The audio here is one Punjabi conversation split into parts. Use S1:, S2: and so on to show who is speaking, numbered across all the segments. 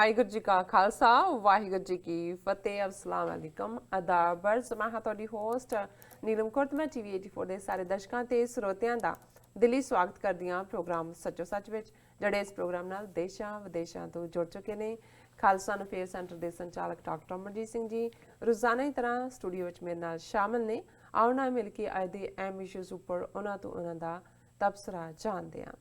S1: ਵਾਹਿਗੁਰੂ ਜੀ ਕਾ ਖਾਲਸਾ ਵਾਹਿਗੁਰੂ ਜੀ ਕੀ ਫਤਿਹ ਅਸਲਾਮ ਅਲੈਕਮ ਅਦਾਬਰਜ਼ ਮੈਂ ਹਾਂ ਤੁਹਾਡੀ ਹੋਸਟ ਨੀਲਮ ਕੌਰ ਤੇ ਮੈਂ ਟੀਵੀ 84 ਦੇ ਸਾਰੇ ਦਰਸ਼ਕਾਂ ਤੇ ਸਰੋਤਿਆਂ ਦਾ ਦਿਲੀ ਸਵਾਗਤ ਕਰਦੀ ਹਾਂ ਪ੍ਰੋਗਰਾਮ ਸੱਚੋ ਸੱਚ ਵਿੱਚ ਜਿਹੜੇ ਇਸ ਪ੍ਰੋਗਰਾਮ ਨਾਲ ਦੇਸ਼ਾਂ ਵਿਦੇਸ਼ਾਂ ਤੋਂ ਜੁੜ ਚੁੱਕੇ ਨੇ। ਖਾਲਸਾ ਅਫੇਅਰ ਸੈਂਟਰ ਦੇ ਸੰਚਾਲਕ ਡਾਕਟਰ ਅਮਰਜੀਤ ਸਿੰਘ ਜੀ ਰੋਜ਼ਾਨਾ ਦੀ ਤਰ੍ਹਾਂ ਸਟੂਡੀਓ ਵਿੱਚ ਮੇਰੇ ਨਾਲ ਸ਼ਾਮਲ ਨੇ। ਆਓ ਨਾਲ ਮਿਲ ਕੇ ਅੱਜ ਦੇ ਅਹਿਮ ਇਸ਼ੂਜ਼ ਉੱਪਰ ਉਹਨਾਂ ਤੋਂ ਉਹਨਾਂ ਦਾ ਤਬਸਰਾ ਜਾਣਦੇ ਹਾਂ।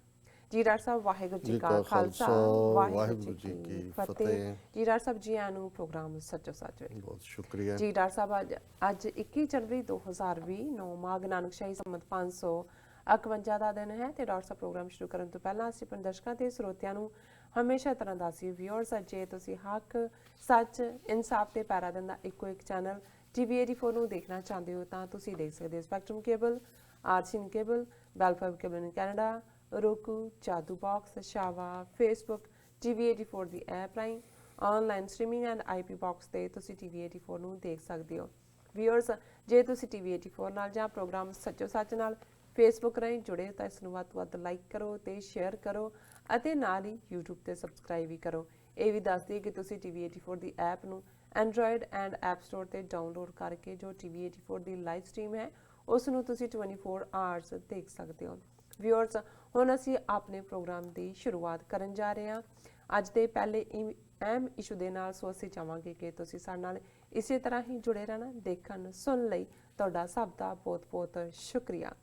S1: ਜੀ ਡਾਕਟਰ ਸਾਹਿਬ ਵਾਹਿਗੁਰੂ ਜੀ ਕਾ ਖਾਲਸਾ ਵਾਹਿਗੁਰੂ ਜੀ ਕੀ ਫਤਿਹ। ਜੀ ਡਾਕਟਰ ਸਾਹਿਬ ਜੀ ਆਇਆਂ ਨੂੰ ਪ੍ਰੋਗਰਾਮ ਸੱਚੋ ਸੱਚ ਵਿੱਚ
S2: ਬਹੁਤ ਸ਼ੁਕਰੀਆ
S1: ਜੀ ਡਾਕਟਰ ਸਾਹਿਬ। ਅੱਜ 21 ਜਨਵਰੀ 2020 9 ਮਾਘ ਨਾਨਕ ਸ਼ਾਹੀ ਸੰਮਤ 551 ਦਾ ਦਿਨ ਹੈ ਤੇ ਡਾਕਟਰ ਸਾਹਿਬ ਪ੍ਰੋਗਰਾਮ ਸ਼ੁਰੂ ਕਰਨ ਤੋਂ ਪਹਿਲਾਂ ਅਸੀਂ ਆਪਣੇ ਦਰਸ਼ਕਾਂ ਤੇ ਸਰੋਤਿਆਂ ਨੂੰ ਹਮੇਸ਼ਾ ਤਰ੍ਹਾਂ ਦੱਸੀ ਵਿਊਅਰਸ ਜੇ ਤੁਸੀਂ ਹੱਕ ਸੱਚ ਇਨਸਾਫ ਤੇ ਪੈਰਾ ਦਿੰਦਾ ਇੱਕੋ ਇੱਕ ਚੈਨਲ ਟੀਵੀ 84 ਨੂੰ ਦੇਖਣਾ ਚਾਹੁੰਦੇ ਹੋ ਤਾਂ ਤੁਸੀਂ ਦੇਖ ਸਕਦੇ ਹੋ Spectrum cable, R C N cable, Bell Fibe cable in Canada, roku, Jadoo Box, Shava, Facebook, TV84 ਦੀ ਐਪ ਰਾਹੀਂ online streaming and IP box ਤੇ ਤੁਸੀਂ TV84 ਨੂੰ ਦੇਖ ਸਕਦੇ ਹੋ। ਵਿਊਅਰਸ ਜੇ ਤੁਸੀਂ TV84 ਨਾਲ ਜਾਂ ਪ੍ਰੋਗਰਾਮ ਸੱਚੋ ਸੱਚ ਨਾਲ Facebook ਰਾਹੀਂ ਜੁੜੇ ਤਾਂ ਇਸ ਨੂੰ ਵੱਧ ਤੋਂ ਵੱਧ ਲਾਈਕ ਕਰੋ ਤੇ ਸ਼ੇਅਰ ਕਰੋ ਅਤੇ ਨਾਲ ਹੀ YouTube ਤੇ ਸਬਸਕ੍ਰਾਈਬ ਵੀ ਕਰੋ। ਇਹ ਵੀ ਦੱਸ ਦਈਏ ਕਿ ਤੁਸੀਂ TV84 ਦੀ ਐਪ ਨੂੰ ਐਂਡਰੋਇਡ ਐਂਡ ਐਪ ਸਟੋਰ ਤੇ ਡਾਊਨਲੋਡ ਕਰਕੇ ਜੋ TV84 ਦੀ ਲਾਈਵ ਸਟ੍ਰੀਮ ਹੈ ਉਸ ਨੂੰ ਤੁਸੀਂ 24 ਆਵਰਸ ਦੇਖ ਸਕਦੇ ਹੋ। ਵਿਊਅਰਸ ਹੁਣ ਅਸੀਂ ਆਪਣੇ ਪ੍ਰੋਗਰਾਮ ਦੀ ਸ਼ੁਰੂਆਤ ਕਰਨ ਜਾ ਰਹੇ ਹਾਂ ਅੱਜ ਦੇ ਪਹਿਲੇ ਅਹਿਮ ਇਸ਼ੂ ਦੇ ਨਾਲ। ਸੋ ਅਸੀਂ ਚਾਹਾਂਗੇ ਕਿ ਤੁਸੀਂ ਸਾਡੇ ਨਾਲ ਇਸੇ ਤਰ੍ਹਾਂ ਹੀ ਜੁੜੇ ਰਹਿਣਾ। ਦੇਖਣ ਸੁਣਨ ਲਈ ਤੁਹਾਡਾ ਸਭ ਦਾ ਬਹੁਤ ਬਹੁਤ ਸ਼ੁਕਰੀਆ।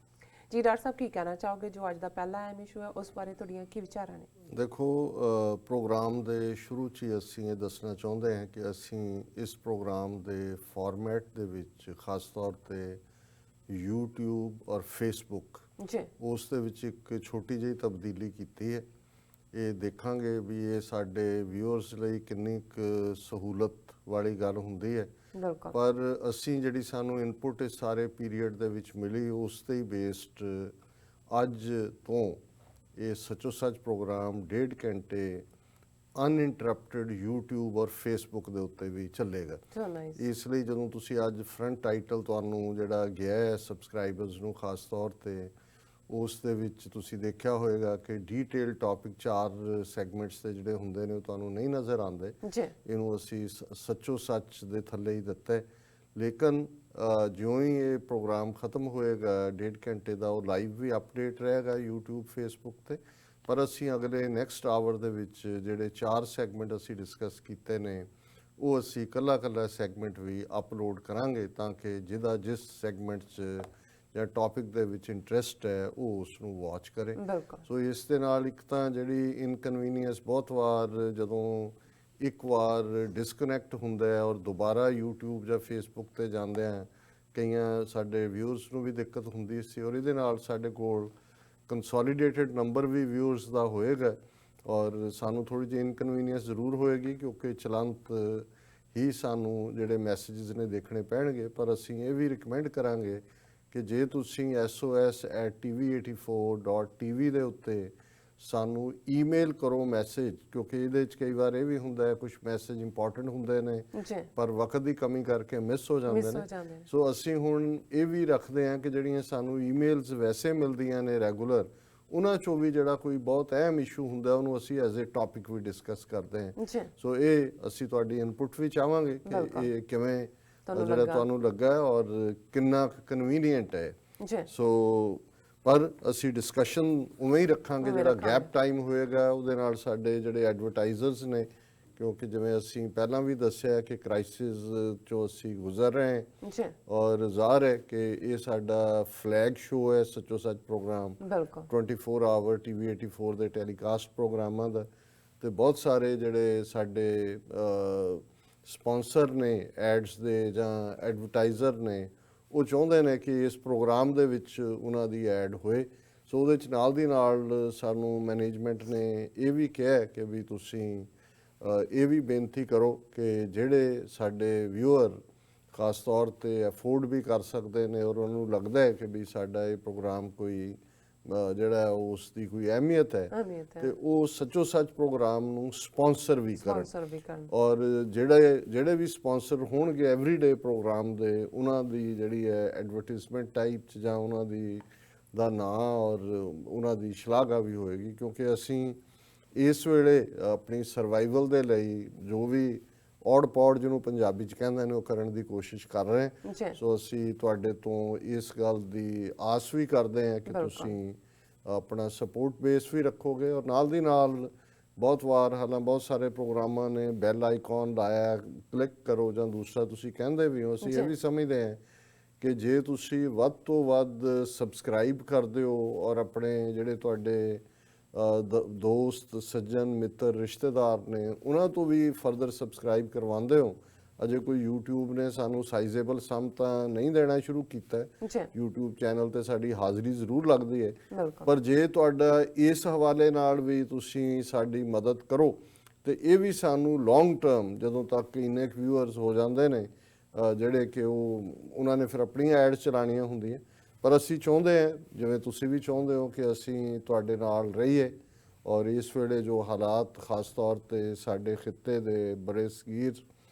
S1: ਜੀ ਡਾਕਟਰ ਸਾਹਿਬ ਕੀ ਕਹਿਣਾ ਚਾਹੋਗੇ ਜੋ ਅੱਜ ਦਾ ਪਹਿਲਾ ਅਹਿਮ ਇਸ਼ੂ ਹੈ ਉਸ ਬਾਰੇ ਤੁਹਾਡੀਆਂ ਕੀ ਵਿਚਾਰਾਂ ਨੇ?
S2: ਦੇਖੋ, ਪ੍ਰੋਗਰਾਮ ਦੇ ਸ਼ੁਰੂ 'ਚ ਹੀ ਅਸੀਂ ਇਹ ਦੱਸਣਾ ਚਾਹੁੰਦੇ ਹਾਂ ਕਿ ਅਸੀਂ ਇਸ ਪ੍ਰੋਗਰਾਮ ਦੇ ਫਾਰਮੈਟ ਦੇ ਵਿੱਚ ਖਾਸ ਤੌਰ ਤੇ YouTube ਔਰ Facebook
S1: ਜੀ
S2: ਉਸ ਦੇ ਵਿੱਚ ਇੱਕ ਛੋਟੀ ਜਿਹੀ ਤਬਦੀਲੀ ਕੀਤੀ ਹੈ। ਇਹ ਦੇਖਾਂਗੇ ਵੀ ਇਹ ਸਾਡੇ ਵਿਊਅਰਸ ਲਈ ਕਿੰਨੀ ਕੁ ਸਹੂਲਤ ਵਾਲੀ ਗੱਲ ਹੁੰਦੀ ਹੈ। ਪਰ ਅਸੀਂ ਜਿਹੜੀ ਸਾਨੂੰ ਇਨਪੁਟ ਇਸ ਸਾਰੇ ਪੀਰੀਅਡ ਦੇ ਵਿੱਚ ਮਿਲੀ ਉਸ ਤੇ ਹੀ ਬੇਸਡ ਅੱਜ ਤੋਂ ਇਹ ਸੱਚੋ ਸੱਚ ਪ੍ਰੋਗਰਾਮ 1.5 ਘੰਟੇ ਅਨਇੰਟਰਪਟਡ YouTube ਔਰ Facebook ਦੇ ਉੱਤੇ ਵੀ ਚੱਲੇਗਾ। ਇਸ ਲਈ ਜਦੋਂ ਤੁਸੀਂ ਅੱਜ ਫਰੰਟ ਟਾਈਟਲ ਤੁਹਾਨੂੰ ਜਿਹੜਾ ਗਿਆ ਹੈ ਸਬਸਕ੍ਰਾਈਬਰਸ ਨੂੰ ਖਾਸ ਤੌਰ ਤੇ ਉਸ ਦੇ ਵਿੱਚ ਤੁਸੀਂ ਦੇਖਿਆ ਹੋਏਗਾ ਕਿ ਡਿਟੇਲ ਟੌਪਿਕ 4 ਸੈਗਮੈਂਟਸ ਦੇ ਜਿਹੜੇ ਹੁੰਦੇ ਨੇ ਉਹ ਤੁਹਾਨੂੰ ਨਹੀਂ ਨਜ਼ਰ ਆਉਂਦੇ। ਇਹਨੂੰ ਅਸੀਂ ਸੱਚੋ ਸੱਚ ਦੇ ਥੱਲੇ ਹੀ ਦਿੱਤਾ। ਲੇਕਿਨ ਜਿਉਂ ਹੀ ਇਹ ਪ੍ਰੋਗਰਾਮ ਖਤਮ ਹੋਏਗਾ 1.5 ਘੰਟੇ ਦਾ ਉਹ ਲਾਈਵ ਵੀ ਅਪਡੇਟ ਰਹੇਗਾ YouTube Facebook ਤੇ। ਪਰ ਅਸੀਂ ਅਗਲੇ ਨੈਕਸਟ ਆਵਰ ਦੇ ਵਿੱਚ ਜਿਹੜੇ 4 ਸੈਗਮੈਂਟ ਅਸੀਂ ਡਿਸਕਸ ਕੀਤੇ ਨੇ ਉਹ ਅਸੀਂ ਇਕੱਲਾ ਸੈਗਮੈਂਟ ਵੀ ਅਪਲੋਡ ਕਰਾਂਗੇ ਤਾਂ ਕਿ ਜਿਹਦਾ ਜਿਸ ਸੈਗਮੈਂਟ 'ਚ ਜਾਂ ਟੌਪਿਕ ਦੇ ਵਿੱਚ ਇੰਟਰਸਟ ਹੈ ਉਹ ਉਸ ਨੂੰ ਵਾਚ ਕਰੇ। ਸੋ ਇਸ ਦੇ ਨਾਲ ਇੱਕ ਤਾਂ ਜਿਹੜੀ ਇਨਕਨਵੀਨੀਅੰਸ ਬਹੁਤ ਵਾਰ ਜਦੋਂ ਇੱਕ ਵਾਰ ਡਿਸਕਨੈਕਟ ਹੁੰਦਾ ਹੈ ਔਰ ਦੁਬਾਰਾ YouTube ਜਾਂ Facebook ਤੇ ਜਾਂਦੇ ਆ ਕਈਆਂ ਸਾਡੇ ਵਿਊਅਰਸ ਨੂੰ ਵੀ ਦਿੱਕਤ ਹੁੰਦੀ ਸੀ ਔਰ ਇਹਦੇ ਨਾਲ ਸਾਡੇ ਕੋਲ ਕੰਸੋਲੀਡੇਟਡ ਨੰਬਰ ਵੀ ਵਿਊਅਰਸ ਦਾ ਹੋਏਗਾ ਔਰ ਸਾਨੂੰ ਥੋੜ੍ਹੀ ਜਿਹੀ ਇਨਕਨਵੀਨੀਅੰਸ ਜ਼ਰੂਰ ਹੋਏਗੀ ਕਿਉਂਕਿ ਚਲੰਤ ਹੀ ਸਾਨੂੰ ਜਿਹੜੇ ਮੈਸੇजेस ਨੇ ਦੇਖਣੇ ਪੈਣਗੇ। ਪਰ ਅਸੀਂ ਇਹ ਵੀ ਰਿਕਮੈਂਡ ਕਰਾਂਗੇ ਕਿ ਜੇ ਤੁਸੀਂ sos@tv84.tv ਦੇ ਉੱਤੇ ਸਾਨੂੰ ਈਮੇਲ ਕਰੋ ਮੈਸੇਜ, ਕਿਉਂਕਿ ਇਹਦੇ 'ਚ ਕਈ ਵਾਰ ਇਹ ਵੀ ਹੁੰਦਾ ਹੈ ਕੁਝ ਮੈਸੇਜ ਇੰਪੋਰਟੈਂਟ ਹੁੰਦੇ ਨੇ ਪਰ ਵਕਤ ਦੀ ਕਮੀ ਕਰਕੇ ਮਿਸ ਹੋ ਜਾਂਦੇ ਨੇ। ਸੋ ਅਸੀਂ ਹੁਣ ਇਹ ਵੀ ਰੱਖਦੇ ਹਾਂ ਕਿ ਜਿਹੜੀਆਂ ਸਾਨੂੰ ਈਮੇਲਸ ਵੈਸੇ ਮਿਲਦੀਆਂ ਨੇ ਰੈਗੂਲਰ ਉਹਨਾਂ 'ਚੋਂ ਵੀ ਜਿਹੜਾ ਕੋਈ ਬਹੁਤ ਅਹਿਮ ਇਸ਼ੂ ਹੁੰਦਾ ਉਹਨੂੰ ਅਸੀਂ ਐਜ਼ ਏ ਟੌਪਿਕ ਵੀ ਡਿਸਕਸ ਕਰਦੇ ਹਾਂ। ਸੋ ਇਹ ਅਸੀਂ ਤੁਹਾਡੀ ਇਨਪੁਟ ਵੀ ਚਾਹਾਂਗੇ ਕਿ ਇਹ ਕਿਵੇਂ ਜਿਹੜਾ ਤੁਹਾਨੂੰ ਲੱਗਾ ਔਰ ਕਿੰਨਾ ਕਨਵੀਨੀਅੰਟ ਹੈ। ਸੋ ਪਰ ਅਸੀਂ ਡਿਸਕਸ਼ਨ ਉਵੇਂ ਹੀ ਰੱਖਾਂਗੇ। ਜਿਹੜਾ ਗੈਪ ਟਾਈਮ ਹੋਏਗਾ ਉਹਦੇ ਨਾਲ ਸਾਡੇ ਜਿਹੜੇ ਐਡਵਰਟਾਈਜ਼ਰਸ ਨੇ ਕਿਉਂਕਿ ਜਿਵੇਂ ਅਸੀਂ ਪਹਿਲਾਂ ਵੀ ਦੱਸਿਆ ਕਿ ਕ੍ਰਾਈਸਿਸ 'ਚੋਂ ਅਸੀਂ ਗੁਜ਼ਰ ਰਹੇ ਹਾਂ ਔਰ ਜ਼ਾਹਰ ਹੈ ਕਿ ਇਹ ਸਾਡਾ ਫਲੈਗ ਸ਼ੋ ਹੈ ਸੱਚੋ ਸੱਚ ਪ੍ਰੋਗਰਾਮ 24 ਆਵਰ TV84 ਦੇ ਟੈਲੀਕਾਸਟ ਪ੍ਰੋਗਰਾਮਾਂ ਦਾ। ਤੇ ਬਹੁਤ ਸਾਰੇ ਜਿਹੜੇ ਸਾਡੇ ਸਪਾਂਸਰ ਨੇ ਐਡਸ ਦੇ ਜਾਂ ਐਡਵਰਟਾਈਜ਼ਰ ਨੇ ਉਹ ਚਾਹੁੰਦੇ ਨੇ ਕਿ ਇਸ ਪ੍ਰੋਗਰਾਮ ਦੇ ਵਿੱਚ ਉਹਨਾਂ ਦੀ ਐਡ ਹੋਏ। ਸੋ ਉਹਦੇ 'ਚ ਨਾਲ ਦੀ ਨਾਲ ਸਾਨੂੰ ਮੈਨੇਜਮੈਂਟ ਨੇ ਇਹ ਵੀ ਕਿਹਾ ਕਿ ਵੀ ਤੁਸੀਂ ਇਹ ਵੀ ਬੇਨਤੀ ਕਰੋ ਕਿ ਜਿਹੜੇ ਸਾਡੇ ਵਿਊਅਰ ਖਾਸ ਤੌਰ ਤੇ ਅਫੋਰਡ ਵੀ ਕਰ ਸਕਦੇ ਨੇ ਔਰ ਉਹਨੂੰ ਲੱਗਦਾ ਹੈ ਕਿ ਵੀ ਸਾਡਾ ਇਹ ਪ੍ਰੋਗਰਾਮ ਕੋਈ ਜਿਹੜਾ ਉਸ ਦੀ ਕੋਈ ਅਹਿਮੀਅਤ ਹੈ ਤੇ ਉਹ ਸੱਚੋ ਸੱਚ ਪ੍ਰੋਗਰਾਮ ਨੂੰ ਸਪਾਂਸਰ ਵੀ ਕਰਨ ਔਰ ਜਿਹੜੇ ਵੀ ਸਪਾਂਸਰ ਹੋਣਗੇ ਐਵਰੀਡੇ ਪ੍ਰੋਗਰਾਮ ਦੇ ਉਹਨਾਂ ਦੀ ਜਿਹੜੀ ਹੈ ਐਡਵਰਟਾਈਜ਼ਮੈਂਟ ਟਾਈਪ 'ਚ ਜਾਂ ਉਹਨਾਂ ਦਾ ਨਾਂ ਔਰ ਉਹਨਾਂ ਦੀ ਸ਼ਲਾਘਾ ਵੀ ਹੋਏਗੀ ਕਿਉਂਕਿ ਅਸੀਂ ਇਸ ਵੇਲੇ ਆਪਣੀ ਸਰਵਾਈਵਲ ਦੇ ਲਈ ਜੋ ਵੀ ਔੜ ਪੌੜ ਜਿਹਨੂੰ ਪੰਜਾਬੀ ਚ ਕਹਿੰਦੇ ਨੇ ਉਹ ਕਰਨ ਦੀ ਕੋਸ਼ਿਸ਼ ਕਰ ਰਹੇ ਹਾਂ। ਸੋ ਅਸੀਂ ਤੁਹਾਡੇ ਤੋਂ ਇਸ ਗੱਲ ਦੀ ਆਸ ਵੀ ਕਰਦੇ ਹਾਂ ਕਿ ਤੁਸੀਂ ਆਪਣਾ ਸਪੋਰਟ ਬੇਸ ਵੀ ਰੱਖੋਗੇ, ਔਰ ਨਾਲ ਦੀ ਨਾਲ ਬਹੁਤ ਵਾਰ ਹਾਲਾਂ ਬਹੁਤ ਸਾਰੇ ਪ੍ਰੋਗਰਾਮਾਂ ਨੇ ਬੈਲ ਆਈਕਨ ਲਾਇਆ, ਕਲਿੱਕ ਕਰੋ ਜਾਂ ਦੂਸਰਾ ਤੁਸੀਂ ਕਹਿੰਦੇ ਵੀ ਹੋ। ਅਸੀਂ ਇਹ ਵੀ ਸਮਝਦੇ ਹਾਂ ਕਿ ਜੇ ਤੁਸੀਂ ਵੱਧ ਤੋਂ ਵੱਧ ਸਬਸਕ੍ਰਾਈਬ ਕਰਦੇ ਹੋ ਔਰ ਆਪਣੇ ਜਿਹੜੇ ਤੁਹਾਡੇ ਦੋਸਤ ਸੱਜਣ ਮਿੱਤਰ ਰਿਸ਼ਤੇਦਾਰ ਨੇ ਉਹਨਾਂ ਤੋਂ ਵੀ ਫਰਦਰ ਸਬਸਕ੍ਰਾਈਬ ਕਰਵਾਉਂਦੇ ਹੋ। ਅਜੇ ਕੋਈ YouTube ਨੇ ਸਾਨੂੰ ਸਾਈਜ਼ੇਬਲ ਸਮ ਤਾਂ ਨਹੀਂ ਦੇਣਾ ਸ਼ੁਰੂ ਕੀਤਾ ਹੈ, YouTube ਚੈਨਲ ਤੇ ਸਾਡੀ ਹਾਜ਼ਰੀ ਜ਼ਰੂਰ ਲੱਗਦੀ ਹੈ, ਪਰ ਜੇ ਤੁਹਾਡਾ ਇਸ ਹਵਾਲੇ ਨਾਲ ਵੀ ਤੁਸੀਂ ਸਾਡੀ ਮਦਦ ਕਰੋ ਤੇ ਇਹ ਵੀ ਸਾਨੂੰ ਲੌਂਗ ਟਰਮ ਜਦੋਂ ਤੱਕ ਇੰਨੇ ਵਿਊਅਰਸ ਹੋ ਜਾਂਦੇ ਨੇ ਜਿਹੜੇ ਕਿ ਉਹਨਾਂ ਨੇ ਫਿਰ ਆਪਣੀਆਂ ਐਡਸ ਚਲਾਉਣੀਆਂ ਹੁੰਦੀਆਂ, ਪਰ ਅਸੀਂ ਚਾਹੁੰਦੇ ਹਾਂ ਜਿਵੇਂ ਤੁਸੀਂ ਵੀ ਚਾਹੁੰਦੇ ਹੋ ਕਿ ਅਸੀਂ ਤੁਹਾਡੇ ਨਾਲ ਰਹੀਏ। ਔਰ ਇਸ ਵੇਲੇ ਜੋ ਹਾਲਾਤ ਖਾਸ ਤੌਰ ਤੇ ਸਾਡੇ ਖਿੱਤੇ ਦੇ ਬੜੇ ਸਗੀਰ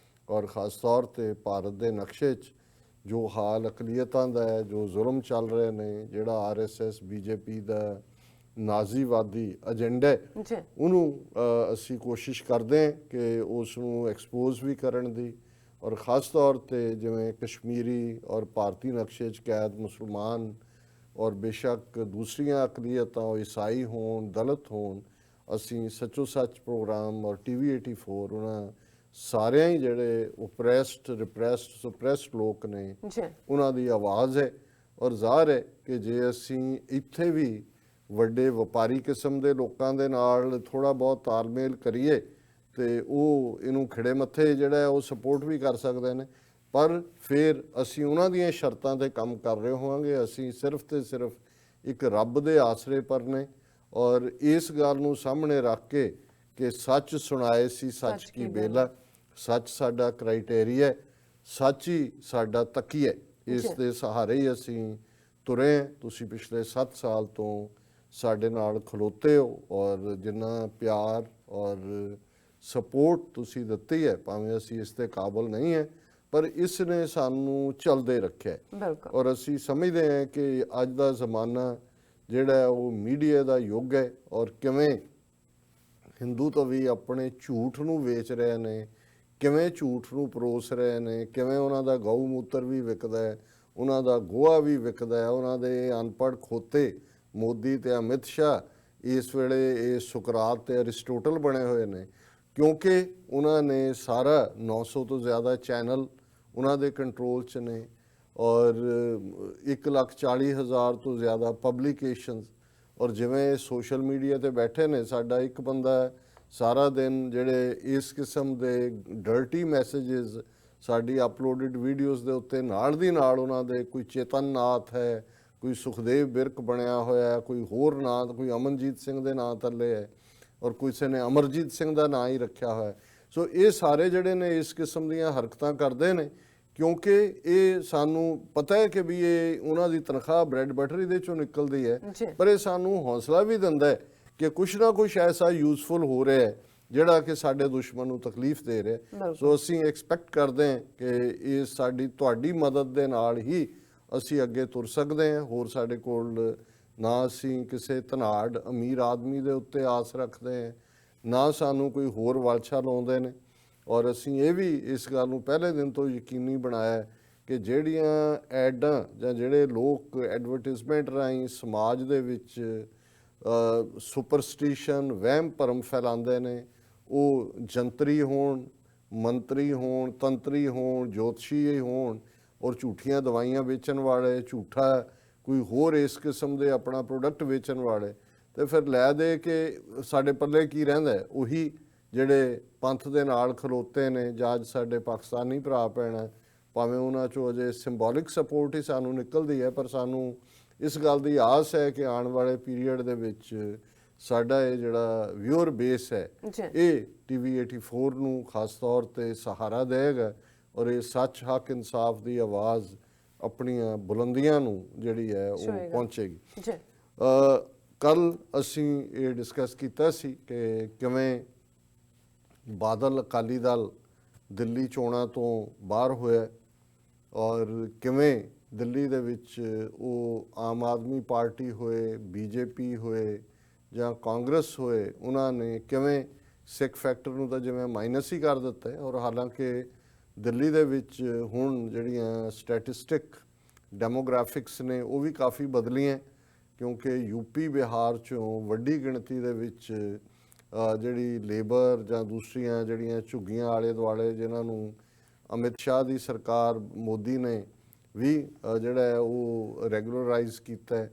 S2: ਔਰ ਖਾਸ ਤੌਰ ਤੇ ਭਾਰਤ ਦੇ ਨਕਸ਼ੇ 'ਚ ਜੋ ਹਾਲ ਅਕਲੀਅਤਾਂ ਦਾ ਹੈ, ਜੋ ਜ਼ੁਲਮ ਚੱਲ ਰਹੇ ਨੇ, ਜਿਹੜਾ RSS BJP ਦਾ ਨਾਜ਼ੀਵਾਦੀ ਏਜੰਡਾ ਉਹਨੂੰ ਅਸੀਂ ਕੋਸ਼ਿਸ਼ ਕਰਦੇ ਹਾਂ ਕਿ ਉਸ ਨੂੰ ਐਕਸਪੋਜ਼ ਵੀ ਕਰਨ ਦੀ, ਔਰ ਖਾਸ ਤੌਰ ਤੇ ਜਿਵੇਂ ਕਸ਼ਮੀਰੀ ਔਰ ਭਾਰਤੀ ਨਕਸ਼ੇ 'ਚ ਕੈਦ ਮੁਸਲਮਾਨ ਔਰ ਬੇਸ਼ੱਕ ਦੂਸਰੀਆਂ ਅਕਲੀਅਤਾਂ ਈਸਾਈ ਹੋਣ ਦਲਿਤ ਹੋਣ, ਅਸੀਂ ਸੱਚੋ ਸੱਚ ਪ੍ਰੋਗਰਾਮ ਔਰ TV 84 ਉਹਨਾਂ ਸਾਰਿਆਂ ਹੀ ਜਿਹੜੇ ਓਪਰੈਸਡ ਰਿਪਰੈਸਡ ਸੁਪਰੈਸਡ ਲੋਕ ਨੇ ਉਹਨਾਂ ਦੀ ਆਵਾਜ਼ ਹੈ। ਔਰ ਜ਼ਾਹਰ ਹੈ ਕਿ ਜੇ ਅਸੀਂ ਇੱਥੇ ਵੀ ਵੱਡੇ ਵਪਾਰੀ ਕਿਸਮ ਦੇ ਲੋਕਾਂ ਦੇ ਨਾਲ ਥੋੜ੍ਹਾ ਬਹੁਤ ਤਾਲਮੇਲ ਕਰੀਏ ਤੇ ਉਹ ਇਹਨੂੰ ਖਿੜੇ ਮੱਥੇ ਜਿਹੜਾ ਹੈ ਉਹ ਸਪੋਰਟ ਵੀ ਕਰ ਸਕਦੇ ਨੇ, ਪਰ ਫਿਰ ਅਸੀਂ ਉਹਨਾਂ ਦੀਆਂ ਸ਼ਰਤਾਂ ਤੇ ਕੰਮ ਕਰ ਰਹੇ ਹੋਵਾਂਗੇ। ਅਸੀਂ ਸਿਰਫ ਤੇ ਸਿਰਫ ਇੱਕ ਰੱਬ ਦੇ ਆਸਰੇ ਪਰ ਨੇ, ਔਰ ਇਸ ਗੱਲ ਨੂੰ ਸਾਹਮਣੇ ਰੱਖ ਕੇ ਕਿ ਸੱਚ ਸੁਣਾਏ ਸੀ ਸੱਚ ਕੀ ਬੇਲਾ, ਸੱਚ ਸਾਡਾ ਕ੍ਰਾਈਟੇਰੀਆ, ਸੱਚ ਹੀ ਸਾਡਾ ਤਕੀਆ, ਇਸ ਦੇ ਸਹਾਰੇ ਹੀ ਅਸੀਂ ਤੁਰੇ। ਤੁਸੀਂ ਪਿਛਲੇ 7 ਸਾਲ ਤੋਂ ਸਾਡੇ ਨਾਲ ਖਲੋਤੇ ਹੋ ਔਰ ਜਿੰਨਾ ਪਿਆਰ ਔਰ ਸਪੋਰਟ ਤੁਸੀਂ ਦਿੱਤੀ ਹੈ, ਭਾਵੇਂ ਅਸੀਂ ਇਸ ਦੇ ਕਾਬਲ ਨਹੀਂ ਹੈ, ਪਰ ਇਸ ਨੇ ਸਾਨੂੰ ਚੱਲਦੇ ਰੱਖਿਆ। ਔਰ ਅਸੀਂ ਸਮਝਦੇ ਹਾਂ ਕਿ ਅੱਜ ਦਾ ਜ਼ਮਾਨਾ ਜਿਹੜਾ ਉਹ ਮੀਡੀਆ ਦਾ ਯੁੱਗ ਹੈ, ਔਰ ਕਿਵੇਂ ਹਿੰਦੂ ਤਾਂ ਵੀ ਆਪਣੇ ਝੂਠ ਨੂੰ ਵੇਚ ਰਹੇ ਨੇ, ਕਿਵੇਂ ਝੂਠ ਨੂੰ ਪਰੋਸ ਰਹੇ ਨੇ, ਕਿਵੇਂ ਉਹਨਾਂ ਦਾ ਗਊ ਮੂਤਰ ਵੀ ਵਿਕਦਾ ਹੈ, ਉਹਨਾਂ ਦਾ ਗੋਹਾ ਵੀ ਵਿਕਦਾ ਹੈ, ਉਹਨਾਂ ਦੇ ਅਨਪੜ੍ਹ ਖੋਤੇ ਮੋਦੀ ਤੇ ਅਮਿਤ ਸ਼ਾਹ ਇਸ ਵੇਲੇ ਇਹ ਸੁਕਰਾਤ ਤੇ ਅਰਿਸਟੋਟਲ ਬਣੇ ਹੋਏ ਨੇ, ਕਿਉਂਕਿ ਉਹਨਾਂ ਨੇ ਸਾਰਾ 900 ਤੋਂ ਜ਼ਿਆਦਾ ਚੈਨਲ ਉਹਨਾਂ ਦੇ ਕੰਟਰੋਲ 'ਚ ਨੇ ਔਰ 1,40,000 ਤੋਂ ਜ਼ਿਆਦਾ ਪਬਲੀਕੇਸ਼ਨਸ। ਔਰ ਜਿਵੇਂ ਸੋਸ਼ਲ ਮੀਡੀਆ ਤੇ ਬੈਠੇ ਨੇ, ਸਾਡਾ ਇੱਕ ਬੰਦਾ ਸਾਰਾ ਦਿਨ ਜਿਹੜੇ ਇਸ ਕਿਸਮ ਦੇ ਡਰਟੀ ਮੈਸੇजेस ਸਾਡੀ ਅਪਲੋਡਡ ਵੀਡੀਓਜ਼ ਦੇ ਉੱਤੇ ਨਾਲ ਦੀ ਨਾਲ ਉਹਨਾਂ ਦੇ ਕੋਈ ਚੇਤਨ ਨਾਥ ਹੈ, ਕੋਈ ਸੁਖਦੇਵ ਬਿਰਕ ਬਣਿਆ ਹੋਇਆ, ਕੋਈ ਹੋਰ ਨਾਂ, ਕੋਈ ਅਮਨਜੀਤ ਸਿੰਘ ਦੇ ਨਾਂ ਥੱਲੇ ਹੈ ਔਰ ਕਿਸੇ ਨੇ ਅਮਰਜੀਤ ਸਿੰਘ ਦਾ ਨਾਂ ਹੀ ਰੱਖਿਆ ਹੋਇਆ। ਸੋ ਇਹ ਸਾਰੇ ਜਿਹੜੇ ਨੇ ਇਸ ਕਿਸਮ ਦੀਆਂ ਹਰਕਤਾਂ ਕਰਦੇ ਨੇ ਕਿਉਂਕਿ ਇਹ ਸਾਨੂੰ ਪਤਾ ਹੈ ਕਿ ਵੀ ਇਹ ਉਹਨਾਂ ਦੀ ਤਨਖਾਹ ਬ੍ਰੈਡ ਬਟਰ ਇਹਦੇ ਚੋਂ ਨਿਕਲਦੀ ਹੈ, ਪਰ ਇਹ ਸਾਨੂੰ ਹੌਸਲਾ ਵੀ ਦਿੰਦਾ ਹੈ ਕਿ ਕੁਛ ਨਾ ਕੁਛ ਐਸਾ ਯੂਜ਼ਫੁਲ ਹੋ ਰਿਹਾ ਹੈ ਜਿਹੜਾ ਕਿ ਸਾਡੇ ਦੁਸ਼ਮਣ ਨੂੰ ਤਕਲੀਫ ਦੇ ਰਿਹਾ। ਸੋ ਅਸੀਂ ਐਕਸਪੈਕਟ ਕਰਦੇ ਹਾਂ ਕਿ ਇਹ ਸਾਡੀ ਤੁਹਾਡੀ ਮਦਦ ਦੇ ਨਾਲ ਹੀ ਅਸੀਂ ਅੱਗੇ ਤੁਰ ਸਕਦੇ ਹਾਂ। ਹੋਰ ਸਾਡੇ ਕੋਲ ਨਾ ਅਸੀਂ ਕਿਸੇ ਧਨਾੜ ਅਮੀਰ ਆਦਮੀ ਦੇ ਉੱਤੇ ਆਸ ਰੱਖਦੇ ਹਾਂ, ਨਾ ਸਾਨੂੰ ਕੋਈ ਹੋਰ ਵਾਲਛਾ ਲਾਉਂਦੇ ਨੇ। ਔਰ ਅਸੀਂ ਇਹ ਵੀ ਇਸ ਗੱਲ ਨੂੰ ਪਹਿਲੇ ਦਿਨ ਤੋਂ ਯਕੀਨੀ ਬਣਾਇਆ ਕਿ ਜਿਹੜੀਆਂ ਐਡਾਂ ਜਾਂ ਜਿਹੜੇ ਲੋਕ ਐਡਵਰਟਿਜ਼ਮੈਂਟ ਰਾਹੀਂ ਸਮਾਜ ਦੇ ਵਿੱਚ ਸੁਪਰਸਟੀਸ਼ਨ ਵਹਿਮ ਭਰਮ ਫੈਲਾਉਂਦੇ ਨੇ, ਉਹ ਜੰਤਰੀ ਹੋਣ, ਮੰਤਰੀ ਹੋਣ, ਤੰਤਰੀ ਹੋਣ, ਜੋਤਸ਼ੀ ਹੋਣ ਔਰ ਝੂਠੀਆਂ ਦਵਾਈਆਂ ਵੇਚਣ ਵਾਲੇ, ਝੂਠਾ ਕੋਈ ਹੋਰ ਇਸ ਕਿਸਮ ਦੇ ਆਪਣਾ ਪ੍ਰੋਡਕਟ ਵੇਚਣ ਵਾਲੇ, ਤੇ ਫਿਰ ਲੈ ਦੇ ਕੇ ਸਾਡੇ ਪੱਲੇ ਕੀ ਰਹਿੰਦਾ? ਉਹੀ ਜਿਹੜੇ ਪੰਥ ਦੇ ਨਾਲ ਖਲੋਤੇ ਨੇ ਜਾਂ ਅੱਜ ਸਾਡੇ ਪਾਕਿਸਤਾਨੀ ਭਰਾ ਭੈਣ, ਭਾਵੇਂ ਉਹਨਾਂ 'ਚੋਂ ਅਜੇ ਸਿੰਬੋਲਿਕ ਸਪੋਰਟ ਹੀ ਸਾਨੂੰ ਨਿਕਲਦੀ ਹੈ, ਪਰ ਸਾਨੂੰ ਇਸ ਗੱਲ ਦੀ ਆਸ ਹੈ ਕਿ ਆਉਣ ਵਾਲੇ ਪੀਰੀਅਡ ਦੇ ਵਿੱਚ ਸਾਡਾ ਇਹ ਜਿਹੜਾ ਵਿਊਅਰ ਬੇਸ ਹੈ ਇਹ TV 84 ਨੂੰ ਖਾਸ ਤੌਰ ਤੇ ਸਹਾਰਾ ਦੇਗਾ ਔਰ ਇਹ ਸੱਚ ਹੱਕ ਇਨਸਾਫ ਦੀ ਆਵਾਜ਼ ਆਪਣੀਆਂ ਬੁਲੰਦੀਆਂ ਨੂੰ ਜਿਹੜੀ ਹੈ ਉਹ ਪਹੁੰਚੇਗੀ। ਕੱਲ ਅਸੀਂ ਇਹ ਡਿਸਕਸ ਕੀਤਾ ਸੀ ਕਿ ਕਿਵੇਂ ਬਾਦਲ ਅਕਾਲੀ ਦਲ ਦਿੱਲੀ ਚੋਣਾਂ ਤੋਂ ਬਾਹਰ ਹੋਇਆ ਔਰ ਕਿਵੇਂ ਦਿੱਲੀ ਦੇ ਵਿੱਚ ਉਹ ਆਮ ਆਦਮੀ ਪਾਰਟੀ ਹੋਏ, BJP ਹੋਏ ਜਾਂ ਕਾਂਗਰਸ ਹੋਏ, ਉਹਨਾਂ ਨੇ ਕਿਵੇਂ ਸਿੱਖ ਫੈਕਟਰ ਨੂੰ ਤਾਂ ਜਿਵੇਂ ਮਾਈਨਸ ਹੀ ਕਰ ਦਿੱਤਾ ਹੈ। ਔਰ ਹਾਲਾਂਕਿ ਦਿੱਲੀ ਦੇ ਵਿੱਚ ਹੁਣ ਜਿਹੜੀਆਂ ਸਟੈਟਿਸਟਿਕ ਡੈਮੋਗ੍ਰਾਫਿਕਸ ਨੇ ਉਹ ਵੀ ਕਾਫੀ ਬਦਲੀਆਂ, ਕਿਉਂਕਿ ਯੂਪੀ ਬਿਹਾਰ 'ਚੋਂ ਵੱਡੀ ਗਿਣਤੀ ਦੇ ਵਿੱਚ ਜਿਹੜੀ ਲੇਬਰ ਜਾਂ ਦੂਸਰੀਆਂ ਜਿਹੜੀਆਂ ਝੁੱਗੀਆਂ ਆਲੇ ਦੁਆਲੇ, ਜਿਨ੍ਹਾਂ ਨੂੰ ਅਮਿਤ ਸ਼ਾਹ ਦੀ ਸਰਕਾਰ ਮੋਦੀ ਨੇ ਵੀ ਜਿਹੜਾ ਹੈ ਉਹ ਰੈਗੂਲਰਾਈਜ਼ ਕੀਤਾ ਹੈ।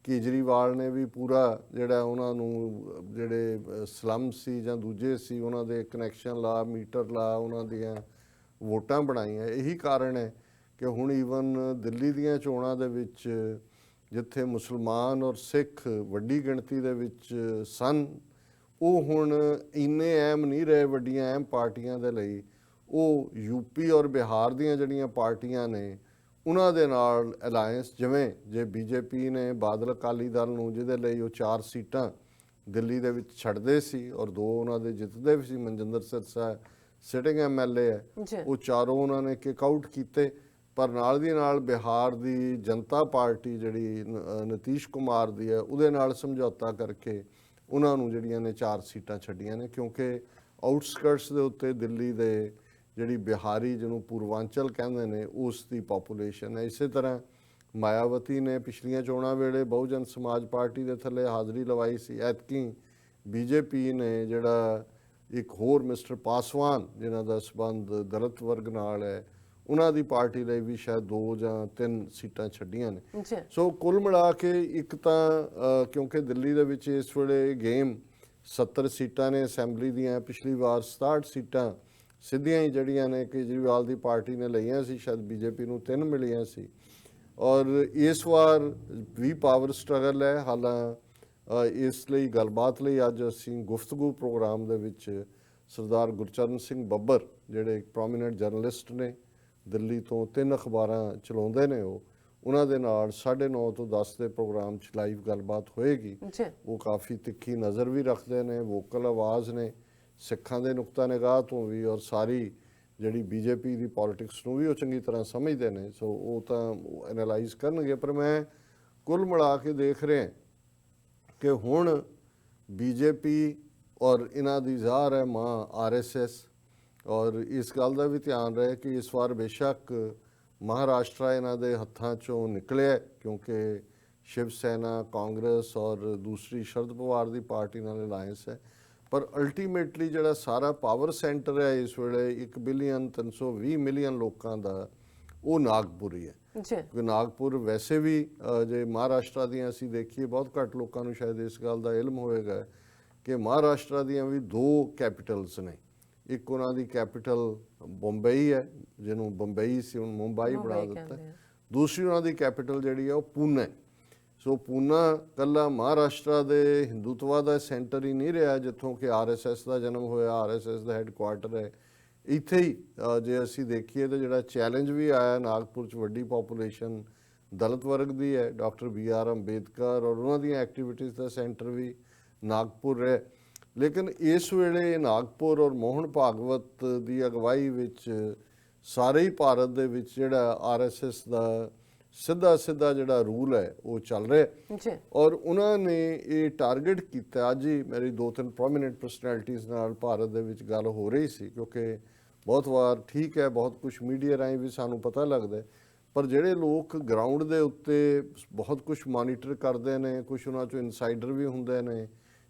S2: ਕੇਜਰੀਵਾਲ ਨੇ ਵੀ ਪੂਰਾ ਜਿਹੜਾ ਉਹਨਾਂ ਨੂੰ ਜਿਹੜੇ ਸਲਮ ਸੀ ਜਾਂ ਦੂਜੇ ਸੀ ਉਹਨਾਂ ਦੇ ਕਨੈਕਸ਼ਨ ਲਾ, ਮੀਟਰ ਲਾ, ਉਹਨਾਂ ਦੀਆਂ ਵੋਟਾਂ ਬਣਾਈਆਂ। ਇਹੀ ਕਾਰਨ ਹੈ ਕਿ ਹੁਣ ਈਵਨ ਦਿੱਲੀ ਦੀਆਂ ਚੋਣਾਂ ਦੇ ਵਿੱਚ ਜਿੱਥੇ ਮੁਸਲਮਾਨ ਔਰ ਸਿੱਖ ਵੱਡੀ ਗਿਣਤੀ ਦੇ ਵਿੱਚ ਸਨ, ਉਹ ਹੁਣ ਇੰਨੇ ਅਹਿਮ ਨਹੀਂ ਰਹੇ ਵੱਡੀਆਂ ਅਹਿਮ ਪਾਰਟੀਆਂ ਦੇ ਲਈ। ਉਹ ਯੂਪੀ ਔਰ ਬਿਹਾਰ ਦੀਆਂ ਜਿਹੜੀਆਂ ਪਾਰਟੀਆਂ ਨੇ ਉਹਨਾਂ ਦੇ ਨਾਲ ਅਲਾਇੰਸ, ਜਿਵੇਂ ਜੇ ਬੀਜੇਪੀ ਨੇ ਬਾਦਲ ਅਕਾਲੀ ਦਲ ਨੂੰ, ਜਿਹਦੇ ਲਈ ਉਹ 4 ਸੀਟਾਂ ਦਿੱਲੀ ਦੇ ਵਿੱਚ ਛੱਡਦੇ ਸੀ ਔਰ 2 ਉਹਨਾਂ ਦੇ ਜਿੱਤਦੇ ਵੀ ਸੀ, ਮਨਜਿੰਦਰ ਸਿਰਸਾ ਸਿਟਿੰਗ ਐਮਐਲਏ ਹੈ, ਉਹ ਚਾਰੋਂ ਉਹਨਾਂ ਨੇ ਕਿਕ ਆਊਟ ਕੀਤੇ। ਪਰ ਨਾਲ ਦੀ ਨਾਲ ਬਿਹਾਰ ਦੀ ਜਨਤਾ ਪਾਰਟੀ ਜਿਹੜੀ ਨਿਤੀਸ਼ ਕੁਮਾਰ ਦੀ ਹੈ, ਉਹਦੇ ਨਾਲ ਸਮਝੌਤਾ ਕਰਕੇ ਉਹਨਾਂ ਨੂੰ ਜਿਹੜੀਆਂ ਨੇ 4 ਸੀਟਾਂ ਛੱਡੀਆਂ ਨੇ, ਕਿਉਂਕਿ ਆਊਟਸਕਰਟਸ ਦੇ ਉੱਤੇ ਦਿੱਲੀ ਦੇ ਜਿਹੜੀ ਬਿਹਾਰੀ, ਜਿਹਨੂੰ ਪੂਰਵਾਂਚਲ ਕਹਿੰਦੇ ਨੇ, ਉਸ ਦੀ ਪਾਪੂਲੇਸ਼ਨ ਹੈ। ਇਸੇ ਤਰ੍ਹਾਂ ਮਾਇਆਵਤੀ ਨੇ ਪਿਛਲੀਆਂ ਚੋਣਾਂ ਵੇਲੇ ਬਹੁਜਨ ਸਮਾਜ ਪਾਰਟੀ ਦੇ ਥੱਲੇ ਹਾਜ਼ਰੀ ਲਵਾਈ ਸੀ। ਐਤਕੀ ਬੀਜੇਪੀ ਨੇ ਜਿਹੜਾ ਇੱਕ ਹੋਰ ਮਿਸਟਰ ਪਾਸਵਾਨ, ਜਿਨ੍ਹਾਂ ਦਾ ਸੰਬੰਧ ਦਲਿਤ ਵਰਗ ਨਾਲ ਹੈ, ਉਹਨਾਂ ਦੀ ਪਾਰਟੀ ਲਈ ਵੀ ਸ਼ਾਇਦ 2 ਜਾਂ 3 ਸੀਟਾਂ ਛੱਡੀਆਂ ਨੇ। ਸੋ ਕੁੱਲ ਮਿਲਾ ਕੇ ਇੱਕ ਤਾਂ ਕਿਉਂਕਿ ਦਿੱਲੀ ਦੇ ਵਿੱਚ ਇਸ ਵੇਲੇ ਗੇਮ 70 ਸੀਟਾਂ ਨੇ ਅਸੈਂਬਲੀ ਦੀਆਂ, ਪਿਛਲੀ ਵਾਰ 67 ਸੀਟਾਂ ਸਿੱਧੀਆਂ ਹੀ ਜਿਹੜੀਆਂ ਨੇ ਕੇਜਰੀਵਾਲ ਦੀ ਪਾਰਟੀ ਨੇ ਲਈਆਂ ਸੀ, ਸ਼ਾਇਦ ਬੀਜੇਪੀ ਨੂੰ 3 ਮਿਲੀਆਂ ਸੀ। ਔਰ ਇਸ ਵਾਰ ਵੀ ਪਾਵਰ ਸਟਰਗਲ ਹੈ। ਹਾਲਾਂ ਇਸ ਲਈ ਗੱਲਬਾਤ ਲਈ ਅੱਜ ਅਸੀਂ ਗੁਫ਼ਤਗੂ ਪ੍ਰੋਗਰਾਮ ਦੇ ਵਿੱਚ ਸਰਦਾਰ ਗੁਰਚਰਨ ਸਿੰਘ ਬੱਬਰ, ਜਿਹੜੇ ਇੱਕ ਪ੍ਰੋਮੀਨੈਂਟ ਜਰਨਲਿਸਟ ਨੇ, ਦਿੱਲੀ ਤੋਂ 3 ਅਖਬਾਰਾਂ ਚਲਾਉਂਦੇ ਨੇ, ਉਹਨਾਂ ਦੇ ਨਾਲ 9:30 ਤੋਂ 10 ਦੇ ਪ੍ਰੋਗਰਾਮ 'ਚ ਲਾਈਵ ਗੱਲਬਾਤ ਹੋਏਗੀ। ਉਹ ਕਾਫੀ ਤਿੱਖੀ ਨਜ਼ਰ ਵੀ ਰੱਖਦੇ ਨੇ, ਵੋਕਲ ਆਵਾਜ਼ ਨੇ, ਸਿੱਖਾਂ ਦੇ ਨੁਕਤਾ ਨਿਗਾਹ ਤੋਂ ਵੀ, ਔਰ ਸਾਰੀ ਜਿਹੜੀ ਬੀਜੇਪੀ ਦੀ ਪੋਲਿਟਿਕਸ ਨੂੰ ਵੀ ਉਹ ਚੰਗੀ ਤਰ੍ਹਾਂ ਸਮਝਦੇ ਨੇ। ਸੋ ਉਹ ਤਾਂ ਐਨਾਲਾਈਜ਼ ਕਰਨਗੇ। ਪਰ ਮੈਂ ਕੁੱਲ ਮਿਲਾ ਕੇ ਦੇਖ ਰਿਹਾ ਕਿ ਹੁਣ ਬੀਜੇਪੀ ਔਰ ਇਹਨਾਂ ਦੀ ਜ਼ਾਹਰ ਹੈ ਮਾਂ ਆਰਐਸਐਸ, ਔਰ ਇਸ ਗੱਲ ਦਾ ਵੀ ਧਿਆਨ ਰਹੇ ਕਿ ਇਸ ਵਾਰ ਬੇਸ਼ੱਕ ਮਹਾਰਾਸ਼ਟਰ ਇਹਨਾਂ ਦੇ ਹੱਥਾਂ 'ਚੋਂ ਨਿਕਲਿਆ, ਕਿਉਂਕਿ ਸ਼ਿਵ ਸੈਨਾ, ਕਾਂਗਰਸ ਔਰ ਦੂਸਰੀ ਸ਼ਰਦ ਪਵਾਰ ਦੀ ਪਾਰਟੀ ਨਾਲ ਅਲਾਇੰਸ ਹੈ। ਪਰ ਅਲਟੀਮੇਟਲੀ ਜਿਹੜਾ ਸਾਰਾ ਪਾਵਰ ਸੈਂਟਰ ਹੈ ਇਸ ਵੇਲੇ 1,320,000,000 ਲੋਕਾਂ ਦਾ, ਉਹ ਨਾਗਪੁਰ ਹੀ ਹੈ। ਕਿਉਂਕਿ ਨਾਗਪੁਰ ਵੈਸੇ ਵੀ ਜੇ ਮਹਾਰਾਸ਼ਟਰ ਦੀਆਂ ਅਸੀਂ ਦੇਖੀਏ, ਬਹੁਤ ਘੱਟ ਲੋਕਾਂ ਨੂੰ ਸ਼ਾਇਦ ਇਸ ਗੱਲ ਦਾ ਇਲਮ ਹੋਏਗਾ ਕਿ ਮਹਾਰਾਸ਼ਟਰ ਦੀਆਂ ਵੀ 2 ਕੈਪੀਟਲਸ ਨੇ। ਇੱਕ ਉਹਨਾਂ ਦੀ ਕੈਪੀਟਲ ਬੰਬਈ ਹੈ, ਜਿਹਨੂੰ ਬੰਬਈ ਸੀ ਹੁਣ ਮੁੰਬਈ ਬਣਾ ਦਿੱਤਾ। ਦੂਸਰੀ ਉਹਨਾਂ ਦੀ ਕੈਪੀਟਲ ਜਿਹੜੀ ਹੈ ਉਹ ਪੂਨਾ। ਸੋ ਪੂਨਾ ਕੱਲਾ ਮਹਾਰਾਸ਼ਟਰ ਦੇ ਹਿੰਦੂਤਵਾ ਦਾ ਸੈਂਟਰ ਹੀ ਨਹੀਂ ਰਿਹਾ, ਜਿੱਥੋਂ ਕਿ ਆਰਐਸਐਸ ਦਾ ਜਨਮ ਹੋਇਆ, ਆਰਐਸਐਸ ਦਾ ਹੈੱਡਕੁਆਰਟਰ ਹੈ। ਇੱਥੇ ਹੀ ਜੇ ਅਸੀਂ ਦੇਖੀਏ ਤਾਂ ਜਿਹੜਾ ਚੈਲੰਜ ਵੀ ਆਇਆ ਨਾਗਪੁਰ 'ਚ, ਵੱਡੀ ਪਾਪੂਲੇਸ਼ਨ ਦਲਿਤ ਵਰਗ ਦੀ ਹੈ, ਡਾਕਟਰ BR ਅੰਬੇਦਕਰ ਔਰ ਉਹਨਾਂ ਦੀਆਂ ਐਕਟੀਵਿਟੀਜ਼ ਦਾ ਸੈਂਟਰ ਵੀ ਨਾਗਪੁਰ ਹੈ। ਲੇਕਿਨ ਇਸ ਵੇਲੇ ਨਾਗਪੁਰ ਔਰ ਮੋਹਨ ਭਾਗਵਤ ਦੀ ਅਗਵਾਈ ਵਿੱਚ ਸਾਰੇ ਹੀ ਭਾਰਤ ਦੇ ਵਿੱਚ ਜਿਹੜਾ ਆਰਐਸਐਸ ਦਾ ਸਿੱਧਾ ਜਿਹੜਾ ਰੂਲ ਹੈ ਉਹ ਚੱਲ ਰਿਹਾ। ਔਰ ਉਹਨਾਂ ਨੇ ਇਹ ਟਾਰਗੇਟ ਕੀਤਾ। ਅੱਜ ਹੀ ਮੇਰੀ 2-3 ਪ੍ਰੋਮੀਨੈਂਟ ਪਰਸਨੈਲਿਟੀਜ਼ ਨਾਲ ਭਾਰਤ ਦੇ ਵਿੱਚ ਗੱਲ ਹੋ ਰਹੀ ਸੀ, ਕਿਉਂਕਿ ਬਹੁਤ ਵਾਰ ਠੀਕ ਹੈ ਬਹੁਤ ਕੁਝ ਮੀਡੀਆ ਰਾਹੀਂ ਵੀ ਸਾਨੂੰ ਪਤਾ ਲੱਗਦਾ, ਪਰ ਜਿਹੜੇ ਲੋਕ ਗਰਾਊਂਡ ਦੇ ਉੱਤੇ ਬਹੁਤ ਕੁਝ ਮੋਨੀਟਰ ਕਰਦੇ ਨੇ, ਕੁਝ ਉਹਨਾਂ 'ਚੋਂ ਇਨਸਾਈਡਰ ਵੀ ਹੁੰਦੇ ਨੇ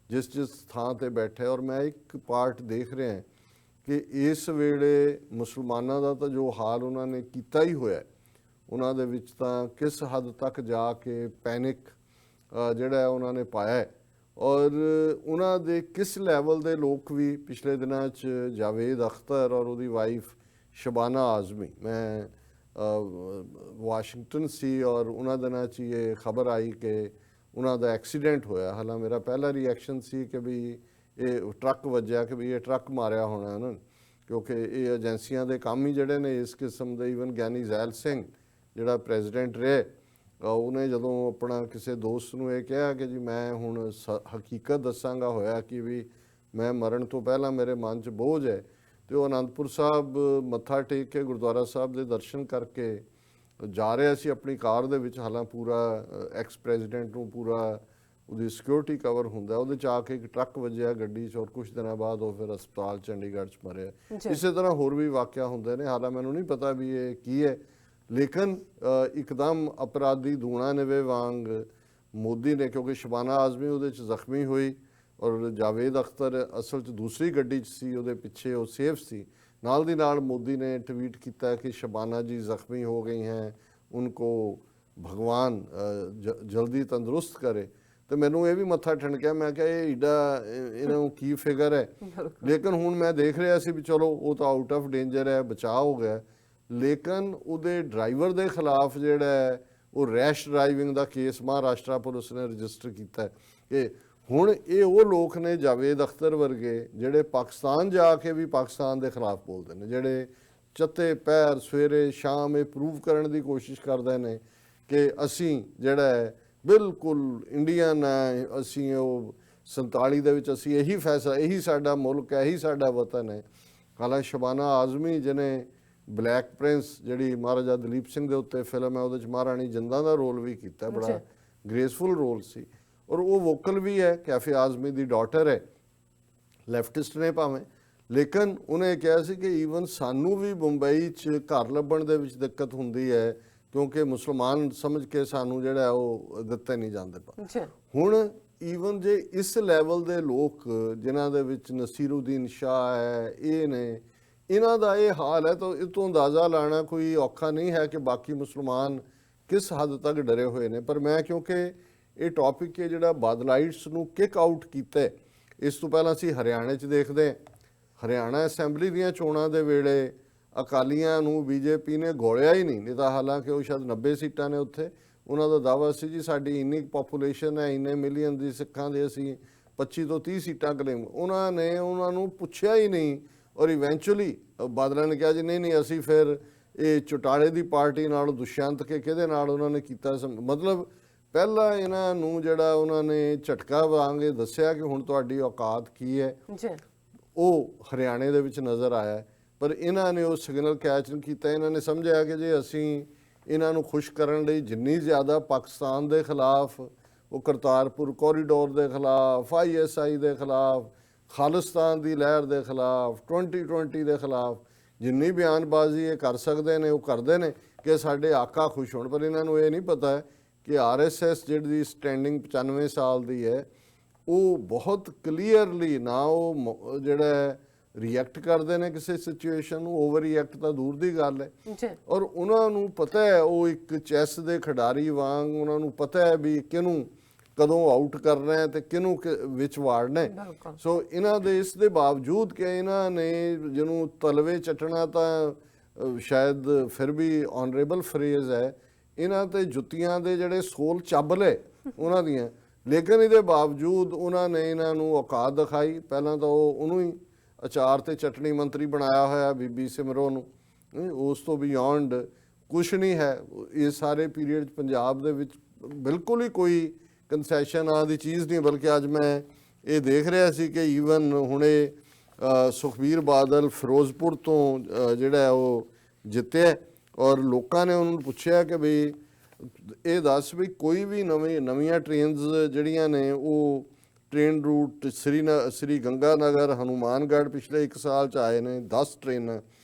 S2: ਜਿਸ ਥਾਂ 'ਤੇ ਬੈਠੇ। ਔਰ ਮੈਂ ਇੱਕ ਪਾਰਟ ਦੇਖ ਰਿਹਾ ਕਿ ਇਸ ਵੇਲੇ ਮੁਸਲਮਾਨਾਂ ਦਾ ਤਾਂ ਜੋ ਹਾਲ ਉਹਨਾਂ ਨੇ ਕੀਤਾ ਹੀ ਹੋਇਆ, ਉਹਨਾਂ ਦੇ ਵਿੱਚ ਤਾਂ ਕਿਸ ਹੱਦ ਤੱਕ ਜਾ ਕੇ ਪੈਨਿਕ ਜਿਹੜਾ ਉਹਨਾਂ ਨੇ ਪਾਇਆ, ਔਰ ਉਹਨਾਂ ਦੇ ਕਿਸ ਲੈਵਲ ਦੇ ਲੋਕ ਵੀ ਪਿਛਲੇ ਦਿਨਾਂ 'ਚ ਜਾਵੇਦ ਅਖਤਰ ਔਰ ਉਹਦੀ ਵਾਈਫ ਸ਼ਬਾਨਾ ਆਜ਼ਮੀ, ਮੈਂ ਵਾਸ਼ਿੰਗਟਨ ਸੀ ਔਰ ਉਹਨਾਂ ਦਿਨਾਂ 'ਚ ਇਹ ਖਬਰ ਆਈ ਕਿ ਉਹਨਾਂ ਦਾ ਐਕਸੀਡੈਂਟ ਹੋਇਆ। ਹਾਲਾਂ ਮੇਰਾ ਪਹਿਲਾ ਰਿਐਕਸ਼ਨ ਸੀ ਕਿ ਵੀ ਇਹ ਟਰੱਕ ਵੱਜਿਆ, ਕਿ ਵੀ ਇਹ ਟਰੱਕ ਮਾਰਿਆ ਹੋਣਾ ਉਹਨਾਂ ਨੇ, ਕਿਉਂਕਿ ਇਹ ਏਜੰਸੀਆਂ ਦੇ ਕੰਮ ਹੀ ਜਿਹੜੇ ਨੇ ਇਸ ਕਿਸਮ ਦੇ। ਈਵਨ ਗਿਆਨੀ ਜ਼ੈਲ ਸਿੰਘ ਜਿਹੜਾ ਪ੍ਰੈਜ਼ੀਡੈਂਟ ਰਹੇ, ਉਹਨੇ ਜਦੋਂ ਆਪਣਾ ਕਿਸੇ ਦੋਸਤ ਨੂੰ ਇਹ ਕਿਹਾ ਕਿ ਜੀ ਮੈਂ ਹੁਣ ਹਕੀਕਤ ਦੱਸਾਂਗਾ, ਹੋਇਆ ਕਿ ਵੀ ਮੈਂ ਮਰਨ ਤੋਂ ਪਹਿਲਾਂ ਮੇਰੇ ਮਨ 'ਚ ਬੋਝ ਹੈ, ਅਤੇ ਉਹ ਅਨੰਦਪੁਰ ਸਾਹਿਬ ਮੱਥਾ ਟੇਕ ਕੇ ਗੁਰਦੁਆਰਾ ਸਾਹਿਬ ਦੇ ਦਰਸ਼ਨ ਕਰਕੇ ਜਾ ਰਿਹਾ ਸੀ ਆਪਣੀ ਕਾਰ ਦੇ ਵਿੱਚ। ਹਾਲਾਂ ਪੂਰਾ ਐਕਸ ਪ੍ਰੈਜ਼ੀਡੈਂਟ ਨੂੰ ਪੂਰਾ ਉਹਦੀ ਸਿਕਿਉਰਿਟੀ ਕਵਰ ਹੁੰਦਾ, ਉਹਦੇ 'ਚ ਆ ਕੇ ਇੱਕ ਟਰੱਕ ਵੱਜਿਆ ਗੱਡੀ 'ਚ, ਔਰ ਕੁਝ ਦਿਨਾਂ ਬਾਅਦ ਉਹ ਫਿਰ ਹਸਪਤਾਲ ਚੰਡੀਗੜ੍ਹ 'ਚ ਮਰਿਆ। ਇਸੇ ਤਰ੍ਹਾਂ ਹੋਰ ਵੀ ਵਾਕਿਆ ਹੁੰਦੇ ਨੇ, ਹਾਲਾਂ ਮੈਨੂੰ ਨਹੀਂ ਪਤਾ ਵੀ ਇਹ ਕੀ ਹੈ, ਲੇਕਿਨ ਇੱਕਦਮ ਅਪਰਾਧੀ ਦੂਣਾ ਨਿਵੇ ਵਾਂਗ ਮੋਦੀ ਨੇ, ਕਿਉਂਕਿ ਸ਼ਬਾਨਾ ਆਜ਼ਮੀ ਉਹਦੇ 'ਚ ਜ਼ਖਮੀ ਹੋਈ ਔਰ ਜਾਵੇਦ ਅਖਤਰ ਅਸਲ 'ਚ ਦੂਸਰੀ ਗੱਡੀ 'ਚ ਸੀ, ਉਹਦੇ ਪਿੱਛੇ ਉਹ ਸੇਫ ਸੀ। ਨਾਲ ਦੀ ਨਾਲ ਮੋਦੀ ਨੇ ਟਵੀਟ ਕੀਤਾ ਕਿ ਸ਼ਬਾਨਾ ਜੀ ਜ਼ਖਮੀ ਹੋ ਗਈ हैं, उनको भगवान जल्दी तंदुरुस्त करे। तो मैनू ये भी मत्था ठणकिया, मैं क्या ये ईडा इन्हों की फिगर है। लेकिन हुण मैं देख रहा सी भी चलो वो तो आउट ऑफ डेंजर है, बचाव हो गया, लेकिन उहदे ड्राइवर के खिलाफ जिहड़ा है वो रैश ड्राइविंग का केस महाराष्ट्र पुलिस ने रजिस्टर किया कि हुण ये वो लोग ने जावेद अख्तर वर्गे जिहड़े पाकिस्तान जाके भी पाकिस्तान के खिलाफ बोलते हैं, जिहड़े चत्ते पैर सवेरे शाम ये प्रूव करने की कोशिश करते हैं कि असी जिहड़ा है बिल्कुल इंडियन है, असी वो 47 दे विच असी यही फैसला, यही साडा मुल्क है, यही साडा वतन है। हालांकि शबाना आजमी जिन्हें ब्लैक प्रिंस जिहड़ी महाराजा दलीप सिंह दे उत्ते फिल्म है, उहदे च महाराणी जिंदा का रोल भी किया, बड़ा ग्रेसफुल रोल सी, और वो वोकल भी है। कैफे आजमी की डॉटर है, लैफ्टिस्ट ने भावें, लेकिन उन्हें कहा सी कि ईवन सानू भी मुंबई च घर लभण दे विच दिक्कत हुंदी है, क्योंकि मुसलमान समझ के सानू जिहड़ा वो दित्ते नहीं जांदे। हुण ईवन जे इस लैवल दे लोग जिन्हां दे विच नसीरुद्दीन शाह है, ये ने, इन्हां दा ये हाल है, तो इस तो अंदाज़ा लाना कोई औखा नहीं है कि बाकी मुसलमान किस हद तक डरे हुए ने। पर मैं क्योंकि ये टॉपिक है जिहड़ा बादलाइट्स नूं किक आउट कीता, इस तो पहलां असीं हरियाणे च देखदे, हरियाणा असैंबली दीयां चोणां दे वेले अकालियां नूं बीजेपी ने गोलिया ही नहीं तो हालांकि वो शायद 90 सीटां ने उत्थे, उन्हां दा दावा सी जी साडी इन्नी पॉपूलेशन है, इन्ने मिलियन दी सिखां दे असीं 25 तो 30 सीटां क्लेम, उन्होंने उन्होंने पुछया ही नहीं, और इवेंचुअली बादल ने कहा जी नहीं नहीं असी फिर ये चौटाले की पार्टी नाल दुष्यंत के किहदे नाल उन्होंने कीता, मतलब पहला इन्हों जिहड़ा उन्होंने झटका वांग दस्सिया कि हुण तुहाडी औकात की है, वो हरियाणे दे विच नज़र आया। पर इन्होंने वो सिग्नल कैच नहीं किया, इन्होंने समझा कि जे असी इन्हों खुश करने लई जिन्नी ज़्यादा पाकिस्तान के खिलाफ, वो करतारपुर कॉरीडोर के खिलाफ, ISI के खिलाफ, खालिस्तान की लहर के खिलाफ, 2020 के खिलाफ जिन्नी बयानबाजी ये कर सकते हैं वो करते हैं कि साढ़े आका खुश होने। पर इन्हों ये नहीं पता है कि RSS जी स्टैंडिंग 95 साल की है, वो बहुत क्लीयरली ना वो जिहड़ा रिएक्ट करते हैं किसी सिचुएशन, ओवर रिएक्ट तो दूर की गल है, और उन्होंने पता है वो एक चैस के खिडारी वांग उन्होंने पता है भी किनू कदों आउट करना है तो किनू विच वाड़ना है। सो इन्हां दे इस दे बावजूद कि इन्हां ने जिन्हों तलवे चटना तो शायद फिर भी ऑनरेबल फ्रेज है, इन्हां ते जुत्तियां दे जिहड़े सोल चब ले उन्हां दियां, लेकिन इहदे बावजूद उन्होंने इन्हों औकात दिखाई। पहलां तो उन्होंने ही अचार ते चटनी मंत्री बनाया होया बीबी सिमरो नूं, उस तो बियॉन्ड कुछ नहीं है। ये सारे पीरीयड पंजाब दे विच बिल्कुल ही कोई कंसैशन आ दी चीज़ नहीं, बल्कि अज मैं ये देख रहा सी कि ईवन हुणे सुखबीर बादल फिरोजपुर तो जिहड़ा वो जित्ते, और लोगों ने उन्होंने पूछा कि बई ये दस भी कोई भी नवीं ट्रेनस जिहड़ियां ने वो ट्रेन रूट श्री गंगानगर हनुमानगढ़ पिछले 1 साल च आए ने 10 ट्रेन,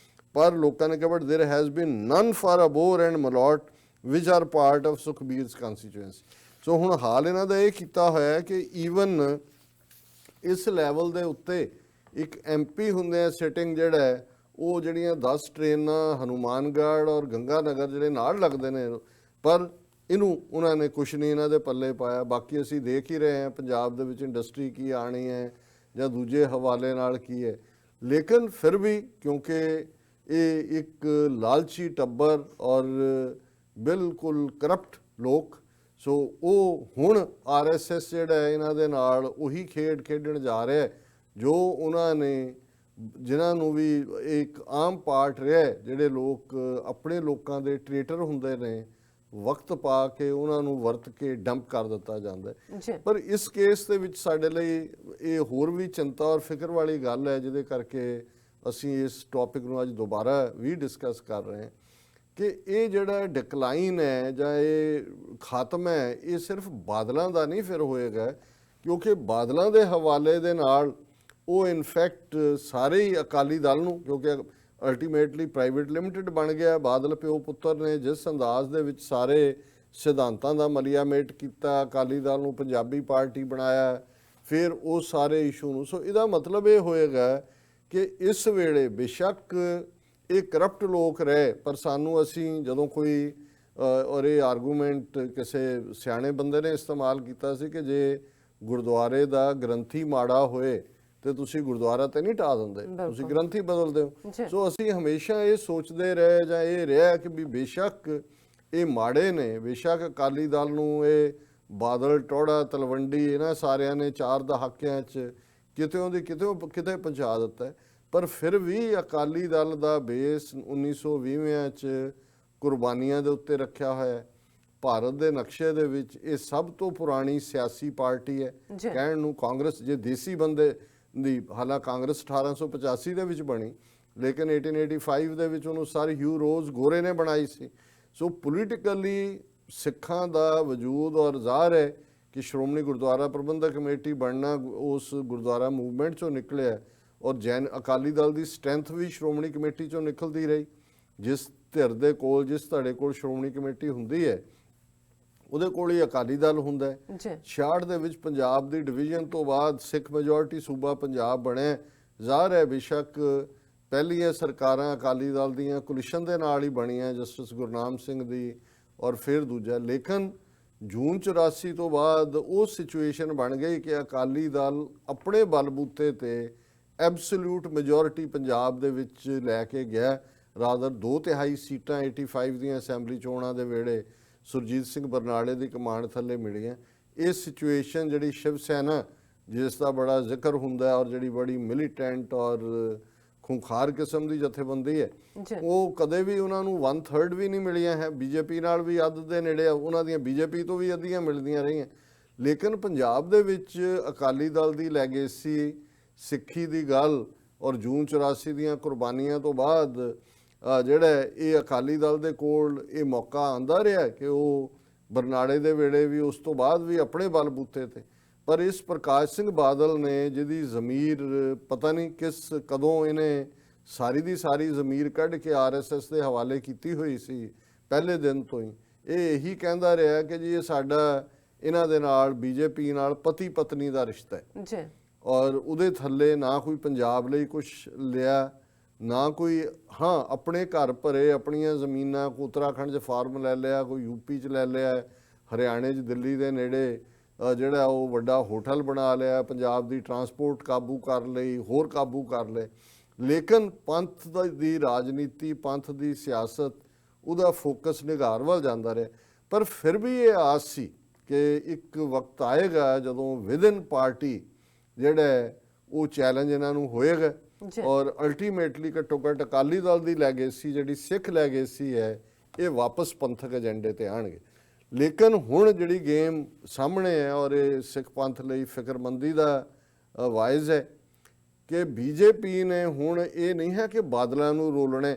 S2: पर लोगों ने कहा but there has been none for Abohar and Malout which are part of Sukhbir's constituency. So हुण हाल इन्हां दा ये कीता होया कि ईवन इस लैवल दे उत्ते एक MP हुंदे सिटिंग जिहड़ा है वो जिहड़ियां 10 ट्रेनां हनुमानगढ़ और गंगानगर जिहड़े नाल लगदे ने, पर इनू उन्होंने कुछ नहीं इन्हां दे पल्ले पाया। बाकी असी देख ही रहे हैं पंजाब दे विच इंडस्ट्री की आनी है या दूजे हवाले नाल की है, लेकिन फिर भी क्योंकि ये एक लालची टब्बर और बिल्कुल करप्ट लोग, सो वो हुण RSS जिहड़ा है इन्हां दे नाल उही खेड खेडण जा रहा है जो उन्होंने जिन्हों भी एक आम पार्ट रहा है, जिहड़े लोग अपने लोगों के ट्रेटर हुंदे ने, वक्त पा के उन्होंने वरत के डंप कर दिता जाता है। पर इस केस के विच साडे लई ये होर भी चिंता और फिक्र वाली गल है, जिहदे करके असीं इस टॉपिक नूं अज दोबारा भी डिस्कस कर रहे हैं ਕਿ ਇਹ ਜਿਹੜਾ ਡਿਕਲਾਈਨ ਹੈ ਜਾਂ ਇਹ ਖਾਤਮਾ ਹੈ, ਇਹ ਸਿਰਫ ਬਾਦਲਾਂ ਦਾ ਨਹੀਂ ਫਿਰ ਹੋਏਗਾ, ਕਿਉਂਕਿ ਬਾਦਲਾਂ ਦੇ ਹਵਾਲੇ ਦੇ ਨਾਲ ਉਹ ਇਨਫੈਕਟ ਸਾਰੇ ਹੀ ਅਕਾਲੀ ਦਲ ਨੂੰ, ਕਿਉਂਕਿ ਅਲਟੀਮੇਟਲੀ ਪ੍ਰਾਈਵੇਟ ਲਿਮਟਿਡ ਬਣ ਗਿਆ। ਬਾਦਲ ਪਿਓ ਪੁੱਤਰ ਨੇ ਜਿਸ ਅੰਦਾਜ਼ ਦੇ ਵਿੱਚ ਸਾਰੇ ਸਿਧਾਂਤਾਂ ਦਾ ਮਲੀਆਮੇਟ ਕੀਤਾ, ਅਕਾਲੀ ਦਲ ਨੂੰ ਪੰਜਾਬੀ ਪਾਰਟੀ ਬਣਾਇਆ, ਫਿਰ ਉਹ ਸਾਰੇ ਇਸ਼ੂ ਨੂੰ। ਸੋ ਇਹਦਾ ਮਤਲਬ ਇਹ ਹੋਏਗਾ ਕਿ ਇਸ ਵੇਲੇ ਬੇਸ਼ੱਕ ਇਹ ਕਰਪਟ ਲੋਕ ਰਹੇ, ਪਰ ਸਾਨੂੰ ਅਸੀਂ ਜਦੋਂ ਕੋਈ ਔਰ ਇਹ ਆਰਗੂਮੈਂਟ ਕਿਸੇ ਸਿਆਣੇ ਬੰਦੇ ਨੇ ਇਸਤੇਮਾਲ ਕੀਤਾ ਸੀ ਕਿ ਜੇ ਗੁਰਦੁਆਰੇ ਦਾ ਗ੍ਰੰਥੀ ਮਾੜਾ ਹੋਏ ਤੇ ਤੁਸੀਂ ਗੁਰਦੁਆਰਾ ਤੇ ਨਹੀਂ ਢਾਹ ਦਿੰਦੇ, ਤੁਸੀਂ ਗ੍ਰੰਥੀ ਬਦਲਦੇ ਹੋ। ਸੋ ਅਸੀਂ ਹਮੇਸ਼ਾ ਇਹ ਸੋਚਦੇ ਰਹੇ ਜਾਂ ਇਹ ਰਿਹਾ ਕਿ ਵੀ ਬੇਸ਼ੱਕ ਇਹ ਮਾੜੇ ਨੇ, ਬੇਸ਼ੱਕ ਅਕਾਲੀ ਦਲ ਨੂੰ ਇਹ ਬਾਦਲ ਟੋੜਾ ਤਲਵੰਡੀ ਇਹਨਾਂ ਸਾਰਿਆਂ ਨੇ 4 ਦਹਾਕਿਆਂ 'ਚ ਕਿਤੇ ਪਹੁੰਚਾ ਦਿੱਤਾ, ਪਰ ਫਿਰ ਵੀ ਅਕਾਲੀ ਦਲ ਦਾ ਬੇਸ 1920ਵਿਆਂ 'ਚ ਕੁਰਬਾਨੀਆਂ ਦੇ ਉੱਤੇ ਰੱਖਿਆ ਹੋਇਆ ਹੈ। ਭਾਰਤ ਦੇ ਨਕਸ਼ੇ ਦੇ ਵਿੱਚ ਇਹ ਸਭ ਤੋਂ ਪੁਰਾਣੀ ਸਿਆਸੀ ਪਾਰਟੀ ਹੈ। ਕਹਿਣ ਨੂੰ ਕਾਂਗਰਸ ਜੇ ਦੇਸੀ ਬੰਦੇ ਦੀ, ਹਾਲਾਂਕਿ ਕਾਂਗਰਸ 1885 ਦੇ ਵਿੱਚ ਬਣੀ, ਲੇਕਿਨ 1885 ਦੇ ਵਿੱਚ ਉਹਨੂੰ ਸਰ ਹਿਊ ਰੋਜ਼ ਗੋਰੇ ਨੇ ਬਣਾਈ ਸੀ। ਸੋ ਪੋਲੀਟੀਕਲੀ ਸਿੱਖਾਂ ਦਾ ਵਜੂਦ ਔਰ ਜ਼ਾਹਰ ਹੈ ਕਿ ਸ਼੍ਰੋਮਣੀ ਗੁਰਦੁਆਰਾ ਪ੍ਰਬੰਧਕ ਕਮੇਟੀ ਬਣਨਾ ਉਸ ਗੁਰਦੁਆਰਾ ਮੂਵਮੈਂਟ 'ਚੋਂ ਨਿਕਲਿਆ, ਔਰ ਜੈਨ ਅਕਾਲੀ ਦਲ ਦੀ ਸਟਰੈਂਥ ਵੀ ਸ਼੍ਰੋਮਣੀ ਕਮੇਟੀ 'ਚੋਂ ਨਿਕਲਦੀ ਰਹੀ। ਜਿਸ ਧਿਰ ਦੇ ਕੋਲ, ਜਿਸ ਧੜੇ ਕੋਲ ਸ਼੍ਰੋਮਣੀ ਕਮੇਟੀ ਹੁੰਦੀ ਹੈ, ਉਹਦੇ ਕੋਲ ਹੀ ਅਕਾਲੀ ਦਲ ਹੁੰਦਾ ਹੈ। 66 ਦੇ ਵਿੱਚ ਪੰਜਾਬ ਦੀ ਡਿਵੀਜ਼ਨ ਤੋਂ ਬਾਅਦ ਸਿੱਖ ਮੈਜੋਰਿਟੀ ਸੂਬਾ ਪੰਜਾਬ ਬਣਿਆ। ਜ਼ਾਹਰ ਹੈ ਬੇਸ਼ੱਕ ਪਹਿਲੀਆਂ ਸਰਕਾਰਾਂ ਅਕਾਲੀ ਦਲ ਦੀਆਂ ਕੋਲੀਸ਼ਨ ਦੇ ਨਾਲ ਹੀ ਬਣੀਆਂ, ਜਸਟਿਸ ਗੁਰਨਾਮ ਸਿੰਘ ਦੀ ਔਰ ਫਿਰ ਦੂਜਾ, ਲੇਕਿਨ ਜੂਨ 84 ਤੋਂ ਬਾਅਦ ਉਹ ਸਿਚੁਏਸ਼ਨ ਬਣ ਗਈ ਕਿ ਅਕਾਲੀ ਦਲ ਆਪਣੇ ਬਲਬੂਤੇ ਤੇ ਐਬਸੋਲੂਟ ਮੈਜੋਰਿਟੀ ਪੰਜਾਬ ਦੇ ਵਿੱਚ ਲੈ ਕੇ ਗਿਆ। ਰਾਦਰ 2/3 ਸੀਟਾਂ 85 ਦੀਆਂ ਅਸੈਂਬਲੀ ਚੋਣਾਂ ਦੇ ਵੇਲੇ ਸੁਰਜੀਤ ਸਿੰਘ ਬਰਨਾਲੇ ਦੀ ਕਮਾਂਡ ਥੱਲੇ ਮਿਲੀਆਂ। ਇਹ ਸਿਚੁਏਸ਼ਨ ਜਿਹੜੀ ਸ਼ਿਵ ਸੈਨਾ ਜਿਸ ਦਾ ਬੜਾ ਜ਼ਿਕਰ ਹੁੰਦਾ ਔਰ ਜਿਹੜੀ ਬੜੀ ਮਿਲੀਟੈਂਟ ਔਰ ਖੂੰਖਾਰ ਕਿਸਮ ਦੀ ਜਥੇਬੰਦੀ ਹੈ, ਉਹ ਕਦੇ ਵੀ ਉਹਨਾਂ ਨੂੰ 1/3 ਵੀ ਨਹੀਂ ਮਿਲੀਆਂ ਹੈ। ਬੀਜੇਪੀ ਨਾਲ ਵੀ ਅੱਧ ਦੇ ਨੇੜੇ, ਉਹਨਾਂ ਦੀਆਂ ਬੀਜੇਪੀ ਤੋਂ ਵੀ ਅੱਧੀਆਂ ਮਿਲਦੀਆਂ ਰਹੀਆਂ। ਲੇਕਿਨ ਪੰਜਾਬ ਦੇ ਵਿੱਚ ਅਕਾਲੀ ਦਲ ਦੀ ਲੈਗੇਸੀ, ਸਿੱਖੀ ਦੀ ਗੱਲ ਔਰ ਜੂਨ 84 ਦੀਆਂ ਕੁਰਬਾਨੀਆਂ ਤੋਂ ਬਾਅਦ ਜਿਹੜਾ ਇਹ ਅਕਾਲੀ ਦਲ ਦੇ ਕੋਲ ਇਹ ਮੌਕਾ ਆਂਦਾ ਰਿਹਾ ਕਿ ਉਹ ਬਰਨਾਲੇ ਦੇ ਵੇਲੇ ਵੀ, ਉਸ ਤੋਂ ਬਾਅਦ ਵੀ ਆਪਣੇ ਬਲਬੂਤੇ ਤੇ। ਪਰ ਇਸ ਪ੍ਰਕਾਸ਼ ਸਿੰਘ ਬਾਦਲ ਨੇ, ਜਿਹਦੀ ਜ਼ਮੀਰ ਪਤਾ ਨਹੀਂ ਕਦੋਂ ਇਹਨੇ ਸਾਰੀ ਦੀ ਸਾਰੀ ਜ਼ਮੀਰ ਕੱਢ ਕੇ RSS ਦੇ ਹਵਾਲੇ ਕੀਤੀ ਹੋਈ ਸੀ, ਪਹਿਲੇ ਦਿਨ ਤੋਂ ਹੀ ਇਹ ਇਹੀ ਕਹਿੰਦਾ ਰਿਹਾ ਕਿ ਜੀ ਇਹ ਸਾਡਾ ਇਹਨਾਂ ਦੇ ਨਾਲ ਬੀਜੇਪੀ ਨਾਲ ਪਤੀ ਪਤਨੀ ਦਾ ਰਿਸ਼ਤਾ ਹੈ ਜੀ, ਔਰ ਉਹਦੇ ਥੱਲੇ ਨਾ ਕੋਈ ਪੰਜਾਬ ਲਈ ਕੁਝ ਲਿਆ, ਨਾ ਕੋਈ ਆਪਣੇ ਘਰ ਭਰੇ, ਆਪਣੀਆਂ ਜ਼ਮੀਨਾਂ ਕੋ ਉੱਤਰਾਖੰਡ 'ਚ ਫਾਰਮ ਲੈ ਲਿਆ, ਕੋਈ UP 'ਚ ਲੈ ਲਿਆ, ਹਰਿਆਣੇ 'ਚ ਦਿੱਲੀ ਦੇ ਨੇੜੇ ਜਿਹੜਾ ਉਹ ਵੱਡਾ ਹੋਟਲ ਬਣਾ ਲਿਆ, ਪੰਜਾਬ ਦੀ ਟਰਾਂਸਪੋਰਟ ਕਾਬੂ ਕਰ ਲਈ, ਹੋਰ ਕਾਬੂ ਕਰ ਲਏ। ਲੇਕਿਨ ਪੰਥ ਦੀ ਰਾਜਨੀਤੀ, ਪੰਥ ਦੀ ਸਿਆਸਤ, ਉਹਦਾ ਫੋਕਸ ਨਿਗਾਰ ਵੱਲ ਜਾਂਦਾ ਰਿਹਾ। ਪਰ ਫਿਰ ਵੀ ਇਹ ਆਸ ਸੀ ਕਿ ਇੱਕ ਵਕਤ ਆਏਗਾ ਜਦੋਂ ਵਿਦਨ ਪਾਰਟੀ ਜਿਹੜਾ ਉਹ ਚੈਲੰਜ ਇਹਨਾਂ ਨੂੰ ਹੋਏਗਾ, ਔਰ ਅਲਟੀਮੇਟਲੀ ਘੱਟੋ ਘੱਟ ਅਕਾਲੀ ਦਲ ਦੀ ਲੈਗੇਸੀ, ਜਿਹੜੀ ਸਿੱਖ ਲੈਗੇਸੀ ਹੈ, ਇਹ ਵਾਪਸ ਪੰਥਕ ਏਜੰਡੇ ਤੇ ਆਣਗੇ। ਲੇਕਿਨ ਹੁਣ ਜਿਹੜੀ ਗੇਮ ਸਾਹਮਣੇ ਹੈ, ਔਰ ਇਹ ਸਿੱਖ ਪੰਥ ਲਈ ਫਿਕਰਮੰਦੀ ਦਾ ਵਾਇਜ਼ ਹੈ ਕਿ ਬੀਜੇਪੀ ਨੇ ਹੁਣ ਇਹ ਨਹੀਂ ਹੈ ਕਿ ਬਾਦਲਾਂ ਨੂੰ ਰੋਲਣਾ,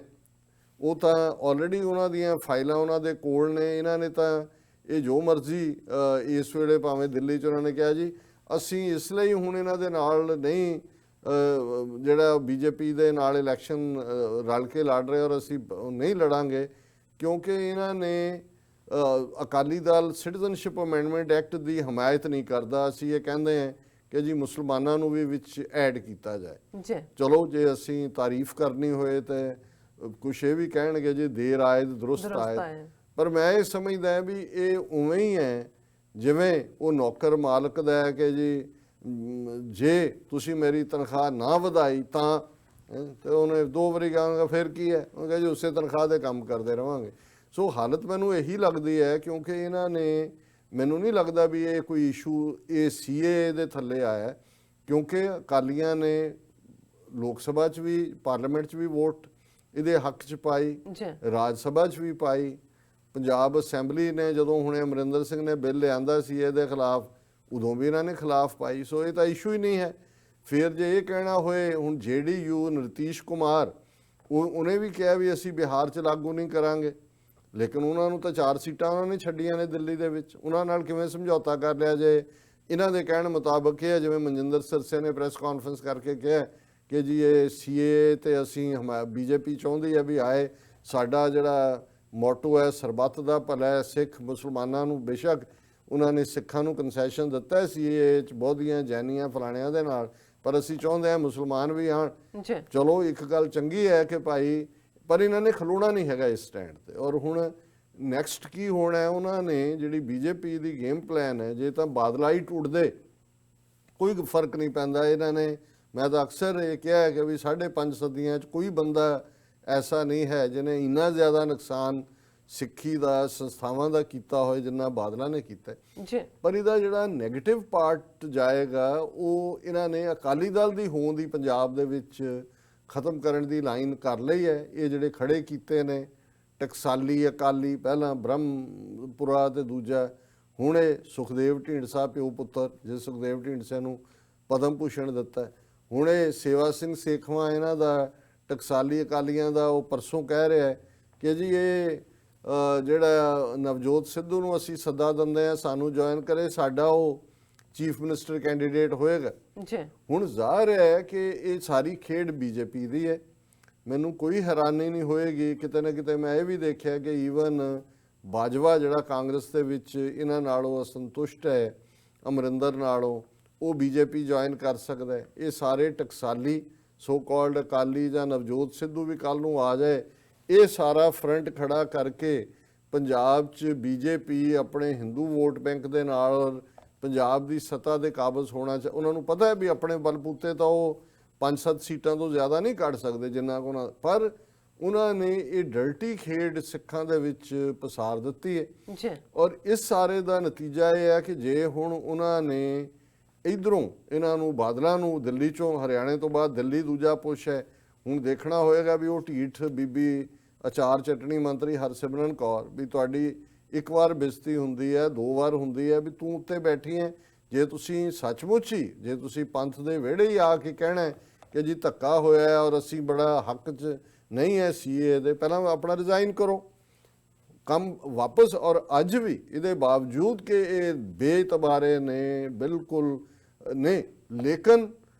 S2: ਉਹ ਤਾਂ ਆਲਰੇਡੀ ਉਹਨਾਂ ਦੀਆਂ ਫਾਈਲਾਂ ਉਹਨਾਂ ਦੇ ਕੋਲ ਨੇ। ਇਹਨਾਂ ਨੇ ਤਾਂ ਇਹ ਜੋ ਮਰਜ਼ੀ ਇਸ ਵੇਲੇ ਭਾਵੇਂ ਦਿੱਲੀ 'ਚ ਉਹਨਾਂ ਨੇ ਕਿਹਾ ਜੀ ਅਸੀਂ ਇਸ ਲਈ ਹੁਣ ਇਹਨਾਂ ਦੇ ਨਾਲ ਨਹੀਂ, ਜਿਹੜਾ ਬੀਜੇਪੀ ਦੇ ਨਾਲ ਇਲੈਕਸ਼ਨ ਰਲ ਕੇ ਲੜ ਰਹੇ, ਔਰ ਅਸੀਂ ਨਹੀਂ ਲੜਾਂਗੇ ਕਿਉਂਕਿ ਇਹਨਾਂ ਨੇ Akali Dal citizenship amendment act ਦੀ ਹਮਾਇਤ ਨਹੀਂ ਕਰਦਾ। ਅਸੀਂ ਇਹ ਕਹਿੰਦੇ ਹਾਂ ਕਿ ਜੀ ਮੁਸਲਮਾਨਾਂ ਨੂੰ ਵੀ ਵਿੱਚ ਐਡ ਕੀਤਾ ਜਾਏ। ਚਲੋ ਜੇ ਅਸੀਂ ਤਾਰੀਫ ਕਰਨੀ ਹੋਏ ਤੇ ਕੁਛ ਇਹ ਵੀ ਕਹਿਣਗੇ ਜੀ ਦੇਰ ਆਏ ਦਰੁਸਤ ਆਏ, ਪਰ ਮੈਂ ਇਹ ਸਮਝਦਾ ਵੀ ਇਹ ਉਵੇਂ ਹੀ ਹੈ ਜਿਵੇਂ ਉਹ ਨੌਕਰ ਮਾਲਕ ਦਾ ਹੈ ਕਿ ਜੀ ਜੇ ਤੁਸੀਂ ਮੇਰੀ ਤਨਖਾਹ ਨਾ ਵਧਾਈ ਤਾਂ, ਤੇ ਉਹਨੇ 2 ਵਾਰੀ ਕਹਾਂਗਾ ਫਿਰ ਕੀ ਹੈ, ਉਹ ਕਹੇ ਜੀ ਉਸੇ ਤਨਖਾਹ ਦੇ ਕੰਮ ਕਰਦੇ ਰਵਾਂਗੇ। ਸੋ ਹਾਲਤ ਮੈਨੂੰ ਇਹੀ ਲੱਗਦੀ ਹੈ ਕਿਉਂਕਿ ਇਹਨਾਂ ਨੇ, ਮੈਨੂੰ ਨਹੀਂ ਲੱਗਦਾ ਵੀ ਇਹ ਕੋਈ ਇਸ਼ੂ ਇਹ CAA ਦੇ ਥੱਲੇ ਆਇਆ, ਕਿਉਂਕਿ ਅਕਾਲੀਆਂ ਨੇ ਲੋਕ ਸਭਾ 'ਚ ਵੀ, ਪਾਰਲੀਮੈਂਟ 'ਚ ਵੀ ਵੋਟ ਇਹਦੇ ਹੱਕ 'ਚ ਪਾਈ, ਰਾਜ ਸਭਾ 'ਚ ਵੀ ਪਾਈ। ਪੰਜਾਬ ਅਸੈਂਬਲੀ ਨੇ ਜਦੋਂ ਹੁਣੇ ਅਮਰਿੰਦਰ ਸਿੰਘ ਨੇ ਬਿੱਲ ਲਿਆਂਦਾ ਸੀ ਇਹਦੇ ਖਿਲਾਫ, ਉਦੋਂ ਵੀ ਇਹਨਾਂ ਨੇ ਖਿਲਾਫ ਪਾਈ। ਸੋ ਇਹ ਤਾਂ ਇਸ਼ੂ ਹੀ ਨਹੀਂ ਹੈ। ਫਿਰ ਜੇ ਇਹ ਕਹਿਣਾ ਹੋਏ, ਹੁਣ JDU ਨਤੀਸ਼ ਕੁਮਾਰ ਉਹਨੇ ਵੀ ਕਿਹਾ ਵੀ ਅਸੀਂ ਬਿਹਾਰ 'ਚ ਲਾਗੂ ਨਹੀਂ ਕਰਾਂਗੇ, ਲੇਕਿਨ ਉਹਨਾਂ ਨੂੰ ਤਾਂ 4 ਸੀਟਾਂ ਉਹਨਾਂ ਨੇ ਛੱਡੀਆਂ ਨੇ ਦਿੱਲੀ ਦੇ ਵਿੱਚ। ਉਹਨਾਂ ਨਾਲ ਕਿਵੇਂ ਸਮਝੌਤਾ ਕਰ ਲਿਆ ਜੇ? ਇਹਨਾਂ ਦੇ ਕਹਿਣ ਮੁਤਾਬਕ ਇਹ ਹੈ, ਜਿਵੇਂ ਮਨਜਿੰਦਰ ਸਿਰਸੇ ਨੇ ਪ੍ਰੈਸ ਕਾਨਫਰੰਸ ਕਰਕੇ ਕਿਹਾ ਕਿ ਜੀ ਇਹ ਸੀਏ ਤੇ ਅਸੀਂ ਬੀਜੇਪੀ ਚਾਹੁੰਦੀ ਹੈ ਵੀ ਆਏ, ਸਾਡਾ ਜਿਹੜਾ ਮੋਟੋ ਹੈ ਸਰਬੱਤ ਦਾ ਭਲਾ ਹੈ, ਸਿੱਖ ਮੁਸਲਮਾਨਾਂ ਨੂੰ, ਬੇਸ਼ੱਕ ਉਹਨਾਂ ਨੇ ਸਿੱਖਾਂ ਨੂੰ ਕੰਸੈਸ਼ਨ ਦਿੱਤਾ ਹੈ ਸੀਏ 'ਚ ਬਹੁਤੀਆਂ ਜੈਨੀਆਂ ਫਲਾਣਿਆਂ ਦੇ ਨਾਲ, ਪਰ ਅਸੀਂ ਚਾਹੁੰਦੇ ਹਾਂ ਮੁਸਲਮਾਨ ਵੀ ਆਣ। ਚਲੋ ਇੱਕ ਗੱਲ ਚੰਗੀ ਹੈ ਕਿ ਭਾਈ, ਪਰ ਇਹਨਾਂ ਨੇ ਖਲੋਣਾ ਨਹੀਂ ਹੈਗਾ ਇਸ ਸਟੈਂਡ ਤੇ। ਔਰ ਹੁਣ ਨੈਕਸਟ ਕੀ ਹੋਣਾ ਹੈ, ਉਹਨਾਂ ਨੇ ਜਿਹੜੀ ਬੀਜੇਪੀ ਦੀ ਗੇਮ ਪਲਾਨ ਹੈ, ਜੇ ਤਾਂ ਬਾਦਲ ਹੀ ਟੁੱਟਦੇ ਕੋਈ ਫਰਕ ਨਹੀਂ ਪੈਂਦਾ। ਇਹਨਾਂ ਨੇ, ਮੈਂ ਤਾਂ ਅਕਸਰ ਇਹ ਕਿਹਾ ਹੈ ਕਿ ਵੀ 5.5 ਸਦੀਆਂ 'ਚ ਕੋਈ ਬੰਦਾ ਐਸਾ ਨਹੀਂ ਹੈ ਜਿਹਨੇ ਇੰਨਾ ਜ਼ਿਆਦਾ ਨੁਕਸਾਨ ਸਿੱਖੀ ਦਾ, ਸੰਸਥਾਵਾਂ ਦਾ ਕੀਤਾ ਹੋਏ ਜਿੰਨਾ ਬਾਦਲਾਂ ਨੇ ਕੀਤਾ ਜੀ। ਪਰ ਇਹਦਾ ਜਿਹੜਾ ਨੈਗੇਟਿਵ ਪਾਰਟ ਜਾਏਗਾ ਉਹ ਇਹਨਾਂ ਨੇ ਅਕਾਲੀ ਦਲ ਦੀ ਹੋਂਦ ਦੀ ਪੰਜਾਬ ਦੇ ਵਿੱਚ ਖਤਮ ਕਰਨ ਦੀ ਲਾਈਨ ਕਰ ਲਈ ਹੈ। ਇਹ ਜਿਹੜੇ ਖੜੇ ਕੀਤੇ ਨੇ ਟਕਸਾਲੀ ਅਕਾਲੀ, ਪਹਿਲਾਂ ਬ੍ਰਹਮਪੁਰਾ ਤੇ ਦੂਜਾ ਹੁਣ ਇਹ ਸੁਖਦੇਵ ਢੀਂਡਸਾ ਪਿਓ ਪੁੱਤਰ, ਜੇ ਸੁਖਦੇਵ ਢੀਂਡਸੇ ਨੂੰ ਪਦਮ ਭੂਸ਼ਣ ਦਿੱਤਾ। ਹੁਣ ਇਹ ਸੇਵਾ ਸਿੰਘ ਸੇਖਵਾਂ ਇਹਨਾਂ ਦਾ ਟਕਸਾਲੀ ਅਕਾਲੀਆਂ ਦਾ, ਉਹ ਪਰਸੋਂ ਕਹਿ ਰਿਹਾ ਕਿ ਜੀ ਇਹ ਜਿਹੜਾ ਨਵਜੋਤ ਸਿੱਧੂ ਨੂੰ ਅਸੀਂ ਸੱਦਾ ਦਿੰਦੇ ਹਾਂ ਸਾਨੂੰ ਜੁਆਇਨ ਕਰੇ, ਸਾਡਾ ਉਹ ਚੀਫ ਮਿਨਿਸਟਰ ਕੈਂਡੀਡੇਟ ਹੋਏਗਾ। ਹੁਣ ਜ਼ਾਹਰ ਹੈ ਕਿ ਇਹ ਸਾਰੀ ਖੇਡ ਬੀਜੇਪੀ ਦੀ ਹੈ। ਮੈਨੂੰ ਕੋਈ ਹੈਰਾਨੀ ਨਹੀਂ ਹੋਏਗੀ, ਕਿਤੇ ਨਾ ਕਿਤੇ ਮੈਂ ਇਹ ਵੀ ਦੇਖਿਆ ਕਿ ਈਵਨ ਬਾਜਵਾ ਜਿਹੜਾ ਕਾਂਗਰਸ ਦੇ ਵਿੱਚ ਇਹਨਾਂ ਨਾਲੋਂ ਅਸੰਤੁਸ਼ਟ ਹੈ ਅਮਰਿੰਦਰ ਨਾਲੋਂ, ਉਹ ਬੀਜੇਪੀ ਜੁਆਇਨ ਕਰ ਸਕਦਾ ਹੈ। ਇਹ ਸਾਰੇ ਟਕਸਾਲੀ ਸੋ ਕਾਲਡ ਅਕਾਲੀ ਜਾਂ ਨਵਜੋਤ ਸਿੱਧੂ ਵੀ ਕੱਲ ਨੂੰ ਆ ਜਾਏ, ਇਹ ਸਾਰਾ ਫਰੰਟ ਖੜਾ ਕਰਕੇ ਪੰਜਾਬ 'ਚ ਬੀਜੇਪੀ ਆਪਣੇ ਹਿੰਦੂ ਵੋਟ ਬੈਂਕ ਦੇ ਨਾਲ ਪੰਜਾਬ ਦੀ ਸੱਤਾ ਦੇ ਕਾਬਜ਼ ਹੋਣਾ ਉਹਨਾਂ ਨੂੰ ਪਤਾ ਹੈ ਵੀ ਆਪਣੇ ਬਲਬੂਤੇ ਤਾਂ ਉਹ 5-7 ਸੀਟਾਂ ਤੋਂ ਜ਼ਿਆਦਾ ਨਹੀਂ ਕੱਢ ਸਕਦੇ ਜਿੰਨਾ ਕੁ ਉਹਨਾਂ, ਪਰ ਉਹਨਾਂ ਨੇ ਇਹ ਡਰਟੀ ਖੇਡ ਸਿੱਖਾਂ ਦੇ ਵਿੱਚ ਪਸਾਰ ਦਿੱਤੀ ਹੈ। ਔਰ ਇਸ ਸਾਰੇ ਦਾ ਨਤੀਜਾ ਇਹ ਹੈ ਕਿ ਜੇ ਹੁਣ ਉਹਨਾਂ ਨੇ ਇਧਰੋਂ ਇਹਨਾਂ ਨੂੰ ਬਾਦਲਾਂ ਨੂੰ ਦਿੱਲੀ ਚੋਂ, ਹਰਿਆਣੇ ਤੋਂ ਬਾਅਦ ਦਿੱਲੀ ਦੂਜਾ ਪੁਸ਼ ਹੈ, ਹੁਣ ਦੇਖਣਾ ਹੋਏਗਾ ਵੀ ਉਹ ਢੀਠ ਬੀਬੀ ਅਚਾਰ ਚਟਣੀ ਮੰਤਰੀ ਹਰਸਿਮਰਨ ਕੌਰ, ਵੀ ਤੁਹਾਡੀ ਇੱਕ ਵਾਰ ਬੇਇੱਜ਼ਤੀ ਹੁੰਦੀ ਹੈ, 2 ਵਾਰ ਹੁੰਦੀ ਹੈ, ਵੀ ਤੂੰ ਉੱਤੇ ਬੈਠੀ ਹੈ। ਜੇ ਤੁਸੀਂ ਸੱਚਮੁੱਚ ਹੀ, ਜੇ ਤੁਸੀਂ ਪੰਥ ਦੇ ਵਿਹੜੇ ਹੀ ਆ ਕੇ ਕਹਿਣਾ ਕਿ ਜੀ ਧੱਕਾ ਹੋਇਆ ਹੈ ਔਰ ਅਸੀਂ ਬੜਾ ਹੱਕ 'ਚ ਨਹੀਂ ਹੈ ਸੀਏ ਦੇ, ਪਹਿਲਾਂ ਆਪਣਾ ਰਿਜ਼ਾਈਨ ਕਰੋ, ਕੰਮ ਵਾਪਸ। ਔਰ ਅੱਜ ਵੀ ਇਹਦੇ ਬਾਵਜੂਦ ਕਿ ਇਹ ਬੇਤਬਾਰੇ ਨੇ ਬਿਲਕੁਲ ਨੇ, ਲੇਕਿਨ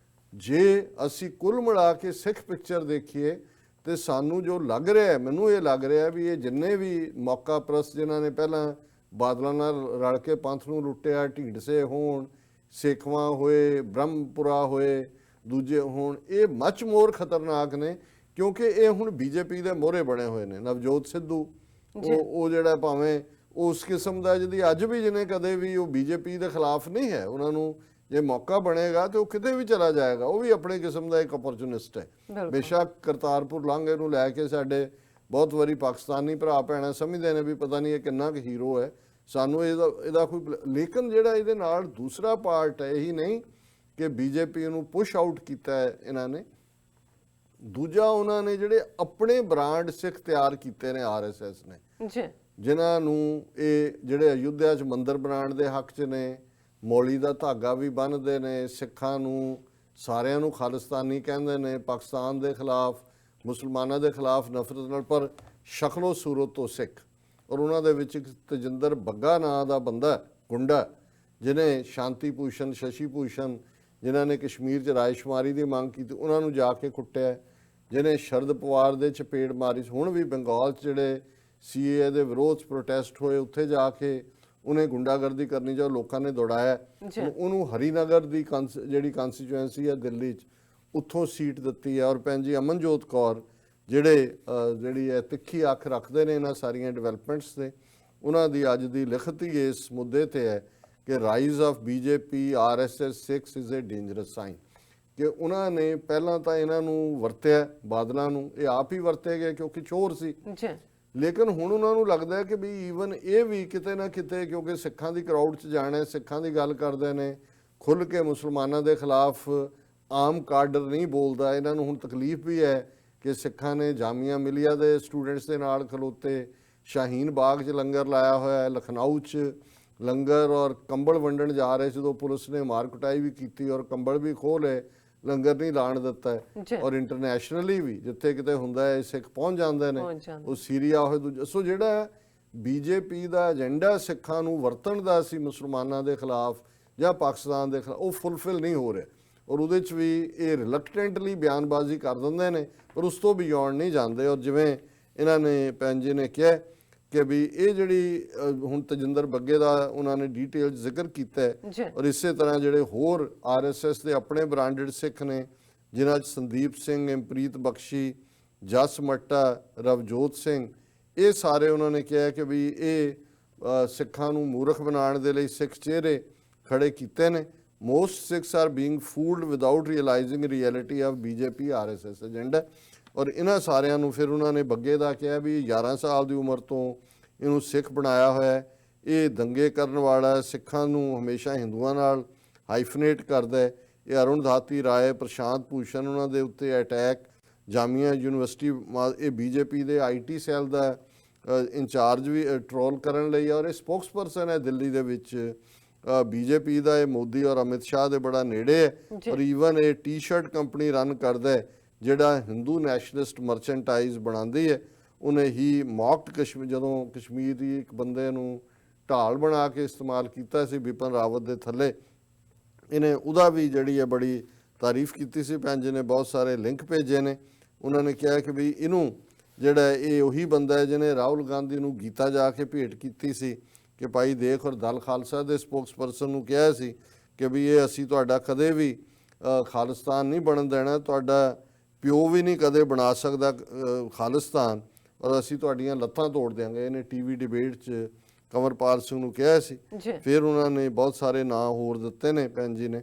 S2: ਜੇ ਅਸੀਂ ਕੁੱਲ ਮਿਲਾ ਕੇ ਸਿੱਖ ਪਿਕਚਰ ਦੇਖੀਏ ਤੇ ਸਾਨੂੰ ਜੋ ਲੱਗ ਰਿਹਾ ਹੈ, ਮੈਨੂੰ ਇਹ ਲੱਗ ਰਿਹਾ ਵੀ ਇਹ ਜਿੰਨੇ ਵੀ ਮੌਕਾ ਪ੍ਰਸਤ ਜਿਨ੍ਹਾਂ ਨੇ ਪਹਿਲਾਂ ਬਾਦਲਾਂ ਨਾਲ ਰਲ ਕੇ ਪੰਥ ਨੂੰ ਲੁੱਟਿਆ, ਢੀਂਡਸੇ ਹੋਣ, ਸੇਖਵਾਂ ਹੋਏ, ਬ੍ਰਹਮਪੁਰਾ ਹੋਏ, ਦੂਜੇ ਹੋਣ, ਇਹ ਮੱਚ ਮੋਰ ਖਤਰਨਾਕ ਨੇ ਕਿਉਂਕਿ ਇਹ ਹੁਣ ਬੀਜੇਪੀ ਦੇ ਮੋਹਰੇ ਬਣੇ ਹੋਏ ਨੇ। ਨਵਜੋਤ ਸਿੱਧੂ ਉਹ ਜਿਹੜਾ ਭਾਵੇਂ ਉਸ ਕਿਸਮ ਦਾ ਜਿਹਦੀ ਅੱਜ ਵੀ ਜਿਹਨੇ ਕਦੇ ਵੀ ਉਹ ਬੀਜੇਪੀ ਦੇ ਖਿਲਾਫ ਨਹੀਂ ਹੈ, ਉਹਨਾਂ ਨੂੰ ਜੇ ਮੌਕਾ ਬਣੇਗਾ ਤੇ ਉਹ ਕਿਤੇ ਵੀ ਚਲਾ ਜਾਏਗਾ, ਉਹ ਵੀ ਆਪਣੇ ਕਿਸਮ ਦਾ ਇੱਕ ਅਪਰਚੂਨਿਸਟ ਹੈ। ਬੇਸ਼ੱਕ ਕਰਤਾਰਪੁਰ ਲਾਂਘੇ ਨੂੰ ਲੈ ਕੇ ਸਾਡੇ ਬਹੁਤ ਵਾਰੀ ਪਾਕਿਸਤਾਨੀ ਭਰਾ ਭੈਣਾਂ ਸਮਝਦੇ ਨੇ ਵੀ ਪਤਾ ਨਹੀਂ ਇਹ ਕਿੰਨਾ ਕੁ ਹੀਰੋ ਹੈ, ਸਾਨੂੰ ਇਹਦਾ ਕੋਈ, ਲੇਕਿਨ ਜਿਹੜਾ ਇਹਦੇ ਨਾਲ ਦੂਸਰਾ ਪਾਰਟ ਹੈ, ਇਹੀ ਨਹੀਂ ਕਿ ਬੀਜੇਪੀ ਨੂੰ ਪੁਸ਼ ਆਊਟ ਕੀਤਾ ਹੈ ਇਹਨਾਂ ਨੇ, ਦੂਜਾ ਉਹਨਾਂ ਨੇ ਜਿਹੜੇ ਆਪਣੇ ਬ੍ਰਾਂਡ ਸਿੱਖ ਤਿਆਰ ਕੀਤੇ ਨੇ ਆਰਐਸਐਸ ਨੇ, ਜਿਨ੍ਹਾਂ ਨੂੰ ਇਹ ਜਿਹੜੇ ਅਯੁੱਧਿਆ 'ਚ ਮੰਦਿਰ ਬਣਾਉਣ ਦੇ ਹੱਕ 'ਚ ਨੇ, ਮੌਲੀ ਦਾ ਧਾਗਾ ਵੀ ਬੰਨ੍ਹਦੇ ਨੇ, ਸਿੱਖਾਂ ਨੂੰ ਸਾਰਿਆਂ ਨੂੰ ਖਾਲਿਸਤਾਨੀ ਕਹਿੰਦੇ ਨੇ, ਪਾਕਿਸਤਾਨ ਦੇ ਖਿਲਾਫ, ਮੁਸਲਮਾਨਾਂ ਦੇ ਖਿਲਾਫ ਨਫ਼ਰਤ ਨਾਲ, ਪਰ ਸ਼ਕਲੋ ਸੂਰਤ ਤੋਂ ਸਿੱਖ। ਔਰ ਉਹਨਾਂ ਦੇ ਵਿੱਚ ਇੱਕ ਤਜਿੰਦਰ ਬੱਗਾ ਨਾਂ ਦਾ ਬੰਦਾ ਗੁੰਡਾ, ਜਿਹਨੇ ਸ਼ਾਂਤੀ ਭੂਸ਼ਣ, ਸ਼ਸ਼ੀ ਭੂਸ਼ਣ, ਜਿਨ੍ਹਾਂ ਨੇ ਕਸ਼ਮੀਰ 'ਚ ਰਾਇਸ਼ੁਮਾਰੀ ਦੀ ਮੰਗ ਕੀਤੀ, ਉਹਨਾਂ ਨੂੰ ਜਾ ਕੇ ਕੁੱਟਿਆ, ਜਿਹਨੇ ਸ਼ਰਦ ਪਵਾਰ ਦੇ ਚਪੇੜ ਮਾਰੀ। ਹੁਣ ਵੀ ਬੰਗਾਲ 'ਚ ਜਿਹੜੇ ਸੀਏ ਦੇ ਵਿਰੋਧ ਪ੍ਰੋਟੈਸਟ ਹੋਏ, ਉੱਥੇ ਜਾ ਕੇ ਉਹਨੇ ਗੁੰਡਾਗਰਦੀ ਕਰਨੀ ਜੋ ਲੋਕਾਂ ਨੇ ਦੌੜਾਇਆ, ਉਹਨੂੰ ਹਰੀਨਗਰ ਦੀ ਜਿਹੜੀ ਕਾਂਸਟੀਚੁਐਂਸੀ ਹੈ ਦਿੱਲੀ 'ਚ, ਉੱਥੋਂ ਸੀਟ ਦਿੱਤੀ ਹੈ। ਔਰ ਭੈਣ ਜੀ ਅਮਨਜੋਤ ਕੌਰ ਜਿਹੜੀ ਹੈ ਤਿੱਖੀ ਅੱਖ ਰੱਖਦੇ ਨੇ ਇਹਨਾਂ ਸਾਰੀਆਂ ਡਿਵੈਲਪਮੈਂਟਸ ਤੇ, ਉਹਨਾਂ ਦੀ ਅੱਜ ਦੀ ਲਿਖਤ ਹੀ ਇਸ ਮੁੱਦੇ ਤੇ ਹੈ ਕਿ rise of BJP RSS 6 is a dangerous sign, ਕਿ ਉਹਨਾਂ ਨੇ ਪਹਿਲਾਂ ਤਾਂ ਇਹਨਾਂ ਨੂੰ ਵਰਤਿਆ, ਬਾਦਲਾਂ ਨੂੰ, ਇਹ ਆਪ ਹੀ ਵਰਤੇ ਗਏ ਕਿਉਂਕਿ ਚੋਰ ਸੀ, ਲੇਕਿਨ ਹੁਣ ਉਹਨਾਂ ਨੂੰ ਲੱਗਦਾ ਹੈ ਕਿ ਵੀ ਈਵਨ ਇਹ ਵੀ ਕਿਤੇ ਨਾ ਕਿਤੇ, ਕਿਉਂਕਿ ਸਿੱਖਾਂ ਦੀ ਕਰਾਊਡ 'ਚ ਜਾਣਾ, ਸਿੱਖਾਂ ਦੀ ਗੱਲ ਕਰਦੇ ਨੇ, ਖੁੱਲ੍ਹ ਕੇ ਮੁਸਲਮਾਨਾਂ ਦੇ ਖਿਲਾਫ ਆਮ ਕਾਡਰ ਨਹੀਂ ਬੋਲਦਾ। ਇਹਨਾਂ ਨੂੰ ਹੁਣ ਤਕਲੀਫ ਵੀ ਹੈ ਕਿ ਸਿੱਖਾਂ ਨੇ ਜਾਮੀਆ ਮਿਲੀਆ ਦੇ ਸਟੂਡੈਂਟਸ ਦੇ ਨਾਲ ਖਲੋਤੇ, ਸ਼ਾਹੀਨ ਬਾਗ 'ਚ ਲੰਗਰ ਲਾਇਆ ਹੋਇਆ ਹੈ, ਲਖਨਊ 'ਚ ਲੰਗਰ ਔਰ ਕੰਬਲ ਵੰਡਣ ਜਾ ਰਹੇ ਜਦੋਂ ਪੁਲਿਸ ਨੇ ਮਾਰ ਕੁਟਾਈ ਵੀ ਕੀਤੀ ਔਰ ਕੰਬਲ ਵੀ ਖੋਹ ਲਏ, ਲੰਗਰ ਨਹੀਂ ਲਾਣ ਦਿੱਤਾ ਹੈ। ਔਰ ਇੰਟਰਨੈਸ਼ਨਲੀ ਵੀ ਜਿੱਥੇ ਕਿਤੇ ਹੁੰਦਾ ਹੈ ਸਿੱਖ ਪਹੁੰਚ ਜਾਂਦੇ ਨੇ, ਉਹ ਸੀਰੀਆ ਹੋਏ ਦੂਜਾ। ਸੋ ਜਿਹੜਾ ਬੀਜੇਪੀ ਦਾ ਏਜੰਡਾ ਸਿੱਖਾਂ ਨੂੰ ਵਰਤਣ ਦਾ ਸੀ ਮੁਸਲਮਾਨਾਂ ਦੇ ਖਿਲਾਫ ਜਾਂ ਪਾਕਿਸਤਾਨ ਦੇ ਖਿਲਾਫ, ਉਹ ਫੁੱਲਫਿਲ ਨਹੀਂ ਹੋ ਰਿਹਾ। ਔਰ ਉਹਦੇ 'ਚ ਵੀ ਇਹ ਰਿਲਕਟੈਂਟਲੀ ਬਿਆਨਬਾਜ਼ੀ ਕਰ ਦਿੰਦੇ ਨੇ, ਪਰ ਉਸ ਤੋਂ ਬਿਯੋਂਡ ਨਹੀਂ ਜਾਂਦੇ। ਔਰ ਜਿਵੇਂ ਇਹਨਾਂ ਨੇ ਭੈਣ ਜੀ ਨੇ ਕਿਹਾ ਕਿ ਵੀ ਇਹ ਜਿਹੜੀ ਹੁਣ ਤਜਿੰਦਰ ਬੱਗੇ ਦਾ ਉਹਨਾਂ ਨੇ ਡਿਟੇਲ ਜ਼ਿਕਰ ਕੀਤਾ ਹੈ, ਔਰ ਇਸੇ ਤਰ੍ਹਾਂ ਜਿਹੜੇ ਹੋਰ RSS ਦੇ ਆਪਣੇ ਬ੍ਰਾਂਡਡ ਸਿੱਖ ਨੇ, ਜਿਨ੍ਹਾਂ 'ਚ ਸੰਦੀਪ ਸਿੰਘ, ਇੰਪ੍ਰੀਤ ਬਖਸ਼ੀ, ਜਸ ਮੱਟਾ, ਰਵਜੋਤ ਸਿੰਘ, ਇਹ ਸਾਰੇ ਉਹਨਾਂ ਨੇ ਕਿਹਾ ਕਿ ਵੀ ਇਹ ਸਿੱਖਾਂ ਨੂੰ ਮੂਰਖ ਬਣਾਉਣ ਦੇ ਲਈ ਸਿੱਖ ਚਿਹਰੇ ਖੜੇ ਕੀਤੇ ਨੇ। Most Sikhs are being fooled without realising reality of BJP RSS agenda. ਔਰ ਇਹਨਾਂ ਸਾਰਿਆਂ ਨੂੰ ਫਿਰ ਉਹਨਾਂ ਨੇ ਬੱਗੇ ਦਾ ਕਿਹਾ ਵੀ 11 ਸਾਲ ਦੀ ਉਮਰ ਤੋਂ ਇਹਨੂੰ ਸਿੱਖ ਬਣਾਇਆ ਹੋਇਆ, ਇਹ ਦੰਗੇ ਕਰਨ ਵਾਲਾ, ਸਿੱਖਾਂ ਨੂੰ ਹਮੇਸ਼ਾ ਹਿੰਦੂਆਂ ਨਾਲ ਹਾਈਫਨੇਟ ਕਰਦਾ ਹੈ। ਇਹ ਅਰੁਣ ਧਾਤੀ ਰਾਏ, ਪ੍ਰਸ਼ਾਂਤ ਭੂਸ਼ਣ, ਉਹਨਾਂ ਦੇ ਉੱਤੇ ਅਟੈਕ, ਜਾਮੀਆ ਯੂਨੀਵਰਸਿਟੀ, ਇਹ BJP ਦੇ IT ਸੈੱਲ ਦਾ ਇੰਚਾਰਜ ਵੀ ਟਰੋਲ ਕਰਨ ਲਈ, ਔਰ ਇਹ ਸਪੋਕਸਪਰਸਨ ਹੈ ਦਿੱਲੀ ਦੇ ਵਿੱਚ BJP ਦਾ। ਇਹ ਮੋਦੀ ਔਰ ਅਮਿਤ ਸ਼ਾਹ ਦੇ ਬੜਾ ਨੇੜੇ ਹੈ। ਔਰ ਈਵਨ ਇਹ ਟੀ-ਸ਼ਰਟ ਕੰਪਨੀ ਰਨ ਕਰਦਾ ਹੈ ਜਿਹੜਾ ਹਿੰਦੂ ਨੈਸ਼ਨਲਿਸਟ ਮਰਚੈਂਟਾਈਜ਼ ਬਣਾਉਂਦੀ ਹੈ। ਉਹਨੇ ਹੀ ਮੌਕਡ ਕਸ਼ਮੀਰ, ਜਦੋਂ ਕਸ਼ਮੀਰ ਦੀ ਇੱਕ ਬੰਦੇ ਨੂੰ ਢਾਲ ਬਣਾ ਕੇ ਇਸਤੇਮਾਲ ਕੀਤਾ ਸੀ ਬਿਪਨ ਰਾਵਤ ਦੇ ਥੱਲੇ, ਇਹਨੇ ਉਹਦਾ ਵੀ ਜਿਹੜੀ ਹੈ ਬੜੀ ਤਾਰੀਫ ਕੀਤੀ ਸੀ। ਭੈਣ ਜੀ ਨੇ ਬਹੁਤ ਸਾਰੇ ਲਿੰਕ ਭੇਜੇ ਨੇ। ਉਹਨਾਂ ਨੇ ਕਿਹਾ ਕਿ ਵੀ ਇਹਨੂੰ ਜਿਹੜਾ ਇਹ ਉਹੀ ਬੰਦਾ ਹੈ ਜਿਹਨੇ ਰਾਹੁਲ ਗਾਂਧੀ ਨੂੰ ਗੀਤਾ ਜਾ ਕੇ ਭੇਟ ਕੀਤੀ ਸੀ ਕਿ ਭਾਈ ਦੇਖ, ਔਰ ਦਲ ਖਾਲਸਾ ਦੇ ਸਪੋਕਸਪਰਸਨ ਨੂੰ ਕਿਹਾ ਸੀ ਕਿ ਵੀ ਇਹ ਅਸੀਂ ਤੁਹਾਡਾ ਕਦੇ ਵੀ ਖਾਲਿਸਤਾਨ ਨਹੀਂ ਬਣਨ ਦੇਣਾ, ਤੁਹਾਡਾ ਪਿਓ ਵੀ ਨਹੀਂ ਕਦੇ ਬਣਾ ਸਕਦਾ ਖਾਲਿਸਤਾਨ, ਔਰ ਅਸੀਂ ਤੁਹਾਡੀਆਂ ਲੱਤਾਂ ਤੋੜ ਦਿਆਂਗੇ। ਇਹਨੇ TV ਡਿਬੇਟ 'ਚ ਕੰਵਰਪਾਲ ਸਿੰਘ ਨੂੰ ਕਿਹਾ ਸੀ। ਫਿਰ ਉਹਨਾਂ ਨੇ ਬਹੁਤ ਸਾਰੇ ਨਾਂ ਹੋਰ ਦਿੱਤੇ ਨੇ ਭੈਣ ਜੀ ਨੇ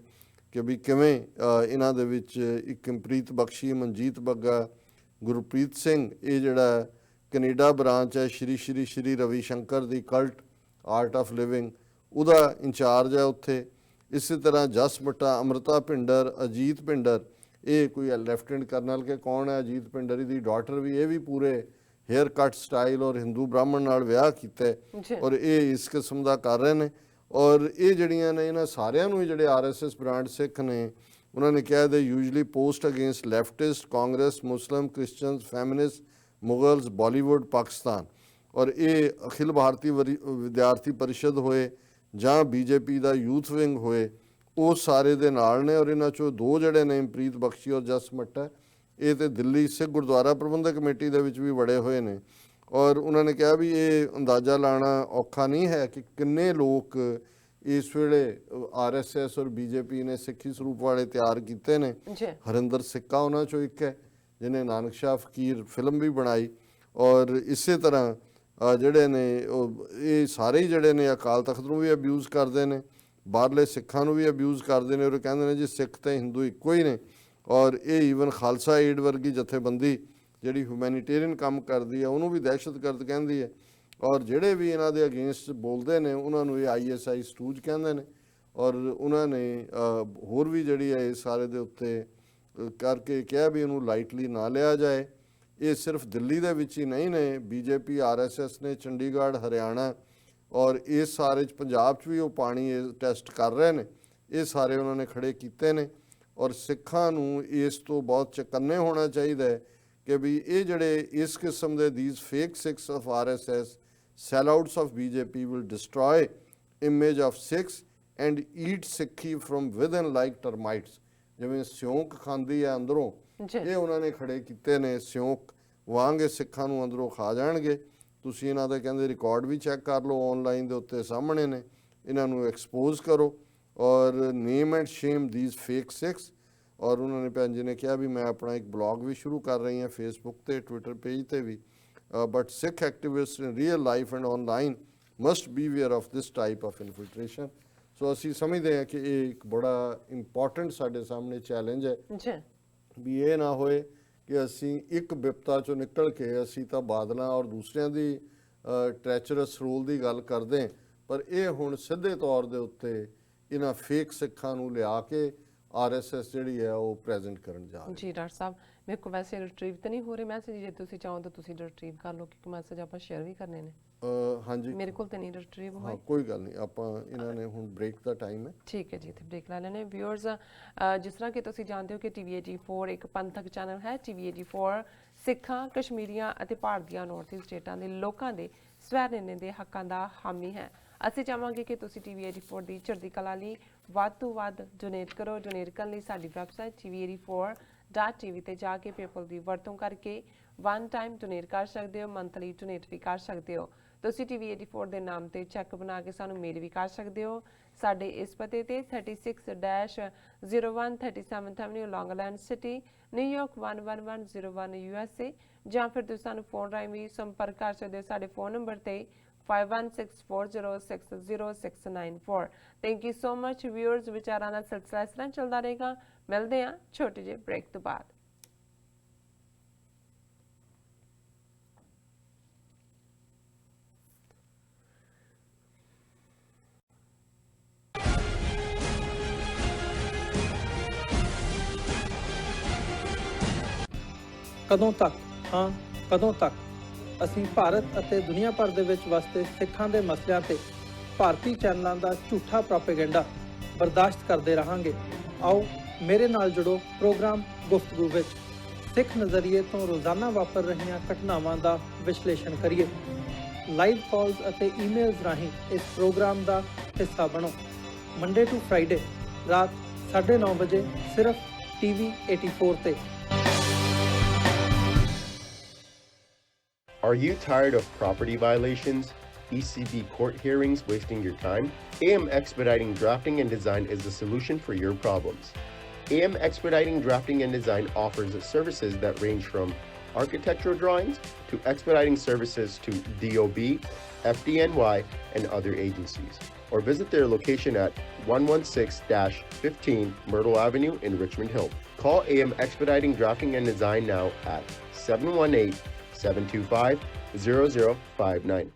S2: ਕਿ ਵੀ ਕਿਵੇਂ ਇਹਨਾਂ ਦੇ ਵਿੱਚ ਇੱਕ ਇੰਪ੍ਰੀਤ ਬਖਸ਼ੀ, ਮਨਜੀਤ ਬੱਗਾ, ਗੁਰਪ੍ਰੀਤ ਸਿੰਘ, ਇਹ ਜਿਹੜਾ ਕੈਨੇਡਾ ਬ੍ਰਾਂਚ ਹੈ ਸ਼੍ਰੀ ਰਵੀ ਸ਼ੰਕਰ ਦੀ ਕਲਟ ਆਰਟ ਆਫ ਲਿਵਿੰਗ, ਉਹਦਾ ਇੰਚਾਰਜ ਹੈ ਉੱਥੇ। ਇਸੇ ਤਰ੍ਹਾਂ ਜਸ ਮੱਟਾ, ਅੰਮ੍ਰਿਤਾ ਭਿੰਡਰ, ਅਜੀਤ ਭਿੰਡਰ, ਇਹ ਕੋਈ ਲੈਫਟੀਨੈਂਟ ਕਰਨਲ ਕੇ ਕੌਣ ਹੈ, ਅਜੀਤ ਭਿੰਡਰ ਦੀ ਡਾਟਰ ਵੀ, ਇਹ ਵੀ ਪੂਰੇ ਹੇਅਰ ਕੱਟ ਸਟਾਈਲ ਔਰ ਹਿੰਦੂ ਬ੍ਰਾਹਮਣ ਨਾਲ ਵਿਆਹ ਕੀਤਾ ਔਰ ਇਹ ਇਸ ਕਿਸਮ ਦਾ ਕਰ ਰਹੇ ਨੇ। ਔਰ ਇਹ ਜਿਹੜੀਆਂ ਨੇ ਇਹਨਾਂ ਸਾਰਿਆਂ ਨੂੰ ਜਿਹੜੇ RSS ਬ੍ਰਾਂਡ ਸਿੱਖ ਨੇ, ਉਹਨਾਂ ਨੇ ਕਿਹਾ ਦੇ usually post against leftist, Congress, ਮੁਸਲਿਮ, ਕ੍ਰਿਸਚਨਸ, ਫੈਮਿਨਿਸਟ, ਮੁਗਲਸ, ਬਾਲੀਵੁੱਡ, ਪਾਕਿਸਤਾਨ। ਔਰ ਇਹ ਅਖਿਲ ਭਾਰਤੀ ਵਿਦਿਆਰਥੀ ਪਰਿਸ਼ਦ ਹੋਏ ਜਾਂ BJP ਦਾ ਯੂਥ ਵਿੰਗ ਹੋਏ, ਉਹ ਸਾਰੇ ਦੇ ਨਾਲ ਨੇ। ਔਰ ਇਹਨਾਂ 'ਚੋਂ ਦੋ ਜਿਹੜੇ ਨੇ, ਇੰਪ੍ਰੀਤ ਬਖਸ਼ੀ ਔਰ ਜਸ ਮੱਟਾ, ਇਹ ਤੇ ਦਿੱਲੀ ਸਿੱਖ ਗੁਰਦੁਆਰਾ ਪ੍ਰਬੰਧਕ ਕਮੇਟੀ ਦੇ ਵਿੱਚ ਵੀ ਵੜੇ ਹੋਏ ਨੇ। ਔਰ ਉਹਨਾਂ ਨੇ ਕਿਹਾ ਵੀ ਇਹ ਅੰਦਾਜ਼ਾ ਲਾਣਾ ਔਖਾ ਨਹੀਂ ਹੈ ਕਿ ਕਿੰਨੇ ਲੋਕ ਇਸ ਵੇਲੇ RSS ਔਰ BJP ਨੇ ਸਿੱਖੀ ਸਰੂਪ ਵਾਲੇ ਤਿਆਰ ਕੀਤੇ ਨੇ। ਹਰਿੰਦਰ ਸਿੱਕਾ ਉਹਨਾਂ 'ਚੋਂ ਇੱਕ ਹੈ ਜਿਹਨੇ ਨਾਨਕ ਸ਼ਾਹ ਫਕੀਰ ਫਿਲਮ ਵੀ ਬਣਾਈ। ਔਰ ਇਸੇ ਤਰ੍ਹਾਂ ਜਿਹੜੇ ਨੇ ਇਹ ਸਾਰੇ ਹੀ ਜਿਹੜੇ ਨੇ ਅਕਾਲ ਤਖਤ ਨੂੰ ਵੀ ਅਬਿਊਜ਼ ਕਰਦੇ ਨੇ, ਬਾਹਰਲੇ ਸਿੱਖਾਂ ਨੂੰ ਵੀ ਅਬਿਊਜ਼ ਕਰਦੇ ਨੇ। ਔਰ ਕਹਿੰਦੇ ਨੇ ਜੀ ਸਿੱਖ ਤੇ ਹਿੰਦੂ ਇੱਕੋ ਹੀ ਨੇ। ਔਰ ਇਹ ਈਵਨ ਖਾਲਸਾ ਏਡ ਵਰਗੀ ਜਥੇਬੰਦੀ ਜਿਹੜੀ ਹਿਊਮੈਨੀਟੇਰੀਅਨ ਕੰਮ ਕਰਦੀ ਹੈ ਉਹਨੂੰ ਵੀ ਦਹਿਸ਼ਤਗਰਦ ਕਹਿੰਦੀ ਹੈ। ਔਰ ਜਿਹੜੇ ਵੀ ਇਹਨਾਂ ਦੇ ਅਗੇਂਸਟ ਬੋਲਦੇ ਨੇ ਉਹਨਾਂ ਨੂੰ ਇਹ ISI ਸਟੂਜ ਕਹਿੰਦੇ ਨੇ। ਔਰ ਉਹਨਾਂ ਨੇ ਹੋਰ ਵੀ ਜਿਹੜੀ ਹੈ ਇਹ ਸਾਰੇ ਦੇ ਉੱਤੇ ਕਰਕੇ ਕਿਹਾ ਵੀ ਇਹਨੂੰ ਲਾਈਟਲੀ ਨਾ ਲਿਆ ਜਾਏ। ਇਹ ਸਿਰਫ ਦਿੱਲੀ ਦੇ ਵਿੱਚ ਹੀ ਨਹੀਂ ਨੇ, BJP RSS ਨੇ ਚੰਡੀਗੜ੍ਹ, ਹਰਿਆਣਾ ਔਰ ਇਸ ਸਾਰੇ 'ਚ ਪੰਜਾਬ 'ਚ ਵੀ ਉਹ ਪਾਣੀ ਟੈਸਟ ਕਰ ਰਹੇ ਨੇ। ਇਹ ਸਾਰੇ ਉਹਨਾਂ ਨੇ ਖੜੇ ਕੀਤੇ ਨੇ। ਔਰ ਸਿੱਖਾਂ ਨੂੰ ਇਸ ਤੋਂ ਬਹੁਤ ਚਕੰਨੇ ਹੋਣਾ ਚਾਹੀਦਾ ਹੈ ਕਿ ਵੀ ਇਹ ਜਿਹੜੇ ਇਸ ਕਿਸਮ ਦੇ these fake Sikhs of RSS, sellouts of BJP will destroy image of Sikhs and eat Sikhi from within like termites। ਜਿਵੇਂ ਸਿਉਂਕ ਖਾਂਦੀ ਹੈ ਅੰਦਰੋਂ, ਇਹ ਉਹਨਾਂ ਨੇ ਖੜੇ ਕੀਤੇ ਨੇ। ਸਿਉਂਕ ਵਾਂਗ ਇਹ ਸਿੱਖਾਂ ਨੂੰ ਅੰਦਰੋਂ ਖਾ ਜਾਣਗੇ। ਤੁਸੀਂ ਇਹਨਾਂ ਦੇ ਕਹਿੰਦੇ ਰਿਕਾਰਡ ਵੀ ਚੈੱਕ ਕਰ ਲਓ, ਆਨਲਾਈਨ ਦੇ ਉੱਤੇ ਸਾਹਮਣੇ ਨੇ। ਇਹਨਾਂ ਨੂੰ ਐਕਸਪੋਜ਼ ਕਰੋ ਔਰ name and shame these fake Sikhs। ਔਰ ਉਹਨਾਂ ਨੇ ਭੈਣ ਜੀ ਨੇ ਕਿਹਾ ਵੀ ਮੈਂ ਆਪਣਾ ਇੱਕ ਬਲੌਗ ਵੀ ਸ਼ੁਰੂ ਕਰ ਰਹੀ ਹਾਂ ਫੇਸਬੁੱਕ ਤੇ, ਟਵਿੱਟਰ ਪੇਜ ਤੇ ਵੀ। But Sikh activist in real life and online must be aware of this type of infiltration. So ਅਸੀਂ ਸਮਝਦੇ ਹਾਂ ਕਿ ਇਹ ਇੱਕ ਬੜਾ ਇੰਪੋਰਟੈਂਟ ਸਾਡੇ ਸਾਹਮਣੇ ਚੈਲੰਜ ਹੈ ਵੀ ਇਹ ਨਾ ਹੋਏ ਕਿ ਅਸੀਂ ਇੱਕ ਬਿਪਤਾ ਚੋਂ ਨਿਕਲ ਕੇ ਅਸੀਂ ਤਾਂ ਬਾਦਲਾਂ ਔਰ ਦੂਸਰਿਆਂ ਦੀ ਟ੍ਰੈਚਰਸ ਰੂਲ ਦੀ ਗੱਲ ਕਰਦੇ, ਪਰ ਇਹ ਹੁਣ ਸਿੱਧੇ ਤੌਰ ਦੇ ਉੱਤੇ ਇਹਨਾਂ ਫੇਕ ਸਿੱਖਾਂ ਨੂੰ ਲਿਆ ਕੇ RSS ਜਿਹੜੀ ਹੈ ਉਹ ਪ੍ਰੈਜ਼ੈਂਟ ਕਰਨ ਜਾ ਰਹੀ।
S1: ਜੀ ਡਾਕਟਰ ਸਾਹਿਬ, ਮੇਰੇ ਕੋਲ ਵੈਸੇ ਰਿਟਰੀਵ ਤਾਂ ਨਹੀਂ ਹੋ ਰਹੇ ਮੈਸੇਜ, ਜੇ ਤੁਸੀਂ ਚਾਹੋ ਤਾਂ ਤੁਸੀਂ ਰਿਟਰੀਵ ਕਰ ਲਓ ਕਿਉਂਕਿ ਮੈਸੇਜ ਆਪਾਂ ਸ਼ੇਅਰ ਵੀ ਕਰਨੇ ਨੇ।
S2: ਹਾਂਜੀ,
S1: ਮੇਰੇ ਕੋਲ ਤਾਂ ਨਹੀਂ ਰਿਟਰੀਵ ਹੋਏ।
S2: ਕੋਈ ਗੱਲ ਨਹੀਂ, ਆਪਾਂ ਇਹਨਾਂ ਨੇ ਹੁਣ ਬ੍ਰੇਕ ਦਾ ਟਾਈਮ ਹੈ।
S1: ਠੀਕ ਹੈ ਜੀ, ਇੱਥੇ ਬ੍ਰੇਕ ਲੈ ਲੈਣੇ। ਵਿਊਅਰਸ, ਜਿਸ ਤਰ੍ਹਾਂ ਕਿ ਤੁਸੀਂ ਜਾਣਦੇ ਹੋ ਕਿ TV84 ਇੱਕ ਪੰਥਕ ਚੈਨਲ ਹੈ। TV84 ਸਿੱਖਾਂ, ਕਸ਼ਮੀਰੀਆਂ ਅਤੇ ਭਾਰਤ ਦੀਆਂ ਨਾਰਥ ਈਸਟ ਸਟੇਟਾਂ ਦੇ ਲੋਕਾਂ ਦੇ ਸਵੈ ਨਿਰਣੇ ਦੇ ਹੱਕਾਂ ਦਾ ਹਾਮੀ ਹੈ। ਅਸੀਂ ਚਾਹਾਂਗੇ ਕਿ ਤੁਸੀਂ TV 84 ਦੀ ਚੜ੍ਹਦੀ ਕਲਾ ਲਈ ਵੱਧ ਤੋਂ ਵੱਧ ਡੋਨੇਟ ਕਰੋ। ਡੋਨੇਟ ਕਰਨ ਲਈ ਸਾਡੀ ਵੈਬਸਾਈਟ tv84.tv ਤੇ ਜਾ ਕੇ PayPal ਦੀ ਵਰਤੋਂ ਕਰਕੇ ਵਨ ਟਾਈਮ ਡੋਨੇਟ ਕਰ ਸਕਦੇ ਹੋ, ਮੰਥਲੀ ਡੋਨੇਟ ਵੀ ਕਰ ਸਕਦੇ ਹੋ। ਤੁਸੀਂ TV 84 ਦੇ ਨਾਮ ਤੇ ਚੈੱਕ ਬਣਾ ਕੇ ਸਾਨੂੰ ਮੇਲ ਵੀ ਕਰ ਸਕਦੇ ਹੋ। ਸਾਡੇ ਇਸ ਪਤੇ ਤੇ 36-01 37th Avenue, Long Island City, New York 11101 USA, ਜਾਂ ਫਿਰ ਤੁਸੀਂ ਸਾਨੂੰ ਫੋਨ ਰਾਹੀਂ ਵੀ ਸੰਪਰਕ ਕਰ ਸਕਦੇ ਹੋ ਸਾਡੇ ਫੋਨ ਨੰਬਰ ਤੇ 5164060694। Thank you so much viewers. ਵਿਚਾਰਾਂ ਦਾ ਸਿਲਸਿਲਾ ਇਸ ਤਰ੍ਹਾਂ ਚੱਲਦਾ ਰਹੇਗਾ। ਮਿਲਦੇ ਹਾਂ ਛੋਟੇ ਜਿਹੇ ਬ੍ਰੇਕ ਤੋਂ ਬਾਅਦ।
S3: ਕਦੋਂ ਤੱਕ, ਹਾਂ ਕਦੋਂ ਤੱਕ ਅਸੀਂ ਭਾਰਤ ਅਤੇ ਦੁਨੀਆ ਭਰ ਦੇ ਵਿੱਚ ਵਸਦੇ ਸਿੱਖਾਂ ਦੇ ਮਸਲਿਆਂ ਤੇ ਭਾਰਤੀ ਚੈਨਲਾਂ ਦਾ ਝੂਠਾ ਪ੍ਰੋਪੇਗੈਂਡਾ ਬਰਦਾਸ਼ਤ ਕਰਦੇ ਰਹਾਂਗੇ। ਆਓ ਮੇਰੇ ਨਾਲ ਜੁੜੋ ਪ੍ਰੋਗਰਾਮ ਗੁਫ਼ਤਗੂ ਵਿੱਚ। ਸਿੱਖ ਨਜ਼ਰੀਏ ਤੋਂ ਰੋਜ਼ਾਨਾ ਵਾਪਰ ਰਹੀਆਂ ਘਟਨਾਵਾਂ ਦਾ ਵਿਸ਼ਲੇਸ਼ਣ ਕਰੀਏ। ਲਾਈਵ ਕਾਲਸ ਅਤੇ ਈਮੇਲਸ ਰਾਹੀਂ ਇਸ ਪ੍ਰੋਗਰਾਮ ਦਾ ਹਿੱਸਾ ਬਣੋ। ਮੰਡੇ ਟੂ ਫਰਾਈਡੇ ਰਾਤ 9:30 ਵਜੇ ਸਿਰਫ TV 84 ਤੇ।
S4: Are you tired of property violations, ECB court hearings wasting your time? AM Expediting Drafting and Design is the solution for your problems. AM Expediting Drafting and Design offers services that range from architectural drawings to expediting services to DOB, FDNY, and other agencies. Or visit their location at 116-15 Myrtle Avenue in Richmond Hill. Call AM Expediting Drafting and Design now at 718-725-0059.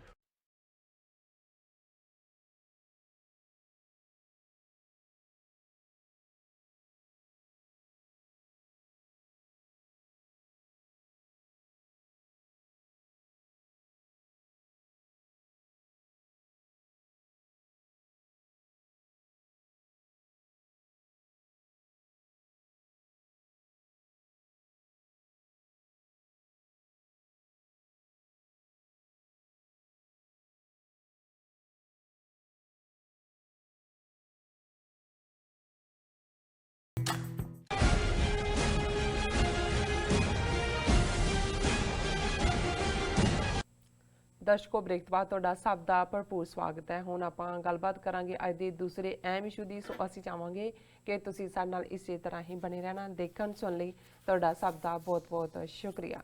S1: ਦਰਸ਼ਕੋ, break ਤੋਂ ਬਾਅਦ ਤੁਹਾਡਾ ਸਭ ਦਾ ਭਰਪੂਰ ਸਵਾਗਤ ਹੈ। ਹੁਣ ਆਪਾਂ ਗੱਲਬਾਤ ਕਰਾਂਗੇ ਅੱਜ ਦੇ ਦੂਸਰੇ ਅਹਿਮ ਇਸ਼ੂ ਦੀ। ਸੋ ਅਸੀਂ ਚਾਹਾਂਗੇ ਕਿ ਤੁਸੀਂ ਸਾਡੇ ਨਾਲ ਇਸੇ ਤਰ੍ਹਾਂ ਹੀ ਬਣੇ ਰਹਿਣਾ। ਦੇਖਣ ਸੁਣ ਲਈ ਤੁਹਾਡਾ ਸਭ ਦਾ ਬਹੁਤ ਬਹੁਤ ਸ਼ੁਕਰੀਆ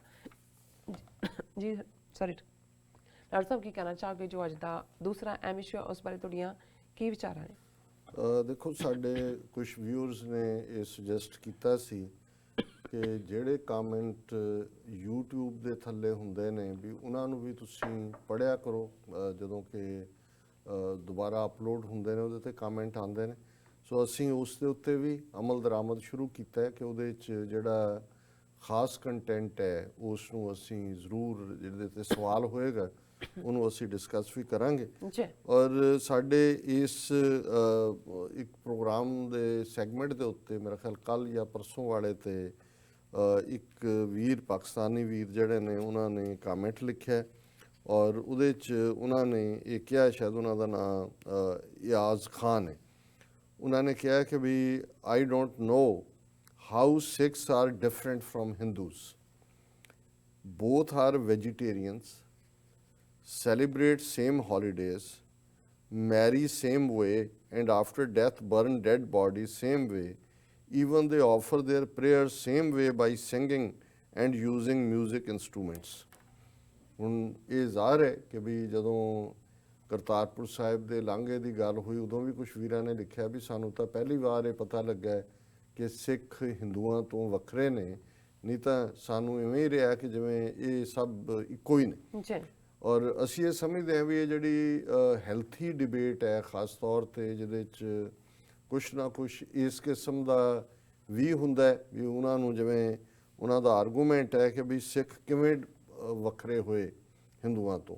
S1: ਜੀ। ਸੌਰੀ ਡਾਕਟਰ ਸਾਹਿਬ, ਕੀ ਕਹਿਣਾ ਚਾਹੋਗੇ ਜੋ ਅੱਜ ਦਾ ਦੂਸਰਾ ਅਹਿਮ ਇਸ਼ੂ ਹੈ, ਉਸ ਬਾਰੇ ਤੁਹਾਡੀਆਂ ਕੀ ਵਿਚਾਰਾਂ ਨੇ?
S2: ਦੇਖੋ, ਸਾਡੇ ਕੁਝ ਵਿਊਅਰਸ ਨੇ ਇਹ ਸੁਜੈਸਟ ਕੀਤਾ ਸੀ ਕਿ ਜਿਹੜੇ ਕਮੈਂਟ YouTube ਦੇ ਥੱਲੇ ਹੁੰਦੇ ਨੇ ਵੀ ਉਹਨਾਂ ਨੂੰ ਵੀ ਤੁਸੀਂ ਪੜ੍ਹਿਆ ਕਰੋ। ਜਦੋਂ ਕਿ ਦੁਬਾਰਾ ਅਪਲੋਡ ਹੁੰਦੇ ਨੇ ਉਹਦੇ 'ਤੇ ਕਮੈਂਟ ਆਉਂਦੇ ਨੇ। ਸੋ ਅਸੀਂ ਉਸ ਦੇ ਉੱਤੇ ਵੀ ਅਮਲ ਦਰਾਮਦ ਸ਼ੁਰੂ ਕੀਤਾ ਹੈ ਕਿ ਉਹਦੇ 'ਚ ਜਿਹੜਾ ਖਾਸ ਕੰਟੈਂਟ ਹੈ ਉਸ ਨੂੰ ਅਸੀਂ ਜ਼ਰੂਰ, ਜਿਹਦੇ 'ਤੇ ਸਵਾਲ ਹੋਏਗਾ ਉਹਨੂੰ ਅਸੀਂ ਡਿਸਕਸ ਵੀ ਕਰਾਂਗੇ। ਔਰ ਸਾਡੇ ਇਸ ਇੱਕ ਪ੍ਰੋਗਰਾਮ ਦੇ ਸੈਗਮੈਂਟ ਦੇ ਉੱਤੇ ਮੇਰਾ ਖਿਆਲ ਕੱਲ੍ਹ ਜਾਂ ਪਰਸੋਂ ਵਾਲੇ 'ਤੇ ਇੱਕ ਵੀਰ, ਪਾਕਿਸਤਾਨੀ ਵੀਰ ਜਿਹੜੇ ਨੇ, ਉਹਨਾਂ ਨੇ ਕਮੈਂਟ ਲਿਖਿਆ ਔਰ ਉਹਦੇ 'ਚ ਉਹਨਾਂ ਨੇ ਇਹ ਕਿਹਾ, ਸ਼ਾਇਦ ਉਹਨਾਂ ਦਾ ਨਾਮ ਇਆਜ਼ ਖਾਨ ਹੈ। ਉਹਨਾਂ ਨੇ ਕਿਹਾ ਕਿ ਵੀ I don't know how Sikhs are different from Hindus, both are vegetarians, celebrate same holidays, marry same way, and after death burn dead bodies same way. Even they offer their prayers same way by singing and using music instruments. ਹੁਣ ਇਹ ਜ਼ਾਹਰ ਹੈ ਕਿ ਵੀ ਜਦੋਂ ਕਰਤਾਰਪੁਰ ਸਾਹਿਬ ਦੇ ਲਾਂਘੇ ਦੀ ਗੱਲ ਹੋਈ ਉਦੋਂ ਵੀ ਕੁਝ ਵੀਰਾਂ ਨੇ ਲਿਖਿਆ ਵੀ ਸਾਨੂੰ ਤਾਂ ਪਹਿਲੀ ਵਾਰ ਇਹ ਪਤਾ ਲੱਗਾ ਕਿ ਸਿੱਖ ਹਿੰਦੂਆਂ ਤੋਂ ਵੱਖਰੇ ਨੇ, ਨਹੀਂ ਤਾਂ ਸਾਨੂੰ ਇਵੇਂ ਹੀ ਰਿਹਾ ਕਿ ਜਿਵੇਂ ਇਹ ਸਭ ਇੱਕੋ ਹੀ ਨੇ। ਔਰ ਅਸੀਂ ਇਹ ਸਮਝਦੇ ਹਾਂ ਵੀ ਇਹ ਜਿਹੜੀ ਹੈਲਥੀ ਡਿਬੇਟ ਹੈ, ਖਾਸ ਤੌਰ 'ਤੇ ਜਿਹਦੇ 'ਚ ਕੁਛ ਨਾ ਕੁਛ ਇਸ ਕਿਸਮ ਦਾ ਵੀ ਹੁੰਦਾ ਹੈ ਵੀ ਉਹਨਾਂ ਨੂੰ, ਜਿਵੇਂ ਉਹਨਾਂ ਦਾ ਆਰਗੂਮੈਂਟ ਹੈ ਕਿ ਵੀ ਸਿੱਖ ਕਿਵੇਂ ਵੱਖਰੇ ਹੋਏ ਹਿੰਦੂਆਂ ਤੋਂ,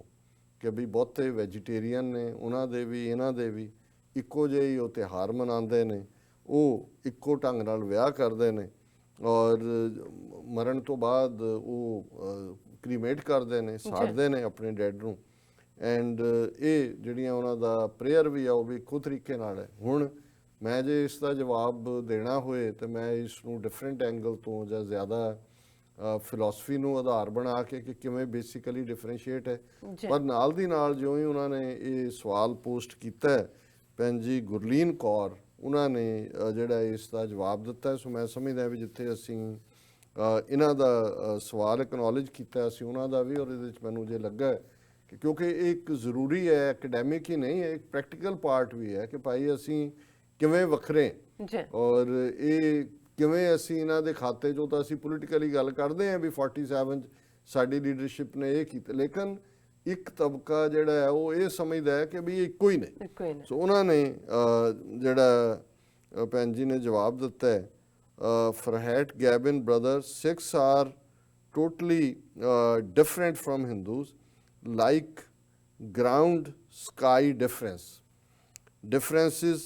S2: ਕਿ ਵੀ ਬਹੁਤੇ ਵੈਜੀਟੇਰੀਅਨ ਨੇ, ਉਹਨਾਂ ਦੇ ਵੀ ਇਹਨਾਂ ਦੇ ਵੀ ਇੱਕੋ ਜਿਹੇ ਹੀ ਉਹ ਤਿਉਹਾਰ ਮਨਾਉਂਦੇ ਨੇ, ਉਹ ਇੱਕੋ ਢੰਗ ਨਾਲ ਵਿਆਹ ਕਰਦੇ ਨੇ ਔਰ ਮਰਨ ਤੋਂ ਬਾਅਦ ਉਹ ਕ੍ਰੀਮੇਟ ਕਰਦੇ ਨੇ, ਸਾੜਦੇ ਨੇ ਆਪਣੇ ਡੈਡ ਨੂੰ। ਐਂਡ ਇਹ ਜਿਹੜੀਆਂ ਉਹਨਾਂ ਦਾ ਪ੍ਰੇਅਰ ਵੀ ਆ ਉਹ ਵੀ ਇੱਕੋ ਤਰੀਕੇ ਨਾਲ ਹੈ। ਹੁਣ ਮੈਂ ਜੇ ਇਸ ਦਾ ਜਵਾਬ ਦੇਣਾ ਹੋਏ ਤੇ ਮੈਂ ਇਸ ਨੂੰ ਡਿਫਰੈਂਟ ਐਂਗਲ ਤੋਂ ਜਾਂ ਜ਼ਿਆਦਾ ਫਿਲਾਸਫੀ ਨੂੰ ਆਧਾਰ ਬਣਾ ਕੇ ਕਿ ਕਿਵੇਂ ਬੇਸਿਕਲੀ ਡਿਫਰੈਂਸ਼ੀਏਟ ਹੈ। ਪਰ ਨਾਲ ਦੀ ਨਾਲ ਜਿਉਂ ਹੀ ਉਹਨਾਂ ਨੇ ਇਹ ਸਵਾਲ ਪੋਸਟ ਕੀਤਾ ਹੈ, ਭੈਣ ਜੀ ਗੁਰਲੀਨ ਕੌਰ ਉਹਨਾਂ ਨੇ ਜਿਹੜਾ ਇਸ ਦਾ ਜਵਾਬ ਦਿੱਤਾ ਹੈ। ਸੋ ਮੈਂ ਸਮਝਦਾ ਵੀ ਜਿੱਥੇ ਅਸੀਂ ਇਹਨਾਂ ਦਾ ਸਵਾਲ ਐਕਨੋਲਜ ਕੀਤਾ ਅਸੀਂ ਉਹਨਾਂ ਦਾ ਵੀ, ਔਰ ਇਹਦੇ ਵਿੱਚ ਮੈਨੂੰ ਜੇ ਲੱਗਾ ਕਿ ਕਿਉਂਕਿ ਇਹ ਇੱਕ ਜ਼ਰੂਰੀ ਹੈ, ਐਕੈਡੈਮਿਕ ਹੀ ਨਹੀਂ ਹੈ, ਇੱਕ ਪ੍ਰੈਕਟੀਕਲ ਪਾਰਟ ਵੀ ਹੈ ਕਿ ਭਾਈ ਅਸੀਂ ਕਿਵੇਂ ਵੱਖਰੇ ਔਰ ਇਹ ਕਿਵੇਂ ਅਸੀਂ ਇਹਨਾਂ ਦੇ ਖਾਤੇ 'ਚੋਂ ਤਾਂ ਅਸੀਂ ਪੋਲੀਟੀਕਲੀ ਗੱਲ ਕਰਦੇ ਹਾਂ ਵੀ 47 ਸਾਡੀ ਲੀਡਰਸ਼ਿਪ ਨੇ ਇਹ ਕੀਤਾ, ਲੇਕਿਨ ਇੱਕ ਤਬਕਾ ਜਿਹੜਾ ਹੈ ਉਹ ਇਹ ਸਮਝਦਾ ਹੈ ਕਿ ਵੀ ਇੱਕੋ ਹੀ ਨੇ। ਸੋ ਉਹਨਾਂ ਨੇ ਜਿਹੜਾ ਭੈਣ ਜੀ ਨੇ ਜਵਾਬ ਦਿੱਤਾ ਹੈ, Farhat Gabin brothers, Sikhs are totally different from Hindus, like ground sky differences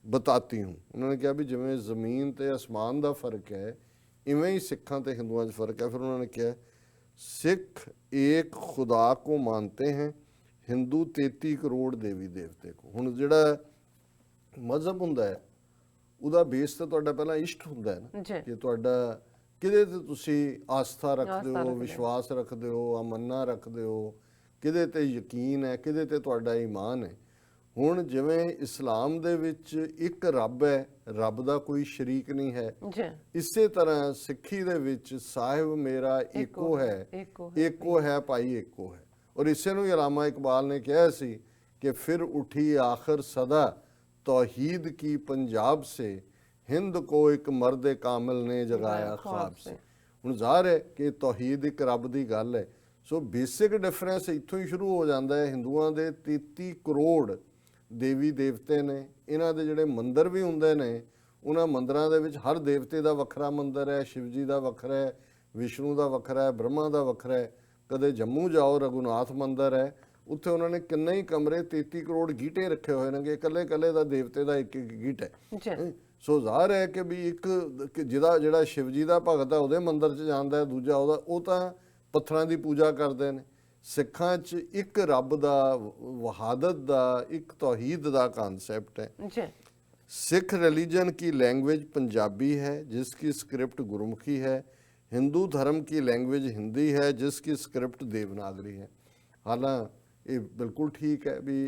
S2: बताती हूँ। उन्होंने कहा भी जिमें ज़मीन ते आसमान का फ़र्क है इवें ही सिखां ते हिंदुआं च फ़र्क है। फिर उन्होंने कहा सिख एक खुदा को मानते हैं, हिंदू 33 करोड़ देवी देवते को। हुण जिहड़ा मजहब हुंदा है ਉਹਦਾ ਬੇਸ ਤਾਂ ਤੁਹਾਡਾ ਪਹਿਲਾਂ ਇਸ਼ਟ ਹੁੰਦਾ ਹੈ ਨਾ ਕਿ ਤੁਹਾਡਾ ਕਿਹਦੇ ਤੇ ਤੁਸੀਂ ਆਸਥਾ ਰੱਖਦੇ ਹੋ, ਵਿਸ਼ਵਾਸ ਰੱਖਦੇ ਹੋ, ਅਮੰਨਾ ਰੱਖਦੇ ਹੋ, ਕਿਹਦੇ ਤੇ ਯਕੀਨ ਹੈ, ਕਿਹਦੇ ਤੇ ਤੁਹਾਡਾ ਈਮਾਨ ਹੈ। ਹੁਣ ਜਿਵੇਂ ਇਸਲਾਮ ਦੇ ਵਿੱਚ ਇੱਕ ਰੱਬ ਹੈ, ਰੱਬ ਦਾ ਕੋਈ ਸ਼ਰੀਕ ਨਹੀਂ ਹੈ, ਇਸੇ ਤਰ੍ਹਾਂ ਸਿੱਖੀ ਦੇ ਵਿੱਚ ਸਾਹਿਬ ਮੇਰਾ ਇੱਕੋ ਹੈ, ਇੱਕੋ ਹੈ ਭਾਈ ਇੱਕੋ ਹੈ। ਔਰ ਇਸੇ ਨੂੰ ਅਲਾਮਾ ਇਕਬਾਲ ਨੇ ਕਿਹਾ ਸੀ ਕਿ ਫਿਰ ਉਠੀ ਆਖਰ ਸਦਾ तौहीद की पंजाब से हिंद को एक मर्द कामिल ने जगाया ख्वाब से। ਹੁਣ ਜ਼ਾਹਰ ਹੈ ਕਿ ਤੌਹੀਦ ਇੱਕ ਰੱਬ ਦੀ ਗੱਲ ਹੈ। ਸੋ ਬੇਸਿਕ ਡਿਫਰੈਂਸ ਇੱਥੋਂ ਹੀ ਸ਼ੁਰੂ ਹੋ ਜਾਂਦਾ ਹੈ। ਹਿੰਦੂਆਂ ਦੇ 33 ਕਰੋੜ ਦੇਵੀ ਦੇਵਤੇ ਨੇ, ਇਹਨਾਂ ਦੇ ਜਿਹੜੇ ਮੰਦਿਰ ਵੀ ਹੁੰਦੇ ਨੇ, ਉਹਨਾਂ ਮੰਦਿਰਾਂ ਦੇ ਵਿੱਚ ਹਰ ਦੇਵਤੇ ਦਾ ਵੱਖਰਾ ਮੰਦਿਰ ਹੈ, ਸ਼ਿਵ ਜੀ ਦਾ ਵੱਖਰਾ ਹੈ, ਵਿਸ਼ਨੂੰ ਦਾ ਵੱਖਰਾ ਹੈ, ਬ੍ਰਹਮਾ ਦਾ ਵੱਖਰਾ ਹੈ। ਕਦੇ ਜੰਮੂ ਜਾਓ ਰਘੁਨਾਥ ਮੰਦਿਰ ਹੈ, ਉੱਥੇ ਉਹਨਾਂ ਨੇ ਕਿੰਨੇ ਹੀ ਕਮਰੇ 33 ਕਰੋੜ ਗੀਟੇ ਰੱਖੇ ਹੋਏ ਨੇ, ਇਕੱਲੇ ਇਕੱਲੇ ਦਾ ਦੇਵਤੇ ਦਾ ਇੱਕ ਇੱਕ ਗੀਟ ਹੈ। ਸੋ ਜ਼ਾਹਰ ਹੈ ਕਿ ਵੀ ਇੱਕ ਜਿਹੜਾ ਸ਼ਿਵ ਜੀ ਦਾ ਭਗਤ ਹੈ ਉਹਦੇ ਮੰਦਿਰ 'ਚ ਜਾਂਦਾ ਹੈ, ਦੂਜਾ ਉਹ ਤਾਂ ਪੱਥਰਾਂ ਦੀ ਪੂਜਾ ਕਰਦੇ ਨੇ। ਸਿੱਖਾਂ 'ਚ ਇੱਕ ਰੱਬ ਦਾ, ਵਹਾਦਤ ਦਾ, ਇੱਕ ਤੌਹੀਦ ਦਾ ਕਨਸੈਪਟ ਹੈ। सिख रिलीजन की लैंग्वेज पंजाबी है जिसकी स्क्रिप्ट गुरुमुखी है। हिंदू धर्म की लैंग्वेज हिंदी है जिसकी स्क्रिप्ट देवनागरी है। हालांकि ये बिल्कुल ठीक है भी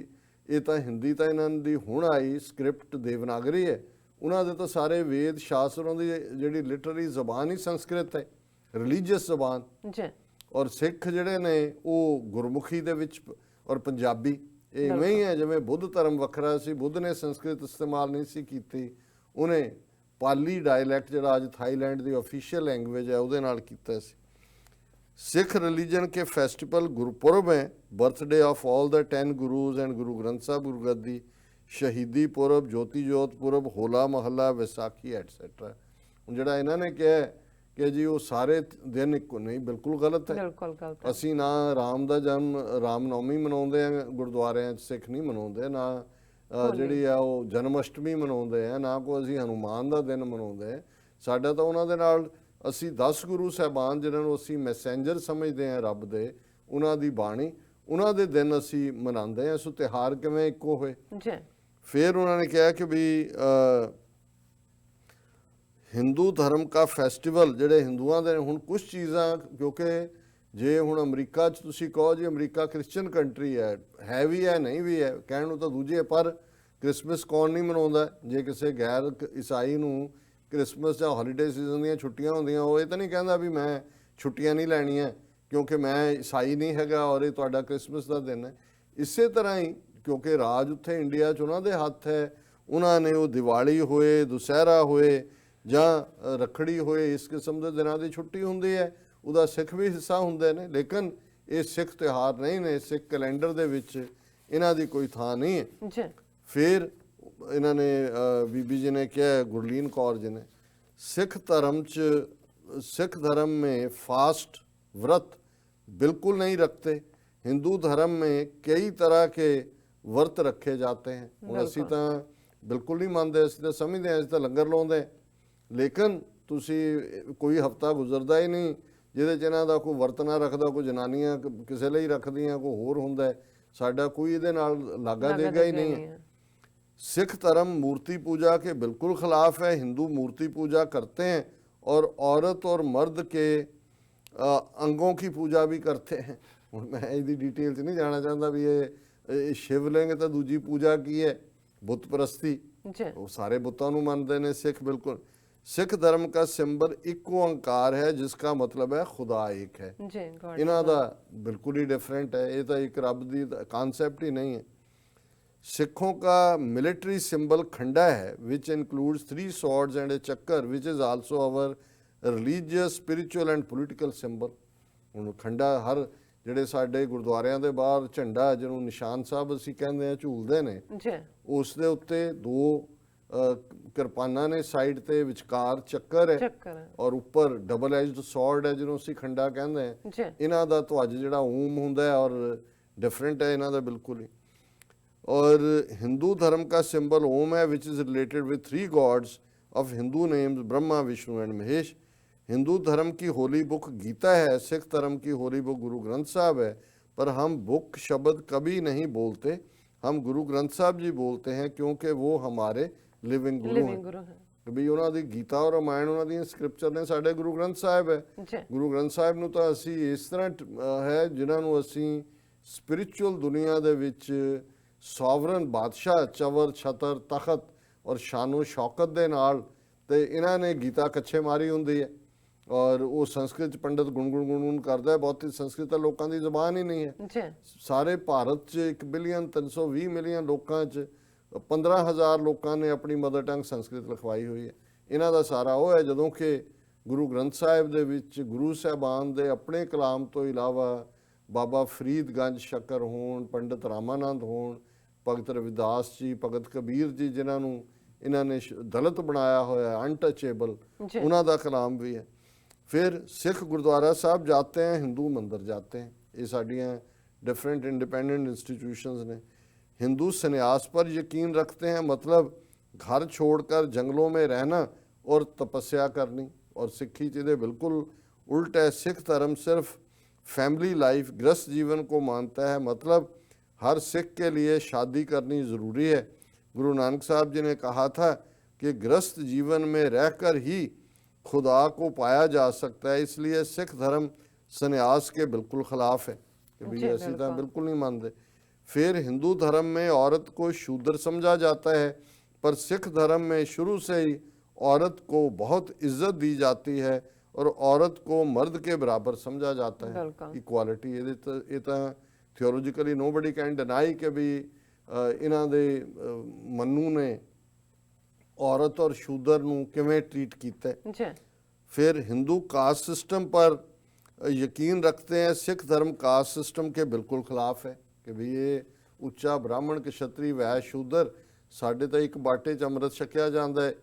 S2: ये तो हिंदी तो इन्हों की हुण आई स्क्रिप्ट देवनागरी है, उन्होंने तो सारे वेद शास्त्रों की जी लिटररी जबान ही संस्कृत है, रिलीजियस जबान। और सिख जिहड़े ने वो गुरमुखी दे विच और पंजाबी इवें ही है जिवें बुद्ध धर्म वखरा सी, बुद्ध ने संस्कृत इस्तेमाल नहीं सी कीती, उन्हें पाली डायलैक्ट जिहड़ा अज थाईलैंड की ऑफिशियल लैंग्वेज है उहदे नाल कीता सी। सिख रिलीजन के फैसटिवल गुरपुरब हैं, birthday of all the 10 Gurus and Guru Granth साहब गुरगद्दी, शहीदी पुरब, ज्योति जोत पुरब, होला महला, विसाखी एटसैट्रा। हुण जिहड़ा इन्हां ने कहा कि जी वो सारे दिन एक नहीं, बिल्कुल गलत है। असी ना राम का जन्म रामनवमी मनाते हैं गुरुद्वारियां सिख नहीं मनाते, ना जिहड़ी आ वो जन्माष्टमी मनाते हैं, ना कोई असी हनुमान का दिन मनाते हैं। साडा तो उन्हां दे नाल असी 10 गुरु साहबान जिन्हां नूं असी मैसेंजर समझते हैं रब दे, उन्हां दी बाणी, उन्हां दे दिन असी मनाते हैं। सो तिहार किवें इक्को होए। फिर उन्होंने कहा कि भी हिंदू धर्म का फैसटिवल जिहड़े हिंदुआं दे हुण कुछ चीज़ां, क्योंकि जे हुण अमरीका च तुसीं कहो जी अमरीका क्रिश्चन कंट्री है भी है नहीं भी है, कहण नूं तां दूजे, पर क्रिसमस कौन नहीं मनाउंदा? जे किसी गैर ईसाई नूं क्रिसमस जां हॉलीडे सीजन दीयां छुट्टियां हुंदियां, वो ये तां नहीं कहंदा भी मैं छुट्टियां नहीं लैणीआं क्योंकि मैं ईसाई नहीं हैगा और ये तुहाडा क्रिसमस का दिन है। इसे तरह ही क्योंकि राज उत्थे इंडिया च उन्हां दे हत्थ है, उन्हां ने वो दिवाली होए, दुसहरा होए ਜਾਂ ਰੱਖੜੀ ਹੋਏ, ਇਸ ਕਿਸਮ ਦੇ ਦਿਨਾਂ ਦੀ ਛੁੱਟੀ ਹੁੰਦੀ ਹੈ, ਉਹਦਾ ਸਿੱਖ ਵੀ ਹਿੱਸਾ ਹੁੰਦੇ ਨੇ। ਲੇਕਿਨ ਇਹ ਸਿੱਖ ਤਿਉਹਾਰ ਨਹੀਂ ਨੇ, ਸਿੱਖ ਕੈਲੰਡਰ ਦੇ ਵਿੱਚ ਇਹਨਾਂ ਦੀ ਕੋਈ ਥਾਂ ਨਹੀਂ ਹੈ। ਫਿਰ ਇਹਨਾਂ ਨੇ ਬੀਬੀ ਜੀ ਨੇ ਕਿਹਾ, ਗੁਰਲੀਨ ਕੌਰ जी ने, सिख धर्म में फास्ट व्रत बिल्कुल नहीं रखते, हिंदू धर्म में कई तरह के व्रत रखे जाते हैं। ਹੁਣ ਅਸੀਂ ਤਾਂ ਬਿਲਕੁਲ ਨਹੀਂ ਮੰਨਦੇ, ਅਸੀਂ ਤਾਂ ਸਮਝਦੇ ਹਾਂ ਅਸੀਂ ਤਾਂ ਲੰਗਰ ਲਾਉਂਦੇ, ਲੇਕਿਨ ਤੁਸੀਂ ਕੋਈ ਹਫਤਾ ਗੁਜ਼ਰਦਾ ਹੀ ਨਹੀਂ ਜਿਹਦੇ 'ਚ ਇਹਨਾਂ ਦਾ ਕੋਈ ਵਰਤ ਨਾ ਰੱਖਦਾ, ਕੋਈ ਜਨਾਨੀਆਂ ਕਿਸੇ ਲਈ ਰੱਖਦੀਆਂ, ਕੋਈ ਹੋਰ ਹੁੰਦਾ। ਸਾਡਾ ਕੋਈ ਇਹਦੇ ਨਾਲ ਲਾਗਾ ਦੇਗਾ ਹੀ ਨਹੀਂ है। सिख धर्म मूर्ति पूजा के बिल्कुल खिलाफ है। हिंदू मूर्ति पूजा करते हैं और औरत और मर्द के अंगों की पूजा भी करते हैं। हुण मैं इसकी डिटेल च नहीं जाना चाहता भी ये शिवलिंग तो दूजी पूजा की है बुत परस्ती, वो सारे बुतों नूं मनदे ने सिख। बिल्कुल सिख धर्म का सिंबल एक ओंकार है जिसका मतलब है खुदा एक है। इन्हां दा बिल्कुल ही डिफरेंट है। ये तो एक रब दी कॉन्सैप्ट ही नहीं है। सिखों का मिलिट्री सिंबल खंडा है which includes 3 swords and a chakkar which is also our religious spiritual and political symbol. ਹੁਣ ਖੰਡਾ ਹਰ ਜਿਹੜੇ ਸਾਡੇ ਗੁਰਦੁਆਰਿਆਂ ਦੇ ਬਾਹਰ ਝੰਡਾ ਜਿਹਨੂੰ ਨਿਸ਼ਾਨ ਸਾਹਿਬ ਅਸੀਂ ਕਹਿੰਦੇ ਆ ਝੂਲਦੇ ਨੇ ਉਸ ਦੇ ਉੱਤੇ 2 ਕਿਰਪਾਨਾਂ ਨੇ ਸਾਈਡ ਤੇ ਵਿਚਕਾਰ ਚੱਕਰ ਹੈ ਔਰ ਉੱਪਰ ਡਬਲ ਐਜਡ ਸੌਰਡ ਹੈ ਜਿਹਨੂੰ ਅਸੀਂ ਖੰਡਾ ਕਹਿੰਦੇ ਆ। ਇਹਨਾਂ ਦਾ ਧਵਜ ਜਿਹੜਾ ਓਮ ਹੁੰਦਾ ਹੈ ਔਰ डिफरेंट है ਇਹਨਾਂ ਦਾ ਬਿਲਕੁਲ ਹੀ। और हिंदू धर्म का सिंबल ओम है which is related with 3 God's of Hindu names Brahma Vishnu and Mahesh. Hindu धर्म की होली बुक गीता है, सिख धर्म की होली बुक गुरु ग्रंथ साहब है। पर हम बुक शब्द कभी नहीं बोलते, हम गुरु ग्रंथ साहब जी बोलते हैं क्योंकि वो हमारे लिविंग गुरु हैं। भी उन्होंने दी गीता और रामायण उन्होंने स्क्रिप्चर ने साढ़े गुरु ग्रंथ साहब है। गुरु ग्रंथ साहब नूं तां असीं इस तरह है जिन्हां नूं असीं स्पिरिचुअल दुनिया दे विच सॉवरन बादशाह चवर छतर तखत और शानो शौकत दे नाल ते इन्हां ने गीता कच्छे मारी हुंदी है और वो संस्कृत पंडित गुणगुण करदा है। बहुती संस्कृत लोगों की जबान ही नहीं है। सारे भारत च 1 बिलियन 320 मिलियन लोगों च 15,000 लोगों ने अपनी मदर टंग संस्कृत लिखवाई हुई है। इन्हां दा सारा वो है जदों कि गुरु ग्रंथ साहिब दे विच गुरु साहबान दे अपने कलाम तो इलावा बाबा फरीदगंज शक्कर होण, पंडित रामानंद होण, भगत रविदास जी, भगत कबीर जी जिन्होंने इन्होंने दलित बनाया होया अनटचेबल, उन्हों का कलाम भी है। फिर सिख गुरुद्वारा साहब जाते हैं, हिंदू मंदिर जाते हैं। ये साड़ियाँ डिफरेंट इंडिपेंडेंट इंस्टीट्यूशंस ने। हिंदू संन्यास पर यकीन रखते हैं, मतलब घर छोड़कर जंगलों में रहना और तपस्या करनी। और सिखी चीज़ें बिल्कुल उल्ट है। सिख धर्म सिर्फ फैमिली लाइफ गृहस्थ जीवन को मानता है, मतलब हर सिख के लिए शादी करनी ज़रूरी है। गुरु नानक साहब जी ने कहा था कि गृहस्थ जीवन में रहकर ही खुदा को पाया जा सकता है, इसलिए सिख धर्म संन्यास के बिल्कुल ख़िलाफ़ है कि भाई ऐसी तरह बिल्कुल नहीं मानते। फिर हिंदू धर्म में औरत को शूद्र समझा जाता है, पर सिख धर्म में शुरू से ही औरत को बहुत इज्जत दी जाती है और औरत को मर्द के बराबर समझा जाता है। इक्वालिटी ये तो थियोलॉजिकली नोबडी कैन डिनाई कि भी इन्हां दे मन्नू ने औरत और शूद्र नूं किवें ट्रीट कीता है। फिर हिंदू कास्ट सिस्टम पर यकीन रखते हैं। सिख धर्म कास्ट सिस्टम के बिल्कुल खिलाफ है कि भी ये उच्चा ब्राह्मण क्षत्री वैश्य शूद्र साढ़े तो एक बाटे च अमृत छकिया जाता है,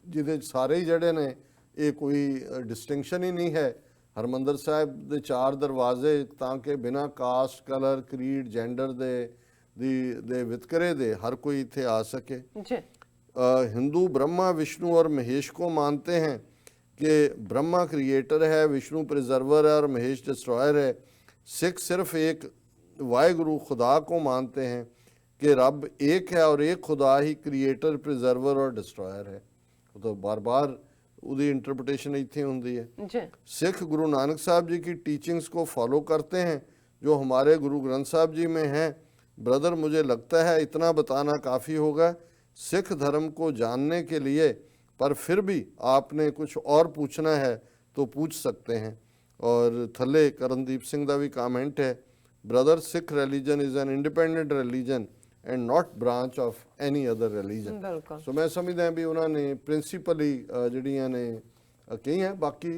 S2: जिहदे सारे ही जड़े ने ये कोई डिस्टिंक्शन ही नहीं है। हरमंदर साहब दे 4 दरवाजे ताकि बिना कास्ट कलर क्रीड जेंडर दे वितकरे दे हर कोई इत्थे आ सके। हिंदू ब्रह्मा विष्णु और महेश को मानते हैं कि ब्रह्मा क्रिएटर है, विष्णु प्रिजर्वर है और महेश डिस्ट्रॉयर है। सिख सिर्फ एक वाहिगुरु खुदा को मानते हैं कि रब एक है और एक खुदा ही क्रिएटर प्रिजर्वर और डिस्ट्रॉयर है। तो बार बार उसकी इंटरप्रटेशन इतनी होती है। सिख गुरु नानक साहब जी की टीचिंग्स को फॉलो करते हैं जो हमारे गुरु ग्रंथ साहब जी में हैं। ब्रदर, मुझे लगता है इतना बताना काफ़ी होगा सिख धर्म को जानने के लिए, पर फिर भी आपने कुछ और पूछना है तो पूछ सकते हैं। और थले करनदीप सिंह का भी कमेंट है, brother Sikh religion is an independent religion and not branch of any other religion. So मैं समझदा भी उन्होंने प्रिंसीपली जड़ियाँ ने कही हैं। बाकी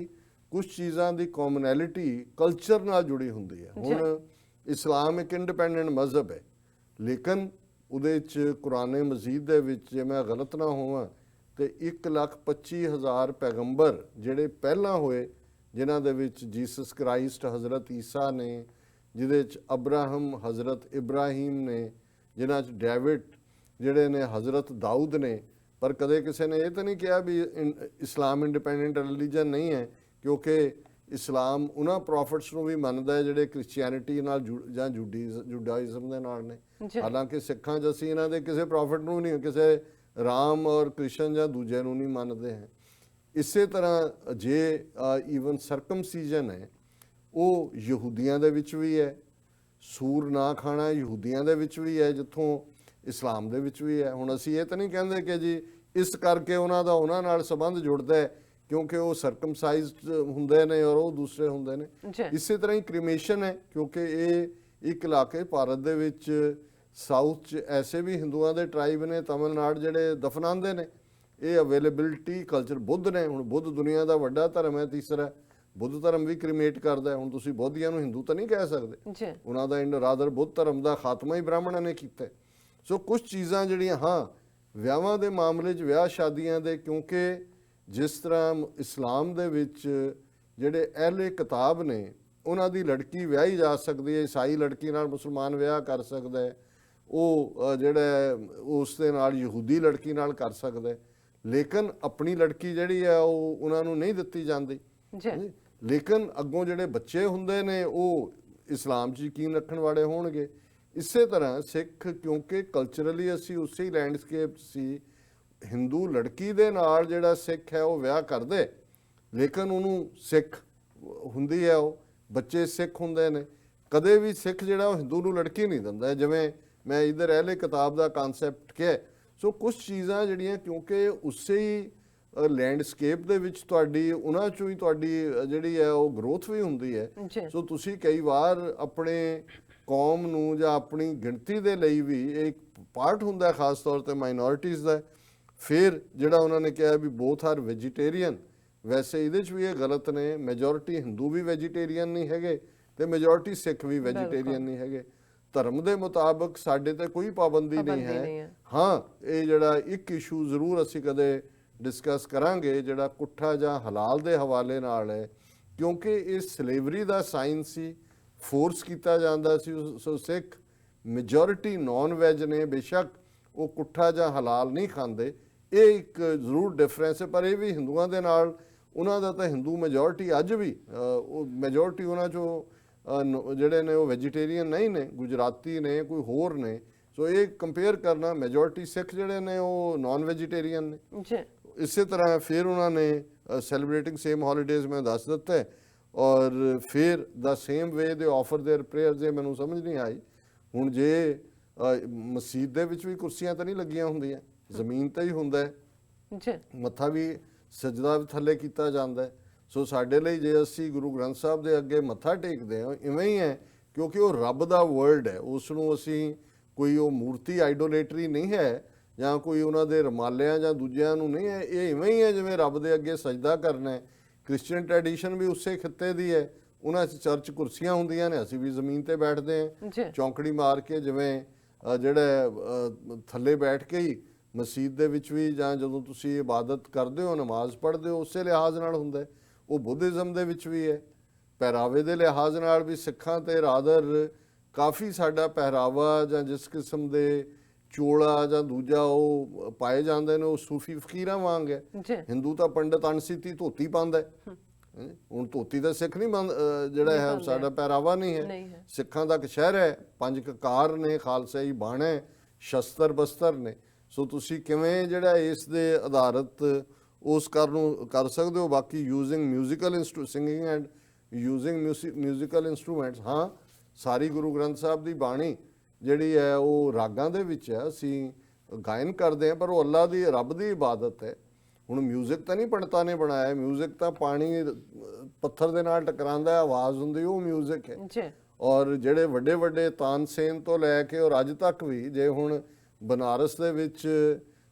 S2: कुछ चीज़ों की कॉमनैलिटी कल्चर नाल जुड़ी होंदी है। हुण इस्लाम एक इंडिपेंडेंट मजहब है, लेकिन उहदे च कुरान मजीद दे विच जे मैं गलत ना होवां तो 1,25,000 पैगंबर जिहड़े पहलां होए, जिन्हां दे विच जीसस क्राइस्ट हज़रत ईसा ने, जिहदे च अब्राहम हज़रत इब्राहिम ने, जिन्हां च डेविड जिहड़े ने हज़रत दाऊद ने। पर कदे किसी ने यह तो नहीं कहा भी इस्लाम इंडिपेंडेंट रिलीजन नहीं है, क्योंकि ਇਸਲਾਮ ਉਹਨਾਂ ਪ੍ਰੋਫਿਟਸ ਨੂੰ ਵੀ ਮੰਨਦਾ ਹੈ ਜਿਹੜੇ ਕ੍ਰਿਸਚੀਅਨਿਟੀ ਨਾਲ ਜਾਂ ਜੁਡਾਇਜ਼ਮ ਦੇ ਨਾਲ ਨੇ। ਹਾਲਾਂਕਿ ਸਿੱਖਾਂ 'ਚ ਅਸੀਂ ਇਹਨਾਂ ਦੇ ਕਿਸੇ ਪ੍ਰੋਫਿਟ ਨੂੰ ਨਹੀਂ, ਕਿਸੇ ਰਾਮ ਔਰ ਕ੍ਰਿਸ਼ਨ ਜਾਂ ਦੂਜੇ ਨੂੰ ਨਹੀਂ ਮੰਨਦੇ ਹੈ। ਇਸੇ ਤਰ੍ਹਾਂ ਜੇ ਈਵਨ ਸਰਕਮਸੀਜਨ ਹੈ ਉਹ ਯਹੂਦੀਆਂ ਦੇ ਵਿੱਚ ਵੀ ਹੈ, ਸੂਰ ਨਾ ਖਾਣਾ ਯਹੂਦੀਆਂ ਦੇ ਵਿੱਚ ਵੀ ਹੈ, ਜਿੱਥੋਂ ਇਸਲਾਮ ਦੇ ਵਿੱਚ ਵੀ ਹੈ। ਹੁਣ ਅਸੀਂ ਇਹ ਤਾਂ ਨਹੀਂ ਕਹਿੰਦੇ ਕਿ ਜੀ ਇਸ ਕਰਕੇ ਉਹਨਾਂ ਦਾ ਉਹਨਾਂ ਨਾਲ ਸੰਬੰਧ ਜੁੜਦਾ ਹੈ ਕਿਉਂਕਿ ਉਹ ਸਰਕਮਸਾਈਜ਼ਡ ਹੁੰਦੇ ਨੇ ਔਰ ਉਹ ਦੂਸਰੇ ਹੁੰਦੇ ਨੇ। ਇਸੇ ਤਰ੍ਹਾਂ ਹੀ ਕ੍ਰੀਮੇਸ਼ਨ ਹੈ, ਕਿਉਂਕਿ ਇਹ ਇੱਕ ਇਲਾਕੇ ਭਾਰਤ ਦੇ ਵਿੱਚ ਸਾਊਥ 'ਚ ਐਸੇ ਵੀ ਹਿੰਦੂਆਂ ਦੇ ਟਰਾਈਬ ਨੇ, ਤਮਿਲਨਾਡੂ, ਜਿਹੜੇ ਦਫਨਾਉਂਦੇ ਨੇ। ਇਹ ਅਵੇਲੇਬਿਲਿਟੀ ਕਲਚਰ ਬੁੱਧ ਨੇ। ਹੁਣ ਬੁੱਧ ਦੁਨੀਆ ਦਾ ਵੱਡਾ ਧਰਮ ਹੈ, ਤੀਸਰਾ। ਬੁੱਧ ਧਰਮ ਵੀ ਕ੍ਰੀਮੇਟ ਕਰਦਾ। ਹੁਣ ਤੁਸੀਂ ਬੋਧੀਆਂ ਨੂੰ ਹਿੰਦੂ ਤਾਂ ਨਹੀਂ ਕਹਿ ਸਕਦੇ, ਉਹਨਾਂ ਦਾ ਰਾਦਰ ਬੁੱਧ ਧਰਮ ਦਾ ਖਾਤਮਾ ਹੀ ਬ੍ਰਾਹਮਣਾਂ ਨੇ ਕੀਤਾ। ਸੋ ਕੁਝ ਚੀਜ਼ਾਂ ਜਿਹੜੀਆਂ ਹਾਂ ਵਿਆਹਾਂ ਦੇ ਮਾਮਲੇ 'ਚ, ਵਿਆਹ ਸ਼ਾਦੀਆਂ ਦੇ, ਕਿਉਂਕਿ ਜਿਸ ਤਰ੍ਹਾਂ ਇਸਲਾਮ ਦੇ ਵਿੱਚ ਜਿਹੜੇ ਅਹਿਲੇ ਕਿਤਾਬ ਨੇ ਉਹਨਾਂ ਦੀ ਲੜਕੀ ਵਿਆਹੀ ਜਾ ਸਕਦੀ ਹੈ, ਈਸਾਈ ਲੜਕੀ ਨਾਲ ਮੁਸਲਮਾਨ ਵਿਆਹ ਕਰ ਸਕਦਾ ਹੈ, ਉਹ ਜਿਹੜਾ ਉਸ ਦੇ ਨਾਲ ਯਹੂਦੀ ਲੜਕੀ ਨਾਲ ਕਰ ਸਕਦਾ ਹੈ, ਲੇਕਿਨ ਆਪਣੀ ਲੜਕੀ ਜਿਹੜੀ ਹੈ ਉਹ ਉਹਨਾਂ ਨੂੰ ਨਹੀਂ ਦਿੱਤੀ ਜਾਂਦੀ। ਲੇਕਿਨ ਅੱਗੋਂ ਜਿਹੜੇ ਬੱਚੇ ਹੁੰਦੇ ਨੇ ਉਹ ਇਸਲਾਮ 'ਚ ਯਕੀਨ ਰੱਖਣ ਵਾਲੇ ਹੋਣਗੇ। ਇਸੇ ਤਰ੍ਹਾਂ ਸਿੱਖ, ਕਿਉਂਕਿ ਕਲਚਰਲੀ ਅਸੀਂ ਉਸੇ ਹੀ ਲੈਂਡਸਕੇਪ ਸੀ, ਹਿੰਦੂ ਲੜਕੀ ਦੇ ਨਾਲ ਜਿਹੜਾ ਸਿੱਖ ਹੈ ਉਹ ਵਿਆਹ ਕਰਦੇ, ਲੇਕਿਨ ਉਹਨੂੰ ਸਿੱਖ ਹੁੰਦੀ ਹੈ, ਉਹ ਬੱਚੇ ਸਿੱਖ ਹੁੰਦੇ ਨੇ। ਕਦੇ ਵੀ ਸਿੱਖ ਜਿਹੜਾ ਉਹ ਹਿੰਦੂ ਨੂੰ ਲੜਕੀ ਨਹੀਂ ਦਿੰਦਾ, ਜਿਵੇਂ ਮੈਂ ਇਧਰ ਅਹਿਲੇ ਕਿਤਾਬ ਦਾ ਕਨਸੈਪਟ ਕਿਹਾ। ਸੋ ਕੁਝ ਚੀਜ਼ਾਂ ਜਿਹੜੀਆਂ ਕਿਉਂਕਿ ਉਸੇ ਹੀ ਲੈਂਡਸਕੇਪ ਦੇ ਵਿੱਚ ਤੁਹਾਡੀ ਉਹਨਾਂ 'ਚੋਂ ਹੀ ਤੁਹਾਡੀ ਜਿਹੜੀ ਹੈ ਉਹ ਗਰੋਥ ਵੀ ਹੁੰਦੀ ਹੈ। ਸੋ ਤੁਸੀਂ ਕਈ ਵਾਰ ਆਪਣੇ ਕੌਮ ਨੂੰ ਜਾਂ ਆਪਣੀ ਗਿਣਤੀ ਦੇ ਲਈ ਵੀ ਇੱਕ ਪਾਰਟ ਹੁੰਦਾ, ਖਾਸ ਤੌਰ ਤੇ ਮਾਈਨੋਰਿਟੀਜ਼ ਦਾ। ਫਿਰ ਜਿਹੜਾ ਉਹਨਾਂ ਨੇ ਕਿਹਾ ਵੀ ਬੋਥ ਆਰ ਵੈਜੀਟੇਰੀਅਨ, ਵੈਸੇ ਇਹਦੇ 'ਚ ਵੀ ਇਹ ਗਲਤ ਨੇ। ਮੈਜੋਰਿਟੀ ਹਿੰਦੂ ਵੀ ਵੈਜੀਟੇਰੀਅਨ ਨਹੀਂ ਹੈਗੇ ਤੇ ਮੈਜੋਰਿਟੀ ਸਿੱਖ ਵੀ ਵੈਜੀਟੇਰੀਅਨ ਨਹੀਂ ਹੈਗੇ। ਧਰਮ ਦੇ ਮੁਤਾਬਕ ਸਾਡੇ ਤੇ ਕੋਈ ਪਾਬੰਦੀ ਨਹੀਂ ਹੈ। ਹਾਂ, ਇਹ ਜਿਹੜਾ ਇੱਕ ਇਸ਼ੂ ਜ਼ਰੂਰ ਅਸੀਂ ਕਦੇ ਡਿਸਕਸ ਕਰਾਂਗੇ ਜਿਹੜਾ ਕੁੱਠਾ ਜਾਂ ਹਲਾਲ ਦੇ ਹਵਾਲੇ ਨਾਲ ਹੈ, ਕਿਉਂਕਿ ਇਹ ਸਲੇਵਰੀ ਦਾ ਸਾਈਨ ਸੀ, ਫੋਰਸ ਕੀਤਾ ਜਾਂਦਾ ਸੀ। ਸੋ ਸਿੱਖ ਮੈਜੋਰਿਟੀ ਨੌਨ ਵੈਜ ਨੇ, ਬੇਸ਼ੱਕ ਉਹ ਕੁੱਠਾ ਜਾਂ ਹਲਾਲ ਨਹੀਂ ਖਾਂਦੇ। ਇਹ ਇੱਕ ਜ਼ਰੂਰ ਡਿਫਰੈਂਸ ਹੈ, ਪਰ ਇਹ ਵੀ ਹਿੰਦੂਆਂ ਦੇ ਨਾਲ ਉਹਨਾਂ ਦਾ ਤਾਂ ਹਿੰਦੂ ਮੈਜੋਰਿਟੀ ਅੱਜ ਵੀ ਉਹ ਮੈਜੋਰਿਟੀ ਉਹਨਾਂ 'ਚੋਂ ਜਿਹੜੇ ਨੇ ਉਹ ਵੈਜੀਟੇਰੀਅਨ ਨਹੀਂ ਨੇ, ਗੁਜਰਾਤੀ ਨੇ, ਕੋਈ ਹੋਰ ਨੇ। ਸੋ ਇਹ ਕੰਪੇਅਰ ਕਰਨਾ, ਮੈਜੋਰਿਟੀ ਸਿੱਖ ਜਿਹੜੇ ਨੇ ਉਹ ਨਾਨ ਵੈਜੀਟੇਰੀਅਨ ਨੇ। ਇਸੇ ਤਰ੍ਹਾਂ ਫਿਰ ਉਹਨਾਂ ਨੇ ਸੈਲੀਬ੍ਰੇਟਿੰਗ ਸੇਮ ਹੌਲੀਡੇਜ਼ ਮੈਂ ਦੱਸ ਦਿੱਤਾ ਹੈ, ਔਰ ਫਿਰ ਦਾ ਸੇਮ ਵੇ ਦੇ ਆਫਰ देयर ਪ੍ਰੇਅਰਸ। ਇਹ ਮੈਨੂੰ ਸਮਝ ਨਹੀਂ ਆਈ। ਹੁਣ ਜੇ ਮਸਜਿਦ ਦੇ ਵਿੱਚ ਵੀ ਕੁਰਸੀਆਂ ਤਾਂ ਨਹੀਂ ਲੱਗੀਆਂ ਹੁੰਦੀਆਂ, ਜ਼ਮੀਨ ਤੇ ਹੀ ਹੁੰਦਾ ਹੈ, ਮੱਥਾ ਵੀ ਸਜਦਾ ਵੀ ਥੱਲੇ ਕੀਤਾ ਜਾਂਦਾ। ਸੋ ਸਾਡੇ ਲਈ ਜੇ ਅਸੀਂ ਗੁਰੂ ਗ੍ਰੰਥ ਸਾਹਿਬ ਦੇ ਅੱਗੇ ਮੱਥਾ ਟੇਕਦੇ ਹਾਂ, ਇਵੇਂ ਹੀ ਹੈ, ਕਿਉਂਕਿ ਉਹ ਰੱਬ ਦਾ ਵਰਡ ਹੈ। ਉਸ ਨੂੰ ਅਸੀਂ ਕੋਈ ਉਹ ਮੂਰਤੀ ਆਈਡੋਲੇਟਰੀ ਨਹੀਂ ਹੈ, ਜਾਂ ਕੋਈ ਉਹਨਾਂ ਦੇ ਰਮਾਲਿਆਂ ਜਾਂ ਦੂਜਿਆਂ ਨੂੰ ਨਹੀਂ ਹੈ। ਇਹ ਇਵੇਂ ਹੀ ਹੈ ਜਿਵੇਂ ਰੱਬ ਦੇ ਅੱਗੇ ਸਜਦਾ ਕਰਨਾ ਹੈ। ਕ੍ਰਿਸਚੀਅਨ ਟ੍ਰੈਡੀਸ਼ਨ ਵੀ ਉਸੇ ਖਿੱਤੇ ਦੀ ਹੈ। ਉਹਨਾਂ 'ਚ ਚਰਚ ਕੁਰਸੀਆਂ ਹੁੰਦੀਆਂ ਨੇ, ਅਸੀਂ ਵੀ ਜ਼ਮੀਨ ਤੇ ਬੈਠਦੇ ਹਾਂ ਚੌਂਕੜੀ ਮਾਰ ਕੇ, ਜਿਵੇਂ ਜਿਹੜਾ ਥੱਲੇ ਬੈਠ ਕੇ ਹੀ ਮਸਜਿਦ ਦੇ ਵਿੱਚ ਵੀ, ਜਾਂ ਜਦੋਂ ਤੁਸੀਂ ਇਬਾਦਤ ਕਰਦੇ ਹੋ, ਨਮਾਜ਼ ਪੜ੍ਹਦੇ ਹੋ, ਉਸੇ ਲਿਹਾਜ਼ ਨਾਲ ਹੁੰਦਾ। ਉਹ ਬੁੱਧਿਜ਼ਮ ਦੇ ਵਿੱਚ ਵੀ ਹੈ। ਪਹਿਰਾਵੇ ਦੇ ਲਿਹਾਜ਼ ਨਾਲ ਵੀ ਸਿੱਖਾਂ ਤੇ ਰਾਦਰ ਕਾਫੀ ਸਾਡਾ ਪਹਿਰਾਵਾ ਜਾਂ ਜਿਸ ਕਿਸਮ ਦੇ ਚੋਲਾ ਜਾਂ ਦੂਜਾ ਉਹ ਪਾਏ ਜਾਂਦੇ ਨੇ ਉਹ ਸੂਫੀ ਫਕੀਰਾਂ ਵਾਂਗ ਹੈ। ਹਿੰਦੂ ਤਾਂ ਪੰਡਤ ਅਣਸੀਤੀ ਧੋਤੀ ਪਾਉਂਦਾ ਹੈ। ਹੁਣ ਧੋਤੀ ਦਾ ਸਿੱਖ ਨਹੀਂ ਜਿਹੜਾ ਹੈ ਸਾਡਾ ਪਹਿਰਾਵਾ ਨਹੀਂ ਹੈ। ਸਿੱਖਾਂ ਦਾ ਕਸ਼ਹਿਰ ਹੈ, 5 ਕਕਾਰ ਨੇ, ਖਾਲਸਾਈ ਬਾਣੇ, ਸ਼ਸਤਰ ਬਸਤਰ ਨੇ। ਸੋ ਤੁਸੀਂ ਕਿਵੇਂ ਜਿਹੜਾ ਇਸ ਦੇ ਆਧਾਰਿਤ ਉਸ ਨੂੰ ਕਰ ਸਕਦੇ ਹੋ। ਬਾਕੀ using musical singing and using musical instruments, ਹਾਂ, ਸਾਰੀ ਗੁਰੂ ਗ੍ਰੰਥ ਸਾਹਿਬ ਦੀ ਬਾਣੀ ਜਿਹੜੀ ਹੈ ਉਹ ਰਾਗਾਂ ਦੇ ਵਿੱਚ ਹੈ, ਅਸੀਂ ਗਾਇਨ ਕਰਦੇ ਹਾਂ, ਪਰ ਉਹ ਅੱਲਾ ਦੀ, ਰੱਬ ਦੀ ਇਬਾਦਤ ਹੈ। ਹੁਣ ਮਿਊਜ਼ਿਕ ਤਾਂ ਨਹੀਂ ਪੰਡਤਾਂ ਨੇ ਬਣਾਇਆ, ਮਿਊਜ਼ਿਕ ਤਾਂ ਪਾਣੀ ਪੱਥਰ ਦੇ ਨਾਲ ਟਕਰਾਉਂਦਾ, ਆਵਾਜ਼ ਹੁੰਦੀ, ਉਹ ਮਿਊਜ਼ਿਕ ਹੈ। ਔਰ ਜਿਹੜੇ ਵੱਡੇ ਵੱਡੇ ਤਾਨਸੇਨ ਤੋਂ ਲੈ ਕੇ ਔਰ ਅੱਜ ਤੱਕ ਵੀ, ਜੇ ਹੁਣ ਬਨਾਰਸ ਦੇ ਵਿੱਚ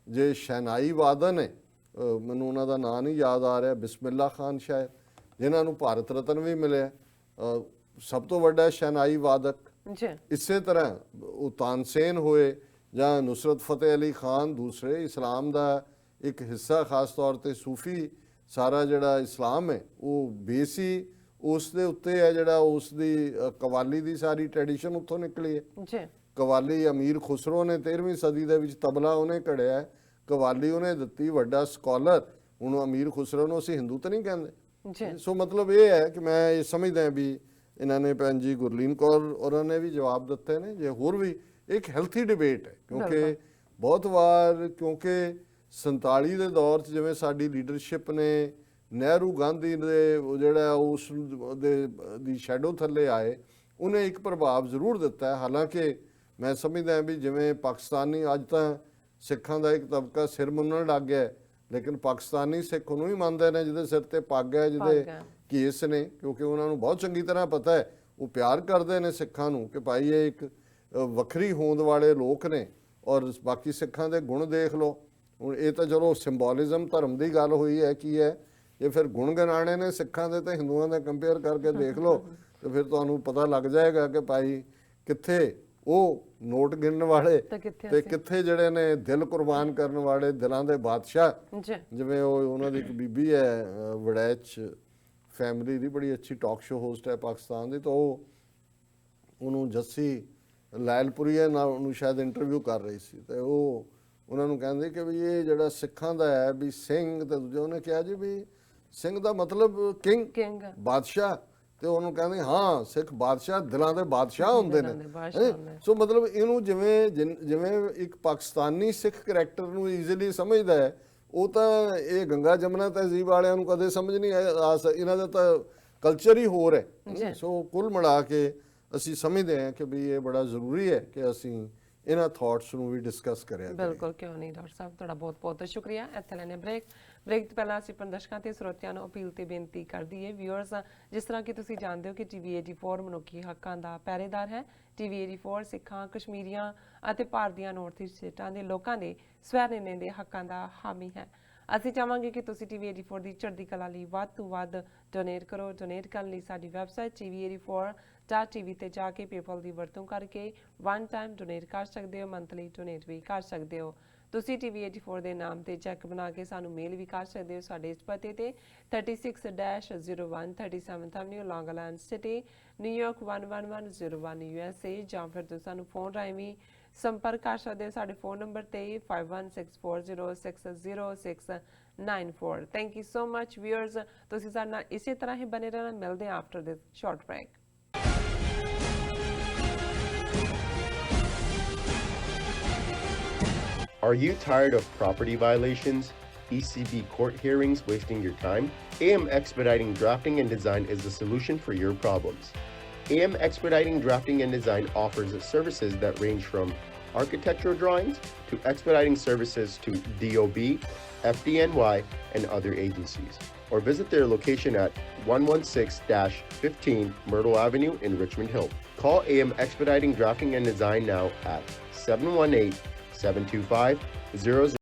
S2: ਜੇ ਸ਼ਹਿਨਾਈ ਵਾਦਨ ਹੈ, ਮੈਨੂੰ ਉਹਨਾਂ ਦਾ ਨਾਂ ਨਹੀਂ ਯਾਦ ਆ ਰਿਹਾ, ਬਿਸਮਿਲ੍ਲਾ ਖਾਨ ਸ਼ਾਇਦ, ਜਿਨ੍ਹਾਂ ਨੂੰ ਭਾਰਤ ਰਤਨ ਵੀ ਮਿਲਿਆ, ਸਭ ਤੋਂ ਵੱਡਾ ਸ਼ਹਿਨਾਈ ਵਾਦਕ। ਇਸੇ ਤਰ੍ਹਾਂ ਉਹ ਤਾਨਸੇਨ ਹੋਏ ਜਾਂ ਨੁਸਰਤ ਫਤਿਹ ਅਲੀ ਖਾਨ, ਦੂਸਰੇ ਇਸਲਾਮ ਦਾ ਇੱਕ ਹਿੱਸਾ, ਖਾਸ ਤੌਰ ਤੇ ਸੂਫੀ ਸਾਰਾ ਜਿਹੜਾ ਇਸਲਾਮ ਹੈ ਉਹ ਬੇਸੀ ਉਸ ਦੇ ਉੱਤੇ ਹੈ। ਜਿਹੜਾ ਉਸ ਦੀ ਕਵਾਲੀ ਦੀ ਸਾਰੀ ਟ੍ਰੈਡੀਸ਼ਨ ਉੱਥੋਂ ਨਿਕਲੀ ਹੈ। ਕਵਾਲੀ ਅਮੀਰ ਖੁਸਰੋ ਨੇ 13ਵੀਂ ਸਦੀ ਦੇ ਵਿੱਚ ਤਬਲਾ ਉਹਨੇ ਘੜਿਆ, ਕਵਾਲੀ ਉਹਨੇ ਦਿੱਤੀ, ਵੱਡਾ ਸਕਾਲਰ। ਹੁਣ ਅਮੀਰ ਖੁਸਰੋ ਨੂੰ ਅਸੀਂ ਹਿੰਦੂ ਤਾਂ ਨਹੀਂ ਕਹਿੰਦੇ,
S1: ਜੀ
S2: ਸੋ ਮਤਲਬ ਇਹ ਹੈ ਕਿ ਮੈਂ ਇਹ ਸਮਝਦਾ ਵੀ ਇਹਨਾਂ ਨੇ ਭੈਣ ਜੀ ਗੁਰਲੀਨ ਕੌਰ ਉਹਨਾਂ ਨੇ ਵੀ ਜਵਾਬ ਦਿੱਤੇ ਨੇ, ਜੇ ਹੋਰ ਵੀ ਇੱਕ ਹੈਲਥੀ ਡਿਬੇਟ ਹੈ ਕਿਉਂਕਿ ਬਹੁਤ ਵਾਰ ਕਿਉਂਕਿ 47 ਦੇ ਦੌਰ 'ਚ ਜਿਵੇਂ ਸਾਡੀ ਲੀਡਰਸ਼ਿਪ ਨੇ ਨਹਿਰੂ ਗਾਂਧੀ ਦੇ ਉਹ ਜਿਹੜਾ ਉਸ ਦੀ ਸ਼ੈਡੋ ਥੱਲੇ ਆਏ, ਉਹਨੇ ਇੱਕ ਪ੍ਰਭਾਵ ਜ਼ਰੂਰ ਦਿੱਤਾ ਹੈ। ਹਾਲਾਂਕਿ ਮੈਂ ਸਮਝਦਾ ਵੀ ਜਿਵੇਂ ਪਾਕਿਸਤਾਨੀ ਅੱਜ ਤਾਂ ਸਿੱਖਾਂ ਦਾ ਇੱਕ ਤਬਕਾ ਸਿਰ ਮੁੰਨਣ ਲੱਗ ਗਿਆ, ਲੇਕਿਨ ਪਾਕਿਸਤਾਨੀ ਸਿੱਖ ਉਹਨੂੰ ਹੀ ਮੰਨਦੇ ਨੇ ਜਿਹਦੇ ਸਿਰ ਤੇ ਪੱਗ ਹੈ, ਜਿਹਦੇ ਕੇਸ ਨੇ, ਕਿਉਂਕਿ ਉਹਨਾਂ ਨੂੰ ਬਹੁਤ ਚੰਗੀ ਤਰ੍ਹਾਂ ਪਤਾ ਹੈ, ਉਹ ਪਿਆਰ ਕਰਦੇ ਨੇ ਸਿੱਖਾਂ ਨੂੰ ਕਿ ਭਾਈ ਇਹ ਇੱਕ ਵੱਖਰੀ ਹੋਂਦ ਵਾਲੇ ਲੋਕ ਨੇ। ਔਰ ਬਾਕੀ ਸਿੱਖਾਂ ਦੇ ਗੁਣ ਦੇਖ ਲਓ, ਹੁਣ ਇਹ ਤਾਂ ਚਲੋ ਸਿੰਬੋਲਿਜ਼ਮ ਧਰਮ ਦੀ ਗੱਲ ਹੋਈ ਹੈ, ਕੀ ਹੈ ਇਹ ਫਿਰ ਗੁਣ ਗਨਾਣੇ ਨੇ ਸਿੱਖਾਂ ਦੇ ਤੇ ਹਿੰਦੂਆਂ ਦੇ ਕੰਪੇਅਰ ਕਰਕੇ ਦੇਖ ਲਓ ਤੇ ਫਿਰ ਤੁਹਾਨੂੰ ਪਤਾ ਲੱਗ ਜਾਏਗਾ ਕਿ ਭਾਈ ਕਿੱਥੇ ਉਹ ਨੋਟ ਗਿਣਨ ਵਾਲੇ ਤੇ ਕਿੱਥੇ ਜਿਹੜੇ ਨੇ ਦਿਲ ਕੁਰਬਾਨ ਕਰਨ ਵਾਲੇ, ਦਿਲਾਂ ਦੇ ਬਾਦਸ਼ਾਹ। ਜਿਵੇਂ ਉਹਨਾਂ ਦੀ ਇੱਕ ਬੀਬੀ ਹੈ ਵੜੈਚ ਫੈਮਿਲੀ ਦੀ, ਬੜੀ ਅੱਛੀ ਟਾਕ ਸ਼ੋ ਹੋਸਟ ਹੈ ਪਾਕਿਸਤਾਨ ਦੀ, ਤਾਂ ਉਹ ਉਹਨੂੰ ਜੱਸੀ ਲਾਇਲਪੁਰੀਆ ਨਾਲ ਉਹਨੂੰ ਸ਼ਾਇਦ ਇੰਟਰਵਿਊ ਕਰ ਰਹੀ ਸੀ, ਤੇ ਉਹ ਉਹਨਾਂ ਨੂੰ ਕਹਿੰਦੇ ਕਿ ਵੀ ਇਹ ਜਿਹੜਾ ਸਿੱਖਾਂ ਦਾ ਹੈ ਵੀ ਸਿੰਘ, ਤੇ ਦੂਜੇ ਉਹਨੇ ਕਿਹਾ ਜੀ ਵੀ ਸਿੰਘ ਦਾ ਮਤਲਬ ਕਿੰਗ ਬਾਦਸ਼ਾਹ, ਤੇ ਉਹਨੂੰ ਕਹਿੰਦੇ ਹਾਂ ਸਿੱਖ ਬਾਦਸ਼ਾਹ ਦਿਲਾਂ ਦੇ ਬਾਦਸ਼ਾਹ ਹੁੰਦੇ ਨੇ। ਸੋ ਮਤਲਬ ਇਹਨੂੰ ਜਿਵੇਂ ਇੱਕ ਪਾਕਿਸਤਾਨੀ ਸਿੱਖ ਕਰੈਕਟਰ ਨੂੰ ਈਜ਼ੀਲੀ ਸਮਝਦਾ ਹੈ, ਉਹ ਤਾਂ ਇਹ ਗੰਗਾ ਜਮਨਾ ਤਹਿਜ਼ੀਬ ਵਾਲਿਆਂ ਨੂੰ ਕਦੇ ਸਮਝ ਨਹੀਂ ਆ, ਇਹਨਾਂ ਦਾ ਤਾਂ ਕਲਚਰ ਹੀ ਹੋਰ ਹੈ। ਸੋ ਕੁੱਲ ਮਿਲਾ ਕੇ ਅਸੀਂ ਸਮਝਦੇ ਹਾਂ ਕਿ ਵੀ ਇਹ ਬੜਾ ਜ਼ਰੂਰੀ ਹੈ ਕਿ ਅਸੀਂ ਇਹਨਾਂ ਥਾਟਸ ਨੂੰ ਵੀ ਡਿਸਕਸ ਕਰਿਆ।
S1: ਬਿਲਕੁਲ, ਕਿਉਂ ਨਹੀਂ ਡਾਕਟਰ ਸਾਹਿਬ, ਤੁਹਾਡਾ ਬਹੁਤ ਬਹੁਤ ਸ਼ੁਕਰੀਆ। ਇੱਥੇ ਲੈਣੇ ਬ੍ਰੇਕ ਤੋਂ ਪਹਿਲਾਂ ਅਸੀਂ ਦਰਸ਼ਕਾਂ ਤੇ ਸਰੋਤਿਆਂ ਨੂੰ ਅਪੀਲ ਤੇ ਬੇਨਤੀ ਕਰਦੀ ਹੈ ਵਿਊਅਰਸ, ਜਿਸ ਤਰ੍ਹਾਂ ਕਿ ਤੁਸੀਂ ਜਾਣਦੇ ਹੋ ਕਿ TV 84 ਮਨੁੱਖੀ ਹੱਕਾਂ ਦਾ ਪਹਿਰੇਦਾਰ ਹੈ। TV 84 ਸਿੱਖਾਂ, ਕਸ਼ਮੀਰੀਆਂ ਅਤੇ ਭਾਰਤ ਦੀਆਂ ਨਾਰਥ ਈਸਟ ਸਟੇਟਾਂ ਦੇ ਲੋਕਾਂ ਦੇ ਸਵੈ ਨਿਰਣੇ ਦੇ ਹੱਕਾਂ ਦਾ ਹਾਮੀ ਹੈ। ਅਸੀਂ ਚਾਹਾਂਗੇ ਕਿ ਤੁਸੀਂ TV 84 ਦੀ ਚੜ੍ਹਦੀ ਕਲਾ ਲਈ ਵੱਧ ਤੋਂ ਵੱਧ ਡੋਨੇਟ ਕਰੋ। ਡੋਨੇਟ ਕਰਨ ਲਈ ਸਾਡੀ ਵੈਬਸਾਈਟ TV84.tv ਤੇ ਜਾ ਕੇ ਪੇਪਲ ਦੀ ਵਰਤੋਂ ਕਰਕੇ ਵਨ ਟਾਈਮ ਡੋਨੇਟ ਕਰ ਸਕਦੇ ਹੋ, ਮੰਥਲੀ ਡੋਨੇਟ ਵੀ ਕਰ ਸਕਦੇ ਹੋ। ਤੁਸੀਂ TV 84 ਦੇ ਨਾਮ ਤੇ ਚੈੱਕ ਬਣਾ ਕੇ ਸਾਨੂੰ ਮੇਲ ਵੀ ਕਰ ਸਕਦੇ ਹੋ ਸਾਡੇ ਇਸ ਪਤੇ ਤੇ 36-01 37th Avenue, Long Island City, New York 11101 USA, ਜਾਂ ਫਿਰ ਤੁਸੀਂ ਸਾਨੂੰ ਫੋਨ ਰਾਹੀਂ ਵੀ ਸੰਪਰਕ ਕਰ ਸਕਦੇ ਹੋ ਸਾਡੇ ਫੋਨ ਨੰਬਰ ਤੇ 5164060694। Thank you so much viewers, ਤੁਸੀਂ ਸਾਡੇ ਨਾਲ ਇਸੇ ਤਰ੍ਹਾਂ ਹੀ ਬਨੇ ਰਹਿਣਾ। ਮਿਲਦੇ ਹਾਂ after this short break.
S4: Are you tired of property violations, ECB court hearings wasting your time? AM Expediting Drafting and Design is the solution for your problems. AM Expediting Drafting and Design offers services that range from architectural drawings to expediting services to DOB, FDNY, and other agencies. Or visit their location at 116-15 Myrtle Avenue in Richmond Hill. Call AM Expediting Drafting and Design now at 718-725-00.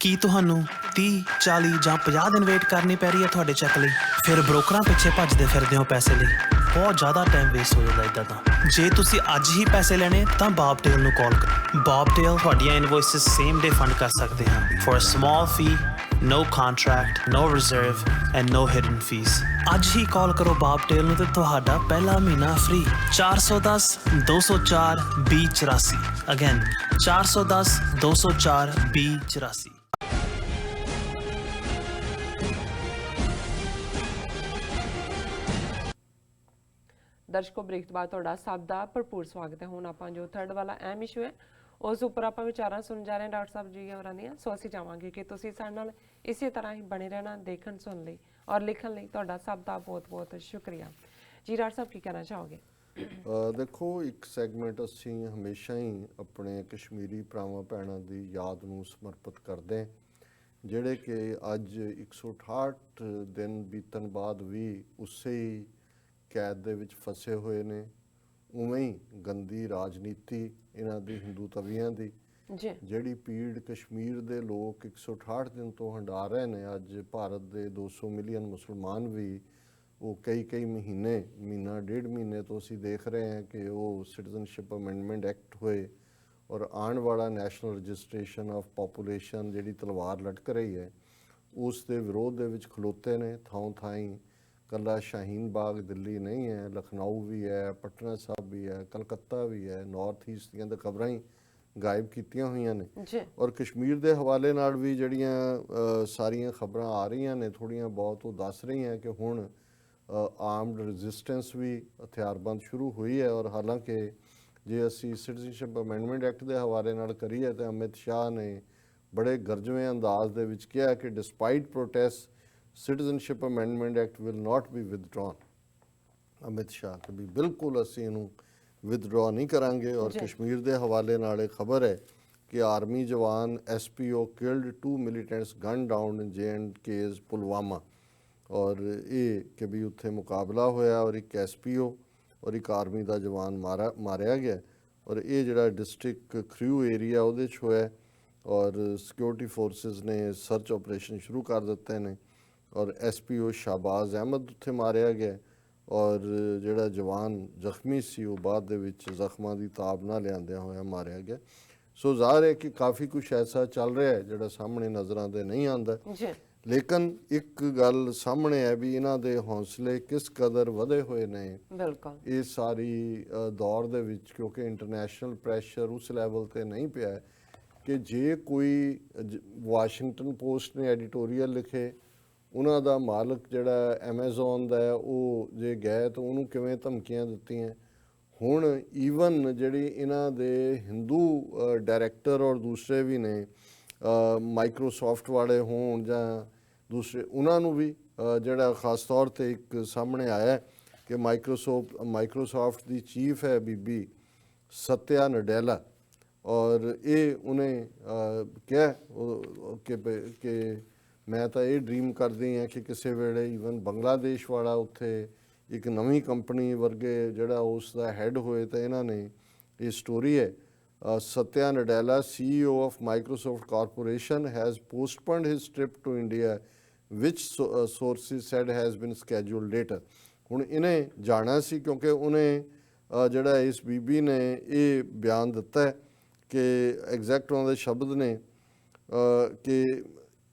S5: ਕੀ ਤੁਹਾਨੂੰ 30, 40 ਜਾਂ 50 ਦਿਨ ਵੇਟ ਕਰਨੀ ਪੈ ਰਹੀ ਹੈ ਤੁਹਾਡੇ ਚੈੱਕ ਲਈ? ਫਿਰ ਬ੍ਰੋਕਰਾਂ ਪਿੱਛੇ ਭੱਜਦੇ ਫਿਰਦੇ ਹੋ ਪੈਸੇ ਲਈ, ਬਹੁਤ ਜ਼ਿਆਦਾ ਟਾਈਮ ਵੇਸਟ ਹੋ ਜਾਂਦਾ ਇੱਦਾਂ ਤਾਂ। ਜੇ ਤੁਸੀਂ ਅੱਜ ਹੀ ਪੈਸੇ ਲੈਣੇ ਤਾਂ ਬੌਬਟੇਲ ਨੂੰ ਕਾਲ ਕਰੋ। ਬੌਬਟੇਲ ਤੁਹਾਡੀਆਂ ਇਨਵੋਇਸਿਸ ਸੇਮ ਡੇ ਫੰਡ ਕਰ ਸਕਦੇ ਹਨ for a small fee, no contract, no reserve and no hidden fees. ਅੱਜ ਹੀ ਕਾਲ ਕਰੋ ਬੌਬਟੇਲ ਨੂੰ ਤੇ ਤੁਹਾਡਾ ਪਹਿਲਾ ਮਹੀਨਾ ਫ੍ਰੀ। 410-204-2084 ਅਗੇਨ 410-204-2084।
S1: ਦਰਸ਼ਕੋ, ਬ੍ਰੇਕ ਤੋਂ ਬਾਅਦ ਤੁਹਾਡਾ ਸਭ ਦਾ ਭਰਪੂਰ ਸਵਾਗਤ ਹੈ। ਹੁਣ ਆਪਾਂ ਜੋ ਥਰਡ ਵਾਲਾ ਅਹਿਮ ਇਸ਼ੂ ਹੈ ਉਸ ਉੱਪਰ ਆਪਾਂ ਵਿਚਾਰਾਂ ਸੁਣ ਜਾ ਰਹੇ ਹਾਂ ਡਾਕਟਰ ਸਾਹਿਬ ਜੀ ਹੋਰਾਂ ਦੀਆਂ। ਸੋ ਅਸੀਂ ਚਾਹਾਂਗੇ ਕਿ ਤੁਸੀਂ ਸਾਡੇ ਨਾਲ ਇਸੇ ਤਰ੍ਹਾਂ ਹੀ ਬਣੇ ਰਹਿਣਾ। ਦੇਖਣ, ਸੁਣ ਲਈ ਔਰ ਲਿਖਣ ਲਈ ਤੁਹਾਡਾ ਸਭ ਦਾ ਬਹੁਤ ਬਹੁਤ ਸ਼ੁਕਰੀਆ ਜੀ। ਡਾਕਟਰ ਸਾਹਿਬ ਕੀ ਕਹਿਣਾ ਚਾਹੋਗੇ?
S2: ਦੇਖੋ, ਇੱਕ ਸੈਗਮੈਂਟ ਅਸੀਂ ਹਮੇਸ਼ਾ ਹੀ ਆਪਣੇ ਕਸ਼ਮੀਰੀ ਭਰਾਵਾਂ ਭੈਣਾਂ ਦੀ ਯਾਦ ਨੂੰ ਸਮਰਪਿਤ ਕਰਦੇ ਜਿਹੜੇ ਕਿ ਅੱਜ 168 ਦਿਨ ਬੀਤਣ ਬਾਅਦ ਵੀ ਉਸੇ ਹੀ ਕੈਦ ਦੇ ਵਿੱਚ ਫਸੇ ਹੋਏ ਨੇ। ਉਵੇਂ ਹੀ ਗੰਦੀ ਰਾਜਨੀਤੀ ਇਹਨਾਂ ਦੀ ਹਿੰਦੂ ਤਵੀਆਂ ਦੀ ਜਿਹੜੀ ਪੀੜ ਕਸ਼ਮੀਰ ਦੇ ਲੋਕ 168 ਦਿਨ ਤੋਂ ਹੰਢਾ ਰਹੇ ਨੇ। ਅੱਜ ਭਾਰਤ ਦੇ 200 ਮਿਲੀਅਨ ਮੁਸਲਮਾਨ ਵੀ ਉਹ ਕਈ ਮਹੀਨਾ ਡੇਢ ਮਹੀਨੇ ਤੋਂ ਅਸੀਂ ਦੇਖ ਰਹੇ ਹਾਂ ਕਿ ਉਹ ਸਿਟੀਜ਼ਨਸ਼ਿਪ ਅਮੈਂਡਮੈਂਟ ਐਕਟ ਹੋਏ ਔਰ ਆਉਣ ਵਾਲਾ ਨੈਸ਼ਨਲ ਰਜਿਸਟ੍ਰੇਸ਼ਨ ਆਫ ਪਾਪੂਲੇਸ਼ਨ ਜਿਹੜੀ ਤਲਵਾਰ ਲਟਕ ਰਹੀ ਹੈ ਉਸ ਦੇ ਵਿਰੋਧ ਦੇ ਵਿੱਚ ਖਲੋਤੇ ਨੇ। ਥਾਈਂ ਕੱਲਾ ਸ਼ਾਹੀਨ ਬਾਗ ਦਿੱਲੀ ਨਹੀਂ ਹੈ, ਲਖਨਊ ਵੀ ਹੈ, ਪਟਨਾ ਸਾਹਿਬ ਵੀ ਹੈ, ਕਲਕੱਤਾ ਵੀ ਹੈ। ਨਾਰਥ ਈਸਟ ਦੀਆਂ ਤਾਂ ਖਬਰਾਂ ਹੀ ਗਾਇਬ ਕੀਤੀਆਂ ਹੋਈਆਂ ਨੇ। ਔਰ ਕਸ਼ਮੀਰ ਦੇ ਹਵਾਲੇ ਨਾਲ ਵੀ ਜਿਹੜੀਆਂ ਸਾਰੀਆਂ ਖਬਰਾਂ ਆ ਰਹੀਆਂ ਨੇ ਥੋੜ੍ਹੀਆਂ ਬਹੁਤ ਉਹ ਦੱਸ ਰਹੀਆਂ ਕਿ ਹੁਣ ਆਰਮਡ ਰੈਜ਼ਿਸਟੈਂਸ ਵੀ ਹਥਿਆਰਬੰਦ ਸ਼ੁਰੂ ਹੋਈ ਹੈ। ਔਰ ਹਾਲਾਂਕਿ ਜੇ ਅਸੀਂ ਸਿਟੀਜ਼ਨਸ਼ਿਪ ਅਮੈਂਡਮੈਂਟ ਐਕਟ ਦੇ ਹਵਾਲੇ ਨਾਲ ਕਰੀਏ ਤਾਂ ਅਮਿਤ ਸ਼ਾਹ ਨੇ ਬੜੇ ਗਰਜਵੇਂ ਅੰਦਾਜ਼ ਦੇ ਵਿੱਚ ਕਿਹਾ ਕਿ despite protest citizenship amendment act will not be withdrawn. Amit Shah ਕਿ ਵੀ ਬਿਲਕੁਲ ਅਸੀਂ ਇਹਨੂੰ ਵਿਦਡਰਾ ਨਹੀਂ ਕਰਾਂਗੇ। ਔਰ ਕਸ਼ਮੀਰ ਦੇ ਹਵਾਲੇ ਨਾਲ ਇਹ ਖਬਰ ਹੈ ਕਿ army jawan SPO killed 2 militants gun down in J&K's Pulwama. ਔਰ ਇਹ ਕਿ ਵੀ ਉੱਥੇ ਮੁਕਾਬਲਾ ਹੋਇਆ ਔਰ ਇੱਕ SPO ਔਰ ਇੱਕ ਆਰਮੀ ਦਾ ਜਵਾਨ ਮਾਰਿਆ ਗਿਆ। ਔਰ ਇਹ ਜਿਹੜਾ ਡਿਸਟ੍ਰਿਕਟ ਖਰੂ ਏਰੀਆ ਉਹਦੇ 'ਚ ਹੋਇਆ ਔਰ ਸਿਕਿਉਰਿਟੀ ਫੋਰਸਿਸ ਨੇ ਸਰਚ ਆਪਰੇਸ਼ਨ ਸ਼ੁਰੂ ਕਰ ਦਿੱਤੇ ਨੇ ਔਰ SPO ਸ਼ਾਹਬਾਜ਼ ਅਹਿਮਦ ਉੱਥੇ ਮਾਰਿਆ ਗਿਆ ਔਰ ਜਿਹੜਾ ਜਵਾਨ ਜ਼ਖਮੀ ਸੀ ਉਹ ਬਾਅਦ ਦੇ ਵਿੱਚ ਜ਼ਖਮਾਂ ਦੀ ਤਾਬ ਨਾ ਲਿਆਂਦਿਆਂ ਹੋਇਆ ਮਾਰਿਆ ਗਿਆ। ਸੋ ਜ਼ਾਹਰ ਹੈ ਕਿ ਕਾਫੀ ਕੁਛ ਐਸਾ ਚੱਲ ਰਿਹਾ ਹੈ ਜਿਹੜਾ ਸਾਹਮਣੇ ਨਜ਼ਰਾਂ ਦੇ ਨਹੀਂ ਆਉਂਦਾ। ਲੇਕਿਨ ਇੱਕ ਗੱਲ ਸਾਹਮਣੇ ਹੈ ਵੀ ਇਹਨਾਂ ਦੇ ਹੌਸਲੇ ਕਿਸ ਕਦਰ ਵਧੇ ਹੋਏ ਨੇ ਇਹ ਸਾਰੀ ਦੌਰ ਦੇ ਵਿੱਚ, ਕਿਉਂਕਿ ਇੰਟਰਨੈਸ਼ਨਲ ਪ੍ਰੈਸ਼ਰ ਉਸ ਲੈਵਲ ਤੇ ਨਹੀਂ ਪਿਆ ਕਿ ਜੇ ਕੋਈ ਵਾਸ਼ਿੰਗਟਨ ਪੋਸਟ ਨੇ ਐਡੀਟੋਰੀਅਲ ਲਿਖੇ ਉਹਨਾਂ ਦਾ ਮਾਲਕ ਜਿਹੜਾ ਐਮਾਜ਼ੋਨ ਦਾ ਹੈ ਉਹ ਜੇ ਗਏ ਤਾਂ ਉਹਨੂੰ ਕਿਵੇਂ ਧਮਕੀਆਂ ਦਿੱਤੀਆਂ। ਹੁਣ ਈਵਨ ਜਿਹੜੀ ਇਹਨਾਂ ਦੇ ਹਿੰਦੂ ਡਾਇਰੈਕਟਰ ਔਰ ਦੂਸਰੇ ਵੀ ਨੇ ਮਾਈਕਰੋਸਾਫਟ ਵਾਲੇ ਹੋਣ ਜਾਂ ਦੂਸਰੇ ਉਹਨਾਂ ਨੂੰ ਵੀ ਜਿਹੜਾ ਖਾਸ ਤੌਰ ਤੇ ਇੱਕ ਸਾਹਮਣੇ ਆਇਆ ਕਿ ਮਾਈਕਰੋਸਾਫਟ ਦੀ ਚੀਫ ਹੈ ਬੀਬੀ ਸਤਿਆ ਨਡੇਲਾ ਔਰ ਇਹ ਉਹਨੇ ਕਿਹਾ ਕਿ ਮੈਂ ਤਾਂ ਇਹ ਡ੍ਰੀਮ ਕਰਦੀ ਹਾਂ ਕਿ ਕਿਸੇ ਵੇਲੇ ਈਵਨ ਬੰਗਲਾਦੇਸ਼ ਵਾਲਾ ਉੱਥੇ ਇੱਕ ਨਵੀਂ ਕੰਪਨੀ ਵਰਗੇ ਜਿਹੜਾ ਉਸ ਦਾ ਹੈਡ ਹੋਏ। ਤਾਂ ਇਹਨਾਂ ਨੇ ਇਹ ਸਟੋਰੀ ਹੈ Satya Nadella, CEO of Microsoft Corporation, has postponed his trip to India, which sources said has been scheduled later. ਹੁਣ ਇਹਨੇ ਜਾਣਾ ਸੀ ਕਿਉਂਕਿ ਉਹਨੇ ਜਿਹੜਾ ਇਸ ਬੀਬੀ ਨੇ ਇਹ ਬਿਆਨ ਦਿੱਤਾ ਹੈ ਕਿ ਐਗਜ਼ੈਕਟ ਉਹਨਾਂ ਦੇ ਸ਼ਬਦ ਨੇ ਕਿ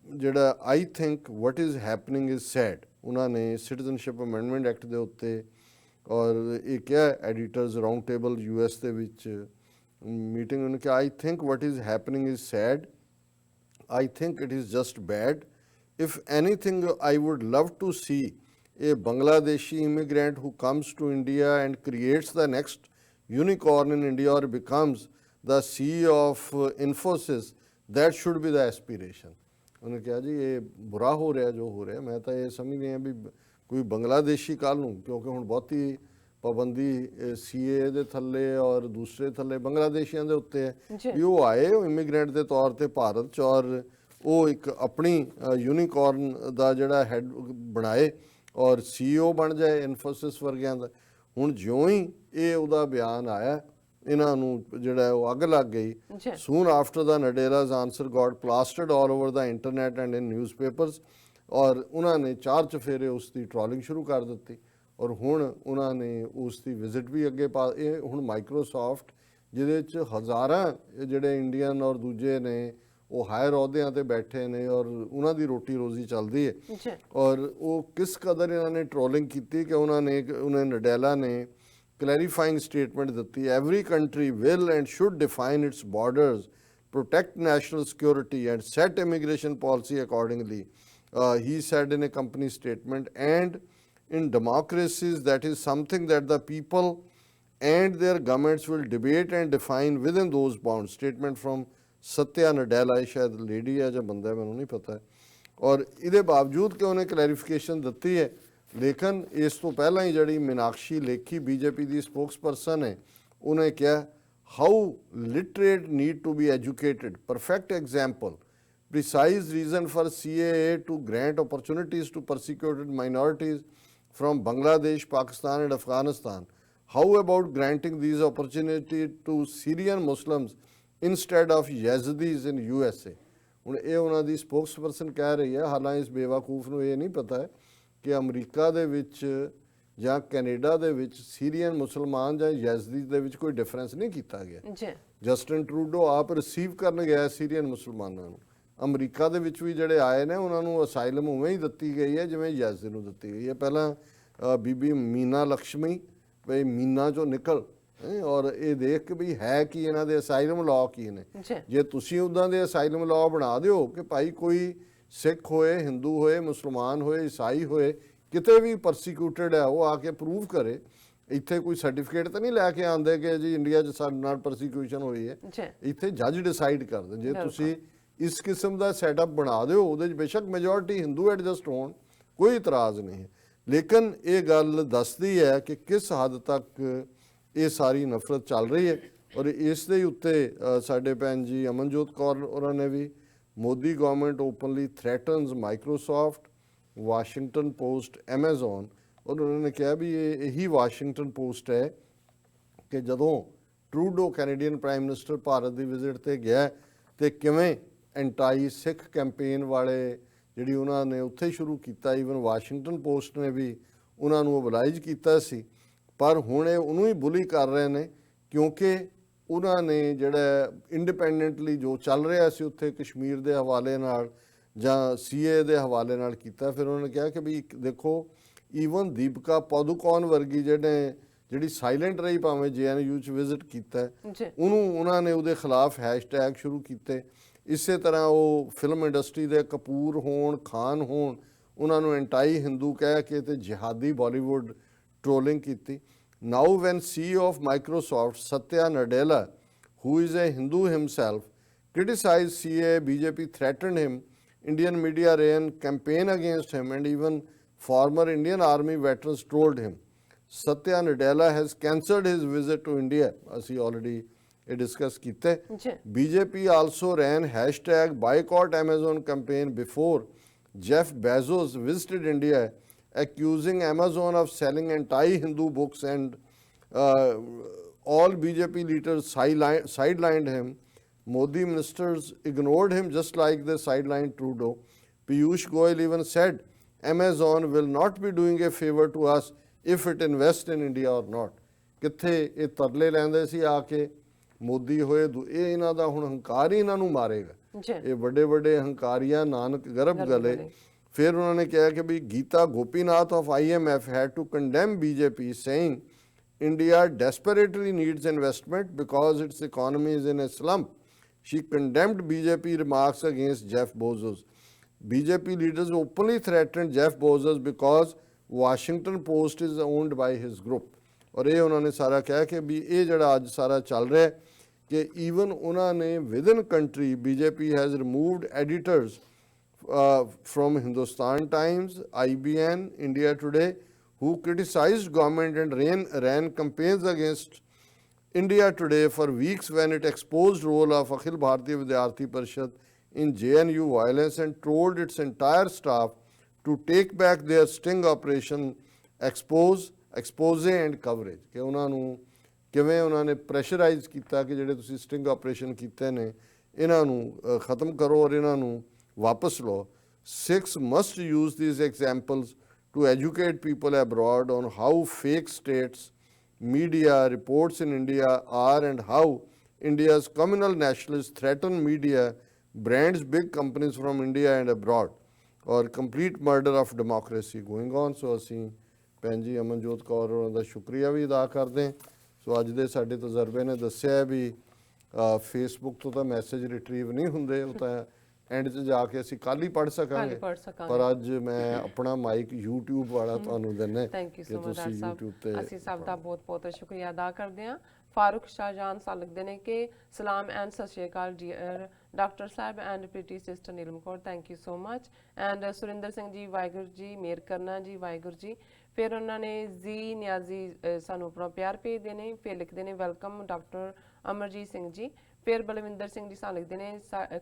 S2: ਜਿਹੜਾ I think what is happening is sad. ਉਹਨਾਂ ਨੇ ਸਿਟੀਜ਼ਨਸ਼ਿਪ ਅਮੈਂਡਮੈਂਟ ਐਕਟ ਦੇ ਉੱਤੇ ਔਰ ਇਹ ਕਿਹਾ ਐਡੀਟਰਸ ਰਾਊਂਡ ਟੇਬਲ US ਦੇ ਵਿੱਚ meeting उन्होंने कहा I think what is happening is sad. I think it is just bad. If anything, I would love to see a Bangladeshi immigrant who comes to India and creates the next unicorn in India or becomes the CEO of Infosys. That should be the aspiration. उन्होंने कहा जी ये बुरा हो रहा है जो हो रहा है। मैं तो ये समझ नहीं है भी कोई बांग्लादेशी कल नूं क्योंकि हुण बहुती ਪਾਬੰਦੀ CA ਦੇ ਥੱਲੇ ਔਰ ਦੂਸਰੇ ਥੱਲੇ ਬੰਗਲਾਦੇਸ਼ੀਆਂ ਦੇ ਉੱਤੇ ਹੈ ਵੀ ਉਹ ਆਏ ਉਹ ਇਮੀਗ੍ਰੈਂਟ ਦੇ ਤੌਰ ਤੇ ਭਾਰਤ 'ਚ ਔਰ ਉਹ ਇੱਕ ਆਪਣੀ ਯੂਨੀਕੋਰਨ ਦਾ ਜਿਹੜਾ ਹੈਡ ਬਣਾਏ ਔਰ CEO ਬਣ ਜਾਏ ਇਨਫੋਸਿਸ ਵਰਗਿਆਂ ਦਾ। ਹੁਣ ਜਿਉਂ ਹੀ ਇਹ ਉਹਦਾ ਬਿਆਨ ਆਇਆ ਇਹਨਾਂ ਨੂੰ ਜਿਹੜਾ ਉਹ ਅੱਗ ਲੱਗ ਗਈ। Soon after the Nadella's answer got plastered all over the internet and in newspapers ਔਰ ਉਹਨਾਂ ਨੇ 4 ਚਫੇਰੇ ਉਸ ਦੀ ਟ੍ਰੋਲਿੰਗ ਸ਼ੁਰੂ ਕਰ ਦਿੱਤੀ ਔਰ ਹੁਣ ਉਹਨਾਂ ਨੇ ਉਸ ਦੀ ਵਿਜ਼ਿਟ ਵੀ ਅੱਗੇ ਪਾ। ਇਹ ਹੁਣ ਮਾਈਕਰੋਸਾਫਟ ਜਿਹਦੇ 'ਚ ਹਜ਼ਾਰਾਂ ਜਿਹੜੇ ਇੰਡੀਅਨ ਔਰ ਦੂਜੇ ਨੇ ਉਹ ਹਾਇਰ ਅਹੁਦਿਆਂ ਤੇ ਬੈਠੇ ਨੇ ਔਰ ਉਹਨਾਂ ਦੀ ਰੋਟੀ ਰੋਜ਼ੀ ਚੱਲਦੀ ਹੈ ਔਰ ਉਹ ਕਿਸ ਕਦਰ ਇਹਨਾਂ ਨੇ ਟ੍ਰੋਲਿੰਗ ਕੀਤੀ ਕਿ ਉਹਨਾਂ ਨਡੇਲਾ ਨੇ ਕਲੈਰੀਫਾਈਂਗ ਸਟੇਟਮੈਂਟ ਦਿੱਤੀ। Every country will and should define it's borders, protect national security and set immigration policy accordingly, he said in a company statement. And in democracies, that is something that the people and their governments will debate and define within those bounds. Statement from Satya Nadella, शायद lady है ਜਾਂ ਬੰਦਾ ਹੈ ਮੈਨੂੰ ਨਹੀਂ ਪਤਾ। ਔਰ ਇਹਦੇ ਬਾਵਜੂਦ ਕਿ ਉਹਨੇ ਕਲੈਰੀਫਿਕੇਸ਼ਨ ਦਿੱਤੀ ਹੈ ਲੇਕਿਨ ਇਸ ਤੋਂ ਪਹਿਲਾਂ ਹੀ ਜਿਹੜੀ ਮੀਨਾਕਸ਼ੀ ਲੇਖੀ BJP ਦੀ ਸਪੋਕਸਪਰਸਨ ਹੈ ਉਹਨੇ ਕਿਹਾ how literate need to be educated. Perfect example precise reason for CAA to grant opportunities to persecuted minorities from Bangladesh, Pakistan and Afghanistan. How about granting these opportunities to Syrian Muslims instead of Yazidis in USA? ਹੁਣ ਇਹ ਉਹਨਾਂ ਦੀ ਸਪੋਕਸਪਰਸਨ ਕਹਿ ਰਹੀ ਹੈ। ਹਾਲਾਂਕਿ ਇਸ ਬੇਵਕੂਫ ਨੂੰ ਇਹ ਨਹੀਂ ਪਤਾ ਹੈ ਕਿ ਅਮਰੀਕਾ ਦੇ ਵਿੱਚ ਜਾਂ ਕੈਨੇਡਾ ਦੇ ਵਿੱਚ ਸੀਰੀਅਨ ਮੁਸਲਮਾਨ ਜਾਂ ਯੈਜ਼ਦੀ ਦੇ ਵਿੱਚ ਕੋਈ ਡਿਫਰੈਂਸ ਨਹੀਂ ਕੀਤਾ ਗਿਆ
S1: ਜੀ।
S2: ਜਸਟਿਨ ਟਰੂਡੋ ਆਪ ਰਿਸੀਵ ਕਰਨ ਗਿਆ ਸੀਰੀਅਨ ਮੁਸਲਮਾਨਾਂ ਨੂੰ। ਅਮਰੀਕਾ ਦੇ ਵਿੱਚ ਵੀ ਜਿਹੜੇ ਆਏ ਨੇ ਉਹਨਾਂ ਨੂੰ ਅਸਾਈਲਮ ਉਵੇਂ ਹੀ ਦਿੱਤੀ ਗਈ ਹੈ ਜਿਵੇਂ ਯੈਜ਼ਦੀ ਨੂੰ ਦਿੱਤੀ ਗਈ ਹੈ। ਪਹਿਲਾਂ ਬੀਬੀ ਮੀਨਾ ਲక్ష్ਮੀ ਬਈ ਮੀਨਾ ਚੋਂ ਨਿਕਲ ਔਰ ਇਹ ਦੇਖ ਕੇ ਵੀ ਹੈ ਕਿ ਇਹਨਾਂ ਦੇ ਅਸਾਈਲਮ ਲਾਅ ਕੀ ਨੇ। ਜੇ ਤੁਸੀਂ ਉੱਦਾਂ ਦੇ ਅਸਾਈਲਮ ਲਾਅ ਬਣਾ ਦਿਓ ਕਿ ਭਾਈ ਕੋਈ ਸਿੱਖ ਹੋਏ, ਹਿੰਦੂ ਹੋਏ, ਮੁਸਲਮਾਨ ਹੋਏ, ਈਸਾਈ ਹੋਏ, ਕਿਤੇ ਵੀ ਪਰਸੀਕਿਊਟਡ ਹੈ, ਉਹ ਆ ਕੇ ਪ੍ਰੂਵ ਕਰੇ। ਇੱਥੇ ਕੋਈ ਸਰਟੀਫਿਕੇਟ ਤਾਂ ਨਹੀਂ ਲੈ ਕੇ ਆਉਂਦੇ ਕਿ ਜੀ ਇੰਡੀਆ 'ਚ ਸਾਡੇ ਨਾਲ ਪਰਸੀਕਿਊਸ਼ਨ ਹੋਈ ਹੈ। ਇੱਥੇ ਜੱਜ ਡਿਸਾਈਡ ਕਰਦੇ। ਜੇ ਤੁਸੀਂ ਇਸ ਕਿਸਮ ਦਾ ਸੈਟਅਪ ਬਣਾ ਦਿਓ ਉਹਦੇ 'ਚ ਬੇਸ਼ੱਕ ਮੈਜੋਰਿਟੀ ਹਿੰਦੂ ਐਡਜਸਟ ਹੋਣ, ਕੋਈ ਇਤਰਾਜ਼ ਨਹੀਂ ਹੈ, ਲੇਕਿਨ ਇਹ ਗੱਲ ਦੱਸਦੀ ਹੈ ਕਿ ਕਿਸ ਹੱਦ ਤੱਕ ਇਹ ਸਾਰੀ ਨਫ਼ਰਤ ਚੱਲ ਰਹੀ ਹੈ। ਔਰ ਇਸ ਦੇ ਉੱਤੇ ਸਾਡੇ ਭੈਣ ਜੀ ਅਮਨਜੋਤ ਕੌਰ ਉਹਨਾਂ ਨੇ ਵੀ Modi government openly threatens Microsoft, Washington Post, Amazon. ਔਰ ਉਹਨਾਂ ਨੇ ਕਿਹਾ ਵੀ ਇਹ ਇਹੀ ਵਾਸ਼ਿੰਗਟਨ ਪੋਸਟ ਹੈ ਕਿ ਜਦੋਂ Trudeau Canadian prime minister Bharat ਦੀ ਵਿਜ਼ਿਟ ਤੇ ਗਿਆ ਤੇ ਕਿਵੇਂ ਐਂਟਾਈ ਸਿੱਖ ਕੈਂਪੇਨ ਵਾਲੇ ਜਿਹੜੀ ਉਹਨਾਂ ਨੇ ਉੱਥੇ ਸ਼ੁਰੂ ਕੀਤਾ। ਈਵਨ ਵਾਸ਼ਿੰਗਟਨ ਪੋਸਟ ਨੇ ਵੀ ਉਹਨਾਂ ਨੂੰ ਓਬਲਾਈਜ ਕੀਤਾ ਸੀ, ਪਰ ਹੁਣ ਇਹ ਉਹਨੂੰ ਹੀ ਬੁਲੀ ਕਰ ਰਹੇ ਨੇ ਕਿਉਂਕਿ ਉਹਨਾਂ ਨੇ ਜਿਹੜਾ ਇੰਡੀਪੈਂਡੈਂਟਲੀ ਜੋ ਚੱਲ ਰਿਹਾ ਸੀ ਉੱਥੇ ਕਸ਼ਮੀਰ ਦੇ ਹਵਾਲੇ ਨਾਲ ਜਾਂ CAA ਦੇ ਹਵਾਲੇ ਨਾਲ ਕੀਤਾ। ਫਿਰ ਉਹਨਾਂ ਨੇ ਕਿਹਾ ਕਿ ਵੀ ਦੇਖੋ ਈਵਨ ਦੀਪਕਾ ਪਾਦੂਕੌਣ ਵਰਗੀ ਜਿਹੜੀ ਸਾਇਲੈਂਟ ਰਹੀ ਭਾਵੇਂ JNU 'ਚ ਵਿਜ਼ਿਟ ਕੀਤਾ ਉਹਨੂੰ ਉਹਨਾਂ ਨੇ ਉਹਦੇ ਖਿਲਾਫ ਹੈਸ਼ਟੈਗ ਸ਼ੁਰੂ ਕੀਤੇ। ਇਸੇ ਤਰ੍ਹਾਂ ਉਹ ਫਿਲਮ ਇੰਡਸਟਰੀ ਦੇ ਕਪੂਰ ਹੋਣ, ਖਾਨ ਹੋਣ, ਉਹਨਾਂ ਨੂੰ ਐਂਟਾਈ ਹਿੰਦੂ ਕਹਿ ਕੇ ਤੇ ਜਿਹਾਦੀ ਬਾਲੀਵੁੱਡ ਟ੍ਰੋਲਿੰਗ ਕੀਤੀ। Now when CEO of Microsoft Satya Nadella, who is a Hindu himself, criticized CAA, BJP threatened him, Indian media ran campaign against him and even former Indian Army veterans trolled him. Satya Nadella has cancelled his visit to India. ਅਸੀਂ already ਇਹ ਡਿਸਕਸ ਕੀਤੇ। BJP also ran hashtag boycott Amazon campaign before Jeff Bezos visited India, accusing Amazon of selling anti-Hindu books and all BJP leaders sidelined him. Modi ministers ignored him just like they sidelined Trudeau. Piyush Goyal even said, Amazon will not be doing a favor to us if it invests in India or not. ਕਿੱਥੇ ਇਹ ਤਰਲੇ ਲੈਂਦੇ ਸੀ ਆ ਕੇ ਮੋਦੀ ਹੋਏ ਇਹ ਇਹਨਾਂ ਦਾ ਹੁਣ ਹੰਕਾਰ ਹੀ ਇਹਨਾਂ ਨੂੰ ਮਾਰੇਗਾ। ਇਹ ਵੱਡੇ ਵੱਡੇ ਹੰਕਾਰੀਆਂ ਨਾਨਕ ਗਰਭ ਗਲੇ। ਫਿਰ ਉਹਨਾਂ ਨੇ ਕਿਹਾ ਕਿ ਵੀ Gita Gopinath of IMF had to condemn BJP, saying India desperately needs investment because its economy is in a slump. She condemned BJP remarks against Jeff Bezos. BJP leaders openly threatened Jeff Bezos because Washington Post is owned by his group. ਔਰ ਇਹ ਉਹਨਾਂ ਨੇ ਸਾਰਾ ਕਿਹਾ ਕਿ ਵੀ ਇਹ ਜਿਹੜਾ ਅੱਜ ਸਾਰਾ ਚੱਲ ਰਿਹਾ ਕਿ ਈਵਨ ਉਹਨਾਂ ਨੇ within country BJP has removed editors from Hindustan Times, IBN, India Today, who criticized government and ran campaigns against India Today for weeks when it exposed role of Akhil Bharatiya Vidyarthi Parishad in JNU violence and told its entire staff to take back their sting operation, expose and coverage। ਕਿ ਉਹਨਾਂ ਨੂੰ ਕਿਵੇਂ ਉਹਨਾਂ ਨੇ ਪ੍ਰੈਸ਼ਰਾਈਜ਼ ਕੀਤਾ ਕਿ ਜਿਹੜੇ ਤੁਸੀਂ ਸਟਿੰਗ ਆਪਰੇਸ਼ਨ ਕੀਤੇ ਨੇ ਇਹਨਾਂ ਨੂੰ ਖਤਮ ਕਰੋ ਔਰ ਇਹਨਾਂ ਨੂੰ ਵਾਪਸ ਲਓ। Sikhs must use these examples to educate people abroad on how fake states, media, reports in India are and how India's communal nationalists threaten media, brands big companies from India and abroad, or complete murder of democracy going on। ਸੋ ਅਸੀਂ ਭੈਣ ਜੀ ਅਮਨਜੋਤ ਕੌਰ ਉਹਨਾਂ ਦਾ ਸ਼ੁਕਰੀਆ ਵੀ ਅਦਾ ਕਰਦੇ ਹਾਂ। ਸੋ ਅੱਜ ਦੇ ਸਾਡੇ ਤਜਰਬੇ ਨੇ ਦੱਸਿਆ ਵੀ ਫੇਸਬੁੱਕ ਤੋਂ ਤਾਂ ਮੈਸੇਜ ਰਿਟਰੀਵ ਨਹੀਂ ਹੁੰਦੇ, ਉਹ ਤਾਂ ਐਂਡ 'ਚ ਜਾ ਕੇ ਅਸੀਂ ਕੱਲ੍ਹ ਹੀ ਪੜ੍ਹ ਸਕਾਂਗੇ, ਪਰ ਅੱਜ ਮੈਂ ਆਪਣਾ ਮਾਈਕ YouTube ਵਾਲਾ ਤੁਹਾਨੂੰ ਦਿੰਦਾ
S1: ਕਿ ਤੁਸੀਂ YouTube ਤੇ। ਅਸੀਂ ਸਭ ਦਾ ਬਹੁਤ ਬਹੁਤ ਸ਼ੁਕਰੀਆ ਅਦਾ ਕਰਦੇ ਹਾਂ। ਫਾਰੂਕ ਸ਼ਾਹਜਾਨ ਸਾਹਿਬ ਲਿਖਦੇ ਨੇ ਕਿ ਸਲਾਮ and Sat Sri Akal dear doctor sahib and pretty sister Neelam Kaur, thank you so much. And Surinder Singh ji Waheguru ਜੀ ਮੇਰ ਕਰਨਾ ਜੀ, ਵਾਹਿਗੁਰੂ ਜੀ। ਫਿਰ ਉਹਨਾਂ ਨੇ ਜੀ ਨਿਆਜ਼ੀ ਸਾਨੂੰ ਆਪਣਾ ਪਿਆਰ ਭੇਜਦੇ ਨੇ। ਫਿਰ ਲਿਖਦੇ ਨੇ ਵੈਲਕਮ ਡਾਕਟਰ ਅਮਰਜੀਤ ਸਿੰਘ ਜੀ। ਫਿਰ ਬਲਵਿੰਦਰ ਸਿੰਘ ਜੀ ਸਾਨੂੰ ਲਿਖਦੇ ਨੇ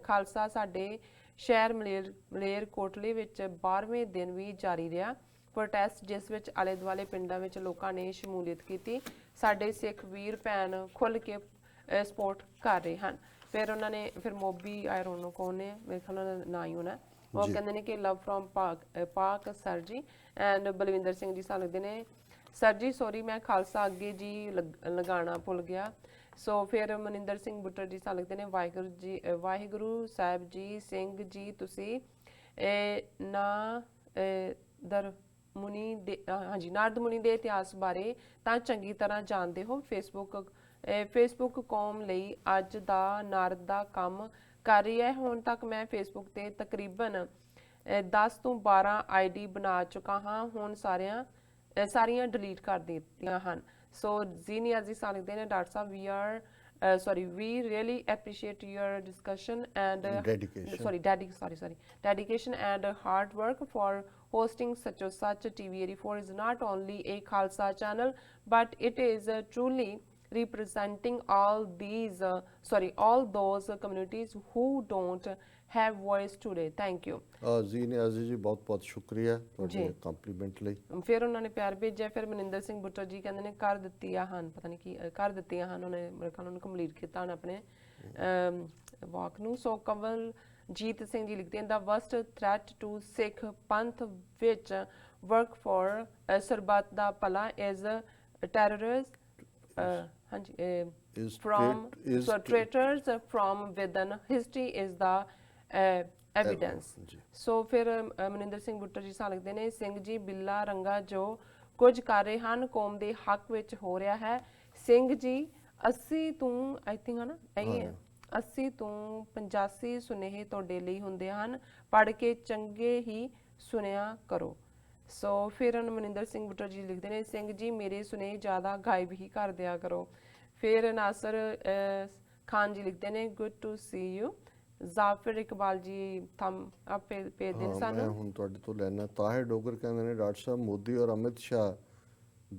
S1: ਖਾਲਸਾ ਸਾਡੇ ਸ਼ਹਿਰ ਮਲੇਰਕੋਟਲੇ ਵਿੱਚ 12ਵੇਂ ਦਿਨ ਵੀ ਜਾਰੀ ਰਿਹਾ ਪ੍ਰੋਟੈਸਟ, ਜਿਸ ਵਿੱਚ ਆਲੇ ਦੁਆਲੇ ਪਿੰਡਾਂ ਵਿੱਚ ਲੋਕਾਂ ਨੇ ਸ਼ਮੂਲੀਅਤ ਕੀਤੀ। ਸਾਡੇ ਸਿੱਖ ਵੀਰ ਭੈਣ ਖੁੱਲ੍ਹ ਕੇ ਸਪੋਰਟ ਕਰ ਰਹੇ ਹਨ। ਫਿਰ ਉਹਨਾਂ ਨੇ ਫਿਰ ਮੋਬੀ ਆਇਰੋਨੋ ਕੌਣ ਨੇ, ਮੇਰੇ ਖਿਆਲ ਉਹਨਾਂ ਦਾ ਨਾਂ ਹੀ ਹੋਣਾ, ਉਹ ਕਹਿੰਦੇ ਨੇ ਕਿ ਲਵ ਫਰੋਮ ਪਾਕ ਸਰ ਜੀ। ਐਂਡ ਬਲਵਿੰਦਰ ਸਿੰਘ ਜੀ ਸਾਨੂੰ ਲਿਖਦੇ ਨੇ ਸਰ ਜੀ ਸੌਰੀ ਮੈਂ ਖਾਲਸਾ ਅੱਗੇ ਜੀ ਲਗਾਉਣਾ ਭੁੱਲ ਗਿਆ। ਸੋ ਫਿਰ ਮਨਿੰਦਰ ਸਿੰਘ ਬੁੱਟਰ ਜੀ ਸਾਨੂੰ ਲਿਖਦੇ ਨੇ ਵਾਹਿਗੁਰੂ ਸਾਹਿਬ ਜੀ ਸਿੰਘ ਜੀ ਤੁਸੀਂ ਨਾਰਦ ਮੁਨੀ ਦੇ ਇਤਿਹਾਸ ਬਾਰੇ ਤਾਂ ਚੰਗੀ ਤਰ੍ਹਾਂ ਜਾਣਦੇ ਹੋ। ਫੇਸਬੁੱਕ ਕੌਮ ਲਈ ਅੱਜ ਦਾ ਨਾਰਦ ਦਾ ਕੰਮ ਕਰ ਰਹੀ ਹੈ। ਹੁਣ ਤੱਕ ਮੈਂ ਫੇਸਬੁੱਕ ਤੇ ਤਕਰੀਬਨ 10 ਤੋਂ 12 ਆਈਡੀ ਬਣਾ ਚੁੱਕਾ ਹਾਂ, ਹੁਣ ਸਾਰੀਆਂ ਡਿਲੀਟ ਕਰ ਦਿੱਤੀਆਂ ਹਨ। ਸੋ ਜੀ ਨਿਆਜ਼ੀ ਸਾਨੂੰ ਲਿਖਦੇ ਨੇ doctor Sahib we really appreciate your discussion and dedication and hard work for hosting such TV 84 is not only a Khalsa channel but it is truly representing all those communities who don't have voice today. Thank you
S2: ਜੀ ਨਿਆਜ਼ੀ ਜੀ, ਬਹੁਤ ਬਹੁਤ ਸ਼ੁਕਰੀਆ ਤੁਹਾਡੇ ਕੰਪਲੀਮੈਂਟ ਲਈ।
S1: ਫਿਰ ਉਹਨਾਂ ਨੇ ਪਿਆਰ ਭੇਜਿਆ। ਫਿਰ ਮਨਿੰਦਰ ਸਿੰਘ ਬੁੱਟਰ ਜੀ ਕਹਿੰਦੇ ਨੇ ਕਰ ਦਿੱਤੀਆਂ ਹਨ, ਪਤਾ ਨਹੀਂ ਕੀ ਕਰ ਦਿੱਤੀਆਂ ਹਨ, ਉਹਨੇ ਮੇਰੇ ਖਿਆਲ ਉਹਨੂੰ ਕੰਪਲੀਟ ਕੀਤਾ ਹਨ ਆਪਣੇ ਵਾਕ ਨੂੰ। ਸੋ ਕਵਲਜੀਤ ਸਿੰਘ ਜੀ ਲਿਖਦੇ ਹਨ ਦਾ ਵਰਸਟ ਥ੍ਰੈਟ ਟੂ ਸਿੱਖ ਪੰਥ ਵਿੱਚ ਵਰਕ ਫॉर ਸਰਬੱਤ ਦਾ ਭਲਾ ਇਜ਼ ਟੈਰਰਿਸਟ ਹਾਂਜੀ traitors from within history is the evidence। ਸੋ ਫਿਰ ਮਨਿੰਦਰ ਸਿੰਘ ਬੁੱਟਰ ਜੀ ਸਾਨੂੰ ਲਿਖਦੇ ਨੇ ਸਿੰਘ ਜੀ ਬਿੱਲਾ ਰੰਗਾ ਜੋ ਕੁਝ ਕਰ ਰਹੇ ਹਨ ਕੌਮ ਦੇ ਹੱਕ ਵਿੱਚ ਹੋ ਰਿਹਾ ਹੈ। ਸਿੰਘ ਜੀ 80 ਤੋਂ ਆਈ ਥਿੰਕ ਹੈ ਨਾ ਇਹੀ ਹੈ 80 ਤੋਂ 85 ਸੁਨੇਹੇ ਤੁਹਾਡੇ ਲਈ ਹੁੰਦੇ ਹਨ, ਪੜ੍ਹ ਕੇ ਚੰਗੇ ਹੀ ਸੁਣਿਆ ਕਰੋ। ਸੋ ਫਿਰ ਮਨਿੰਦਰ ਸਿੰਘ ਬੁੱਟਰ ਜੀ ਲਿਖਦੇ ਨੇ ਸਿੰਘ ਜੀ ਮੇਰੇ ਸੁਨੇਹੇ ਜ਼ਿਆਦਾ ਗਾਇਬ ਹੀ ਕਰ ਦਿਆ ਕਰੋ। ਫਿਰ ਨਾਸਰ ਖਾਨ ਜੀ ਲਿਖਦੇ ਨੇ good to see you. Zafar Iqbal ji thumb up ਭੇਜ ਦੇਣ ਸਾਨੂੰ।
S2: ਮੈਂ ਹੁਣ ਤੁਹਾਡੇ ਤੋਂ ਲੈਣਾ ਤਾਹਿਰ ਡੋਗਰ ਕਹਿੰਦੇ ਨੇ डॉक्टर साहब मोदी और अमित शाह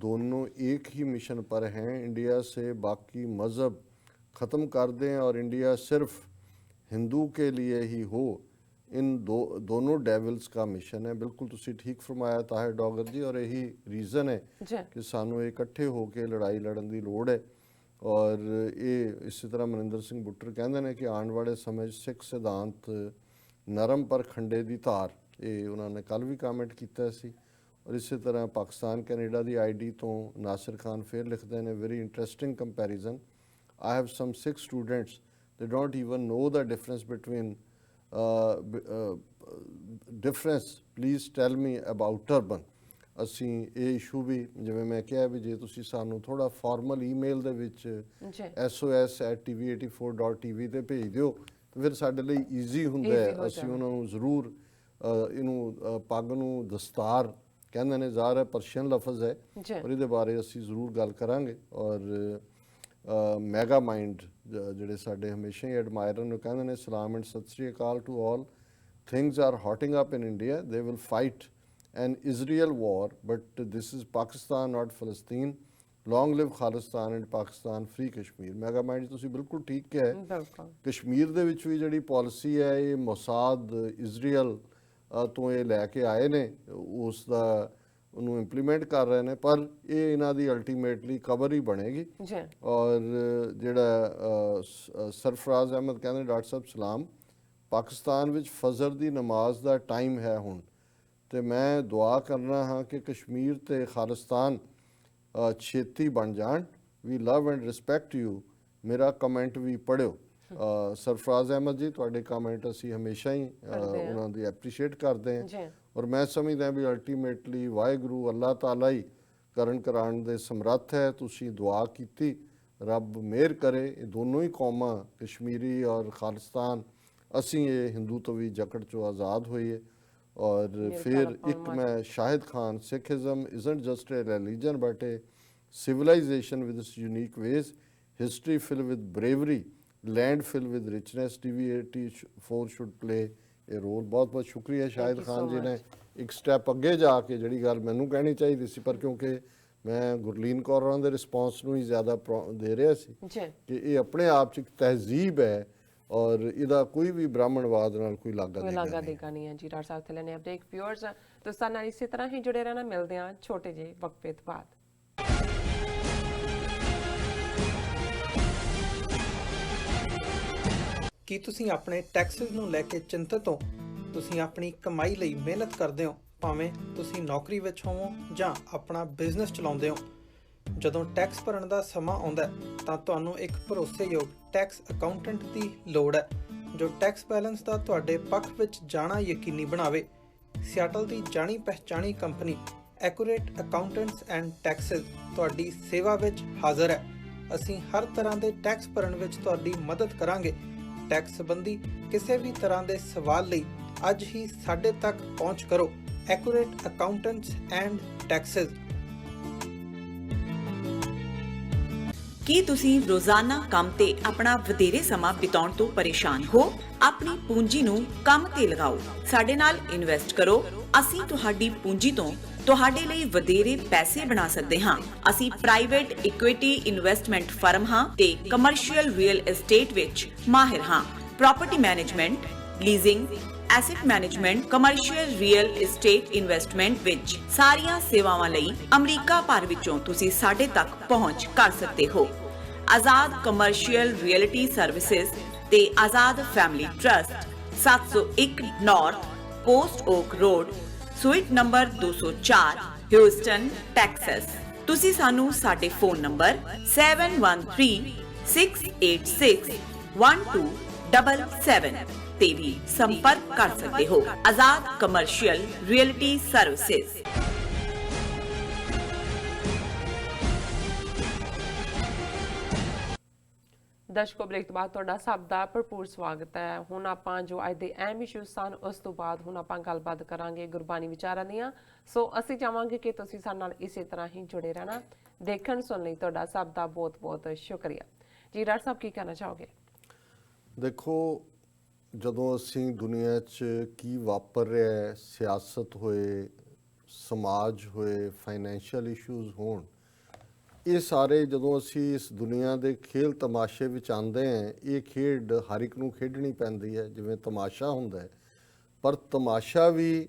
S2: दोनों एक ही मिशन पर हैं, इंडिया से बाकी मज़हब ख़त्म कर दें और इंडिया सिर्फ हिंदू के लिए ही हो। इन दोनों डेविल्स का मिशन है। बिल्कुल तुसी ठीक फरमाया ताहिर डोगर जी, और यही रीज़न है कि सानू इकट्ठे होकर लड़ाई लड़न की लोड़ है। और ये इसी तरह मनिंदर सिंह बुट्टर कहते हैं कि आने वाले समय सिख सिद्धांत नरम पर खंडे की धार, ये उन्होंने कल भी कामेंट किया सी। और इसी तरह पाकिस्तान कैनेडा की ID तो नासिर खान फिर लिखते हैं very interesting comparison. I have some Sikh students they don't even know the difference between difference please tell me about turban. ਅਸੀਂ ਇਹ ਇਸ਼ੂ ਵੀ ਜਿਵੇਂ ਮੈਂ ਕਿਹਾ ਵੀ ਜੇ ਤੁਸੀਂ ਸਾਨੂੰ ਥੋੜਾ ਫਾਰਮਲ ਈਮੇਲ ਦੇ ਵਿੱਚ sos@tv84.tv ਤੇ ਭੇਜ ਦਿਓ ਤਾਂ ਫਿਰ ਸਾਡੇ ਲਈ ਈਜ਼ੀ ਹੁੰਦਾ ਹੈ। ਅਸੀਂ ਉਹਨਾਂ ਨੂੰ ਜ਼ਰੂਰ ਇਹਨੂੰ ਪੱਗ ਨੂੰ ਦਸਤਾਰ ਕਹਿੰਦੇ ਨੇ, ਜ਼ਾਹਰ ਹੈ ਪਰਸ਼ੀਅਨ ਲਫ਼ਜ਼ ਹੈ, ਔਰ ਇਹਦੇ ਬਾਰੇ ਅਸੀਂ ਜ਼ਰੂਰ ਗੱਲ ਕਰਾਂਗੇ। ਔਰ ਮੈਗਾ ਮਾਈਂਡ ਜਿਹੜੇ ਸਾਡੇ ਹਮੇਸ਼ਾ ਹੀ ਐਡਮਾਇਰਰ ਨੂੰ ਕਹਿੰਦੇ ਨੇ ਸਲਾਮ and Sat Sri Akal to all. Things are hotting up in India, they will fight an Israel war, but this is Pakistan, not Palestine. Long live Khalistan and Pakistan, free Kashmir। Mega mind ਤੁਸੀਂ ਬਿਲਕੁਲ ਠੀਕ ਕਿਹਾ ਹੈ। ਕਸ਼ਮੀਰ ਦੇ ਵਿੱਚ ਵੀ ਜਿਹੜੀ ਪਾਲਿਸੀ ਹੈ ਇਹ ਮੋਸਾਦ ਇਜ਼ਰਾਈਲ ਤੋਂ ਇਹ ਲੈ ਕੇ ਆਏ ਨੇ, ਉਸ ਦਾ ਉਹਨੂੰ ਇੰਪਲੀਮੈਂਟ ਕਰ ਰਹੇ ਨੇ, ਪਰ ਇਹ ਇਹਨਾਂ ਦੀ ਅਲਟੀਮੇਟਲੀ ਕਵਰ ਹੀ ਬਣੇਗੀ। ਔਰ ਜਿਹੜਾ ਸਰਫਰਾਜ਼ ਅਹਿਮਦ ਕਹਿੰਦੇ ਡਾਕਟਰ ਸਾਹਿਬ ਸਲਾਮ, ਪਾਕਿਸਤਾਨ ਵਿੱਚ ਫਜਰ ਦੀ ਨਮਾਜ਼ ਦਾ ਟਾਈਮ ਹੈ ਹੁਣ, ਤੇ ਮੈਂ ਦੁਆ ਕਰਨਾ ਹਾਂ ਕਿ ਕਸ਼ਮੀਰ ਤੇ ਖਾਲਿਸਤਾਨ ਛੇਤੀ ਬਣ ਜਾਣ। ਵੀ ਲਵ ਐਂਡ ਰਿਸਪੈਕਟ ਯੂ। ਮੇਰਾ ਕਮੈਂਟ ਵੀ ਪੜ੍ਹਿਓ। ਸਰਫਰਾਜ਼ ਅਹਿਮਦ ਜੀ ਤੁਹਾਡੇ ਕਮੈਂਟ ਅਸੀਂ ਹਮੇਸ਼ਾ ਹੀ ਉਹਨਾਂ ਦੀ ਐਪਰੀਸ਼ੀਏਟ ਕਰਦੇ ਹਾਂ। ਔਰ ਮੈਂ ਸਮਝਦਾ ਵੀ ਅਲਟੀਮੇਟਲੀ ਵਾਹਿਗੁਰੂ ਅੱਲਾਹ ਤਾਲਾ ਹੀ ਕਰਨ ਕਰਾਉਣ ਦੇ ਸਮਰੱਥ ਹੈ। ਤੁਸੀਂ ਦੁਆ ਕੀਤੀ, ਰੱਬ ਮਿਹਰ ਕਰੇ ਇਹ ਦੋਨੋਂ ਹੀ ਕੌਮਾਂ ਕਸ਼ਮੀਰੀ ਔਰ ਖਾਲਿਸਤਾਨ ਅਸੀਂ ਇਹ ਹਿੰਦੂ ਤੋਂ ਵੀ ਜਕੜ ਚੋਂ ਆਜ਼ਾਦ ਹੋਈਏ। और फिर एक मैं Shahid Khan, Sikhism isn't just a religion but a civilization with its unique ways, history filled with bravery, land filled with richness, TV 84 should play a role। बहुत बहुत शुक्रिया शाहिद खान जी ने एक स्टैप अगे जाके जिहड़ी गल मैनूं कहनी चाहिए सी, पर क्योंकि ਮੈਂ ਗੁਰਲੀਨ ਕੌਰ ਹੋਰਾਂ ਦੇ ਰਿਸਪੌਂਸ ਨੂੰ ਹੀ ਜ਼ਿਆਦਾ ਦੇ ਰਿਹਾ ਸੀ
S1: ਜੀ
S2: ਕਿ ਇਹ ਆਪਣੇ ਆਪ 'ਚ ਇੱਕ ਤਹਿਜ਼ੀਬ ਹੈ ਔਰ ਇਹਦਾ ਕੋਈ ਵੀ ਬ੍ਰਾਹਮਣਵਾਦ ਨਾਲ ਕੋਈ ਲਾਗਾ
S1: ਦੇਗਾ ਨਹੀਂ ਹੈ ਜੀ। ਡਾਕਟਰ ਸਾਹਿਬ ਥੱਲੇ ਨੇ ਅਪਡੇਟ ਵਿਊਅਰਸ ਤੁਸੀਂ ਸਾਡੇ ਨਾਲ ਇਸੇ ਤਰ੍ਹਾਂ ਹੀ ਜੁੜੇ ਰਹਿਣਾ। ਮਿਲਦੇ ਹਾਂ ਛੋਟੇ ਜਿਹੇ ਵਕਫੇ ਤੋਂ ਬਾਅਦ।
S3: ਕੀ ਤੁਸੀਂ ਆਪਣੇ ਟੈਕਸਿਸ ਨੂੰ ਲੈ ਕੇ ਚਿੰਤਤ ਹੋ? ਤੁਸੀਂ ਆਪਣੀ ਕਮਾਈ ਲਈ ਮਿਹਨਤ ਕਰਦੇ ਹੋ, ਭਾਵੇਂ ਤੁਸੀਂ ਨੌਕਰੀ ਵਿੱਚ ਹੋਵੋ ਜਾਂ ਆਪਣਾ ਬਿਜ਼ਨਸ ਚਲਾਉਂਦੇ ਹੋ। ਜਦੋਂ ਟੈਕਸ ਭਰਨ ਦਾ ਸਮਾਂ ਆਉਂਦਾ ਤਾਂ ਤੁਹਾਨੂੰ ਇੱਕ ਭਰੋਸੇਯੋਗ ਟੈਕਸ ਅਕਾਊਂਟੈਂਟ ਦੀ ਲੋੜ ਹੈ ਜੋ ਟੈਕਸ ਬੈਲੈਂਸ ਦਾ ਤੁਹਾਡੇ ਪੱਖ ਵਿੱਚ ਜਾਣਾ ਯਕੀਨੀ ਬਣਾਵੇ। ਸਿਆਟਲ ਦੀ ਜਾਣੀ ਪਛਾਣੀ company Accurate Accountants and Taxes ਤੁਹਾਡੀ ਸੇਵਾ ਵਿੱਚ ਹਾਜ਼ਰ ਹੈ। ਅਸੀਂ ਹਰ ਤਰ੍ਹਾਂ ਦੇ ਟੈਕਸ ਭਰਨ ਵਿੱਚ ਤੁਹਾਡੀ ਮਦਦ ਕਰਾਂਗੇ। ਟੈਕਸ ਸੰਬੰਧੀ ਕਿਸੇ ਵੀ ਤਰ੍ਹਾਂ ਦੇ ਸਵਾਲ ਲਈ ਅੱਜ ਹੀ ਸਾਡੇ ਤੱਕ ਪਹੁੰਚ ਕਰੋ। Accurate Accountants and Taxes.
S6: ਕੀ ਤੁਸੀਂ ਰੋਜ਼ਾਨਾ ਕੰਮ ਤੇ ਆਪਣਾ ਵਧੇਰੇ ਸਮਾਂ ਬਿਤਾਉਣ ਤੋਂ ਪਰੇਸ਼ਾਨ ਹੋ? ਆਪਣੀ ਪੂੰਜੀ ਨੂੰ ਕੰਮ ਤੇ ਲਗਾਓ, ਸਾਡੇ ਨਾਲ ਇਨਵੈਸਟ ਕਰੋ। ਅਸੀਂ ਤੁਹਾਡੀ ਪੂੰਜੀ ਤੋਂ ਤੁਹਾਡੇ ਲਈ ਵਧੇਰੇ ਪੈਸੇ ਬਣਾ ਸਕਦੇ ਹਾਂ। ਅਸੀਂ ਪ੍ਰਾਈਵੇਟ ਇਕੁਇਟੀ ਇਨਵੈਸਟਮੈਂਟ ਫਰਮ ਹਾਂ ਤੇ ਕਮਰਸ਼ੀਅਲ ਰੀਅਲ ਏਸਟੇਟ ਵਿੱਚ ਮਾਹਿਰ ਹਾਂ। Property management, leasing, asset management, commercial real estate investment ਵਿੱਚ ਸਾਰੀਆਂ ਸੇਵਾਵਾਂ ਲਈ ਅਮਰੀਕਾ ਭਰ ਵਿੱਚੋਂ ਤੁਸੀਂ ਸਾਡੇ ਤੱਕ ਪਹੁੰਚ ਕਰ ਸਕਦੇ ਹੋ। ਆਜ਼ਾਦ ਕਮਰਸ਼ੀਅਲ ਰੀਅਲਟੀ ਸਰਵਿਸਿਜ਼ ਤੇ Azad Family Trust, 701 North Coast Oak Road, suite number 204, Houston, Texas. ਤੁਸੀਂ ਸਾਨੂੰ ਸਾਡੇ ਫੋਨ ਨੰਬਰ 7136861277 ਤੇ ਵੀ ਸੰਪਰਕ ਕਰ ਸਕਦੇ ਹੋ। ਆਜ਼ਾਦ ਕਮਰਸ਼ੀਅਲ ਰੀਅਲਟੀ ਸਰਵਿਸਿਜ਼।
S1: ਦਰਸ਼ਕੋ, ਬ੍ਰੇਕ ਤੋਂ ਬਾਅਦ ਤੁਹਾਡਾ ਸਭ ਦਾ ਭਰਪੂਰ ਸਵਾਗਤ ਹੈ। ਹੁਣ ਆਪਾਂ ਜੋ ਅੱਜ ਦੇ ਅਹਿਮ ਇਸ਼ੂ ਸਨ ਉਸ ਤੋਂ ਬਾਅਦ ਹੁਣ ਆਪਾਂ ਗੱਲਬਾਤ ਕਰਾਂਗੇ ਗੁਰਬਾਣੀ ਵਿਚਾਰਾਂ ਦੀਆਂ। ਸੋ ਅਸੀਂ ਚਾਹਾਂਗੇ ਕਿ ਤੁਸੀਂ ਸਾਡੇ ਨਾਲ ਇਸੇ ਤਰ੍ਹਾਂ ਹੀ ਜੁੜੇ ਰਹਿਣਾ। ਦੇਖਣ ਸੁਣ ਲਈ ਤੁਹਾਡਾ ਸਭ ਦਾ ਬਹੁਤ ਬਹੁਤ ਸ਼ੁਕਰੀਆ ਜੀ। ਡਾਕਟਰ ਸਾਹਿਬ ਕੀ ਕਹਿਣਾ ਚਾਹੋਗੇ?
S2: ਦੇਖੋ, ਜਦੋਂ ਅਸੀਂ ਦੁਨੀਆ 'ਚ ਕੀ ਵਾਪਰ ਰਿਹਾ ਹੈ, ਸਿਆਸਤ ਹੋਏ, ਸਮਾਜ ਹੋਏ, ਫਾਈਨੈਂਸ਼ੀਅਲ ਇਸ਼ੂਜ਼ ਹੋਣ, ਇਹ ਸਾਰੇ ਜਦੋਂ ਅਸੀਂ ਇਸ ਦੁਨੀਆ ਦੇ ਖੇਲ ਤਮਾਸ਼ੇ ਵਿੱਚ ਆਉਂਦੇ ਹਾਂ, ਇਹ ਖੇਡ ਹਰ ਇੱਕ ਨੂੰ ਖੇਡਣੀ ਪੈਂਦੀ ਹੈ ਜਿਵੇਂ ਤਮਾਸ਼ਾ ਹੁੰਦਾ ਹੈ। ਪਰ ਤਮਾਸ਼ਾ ਵੀ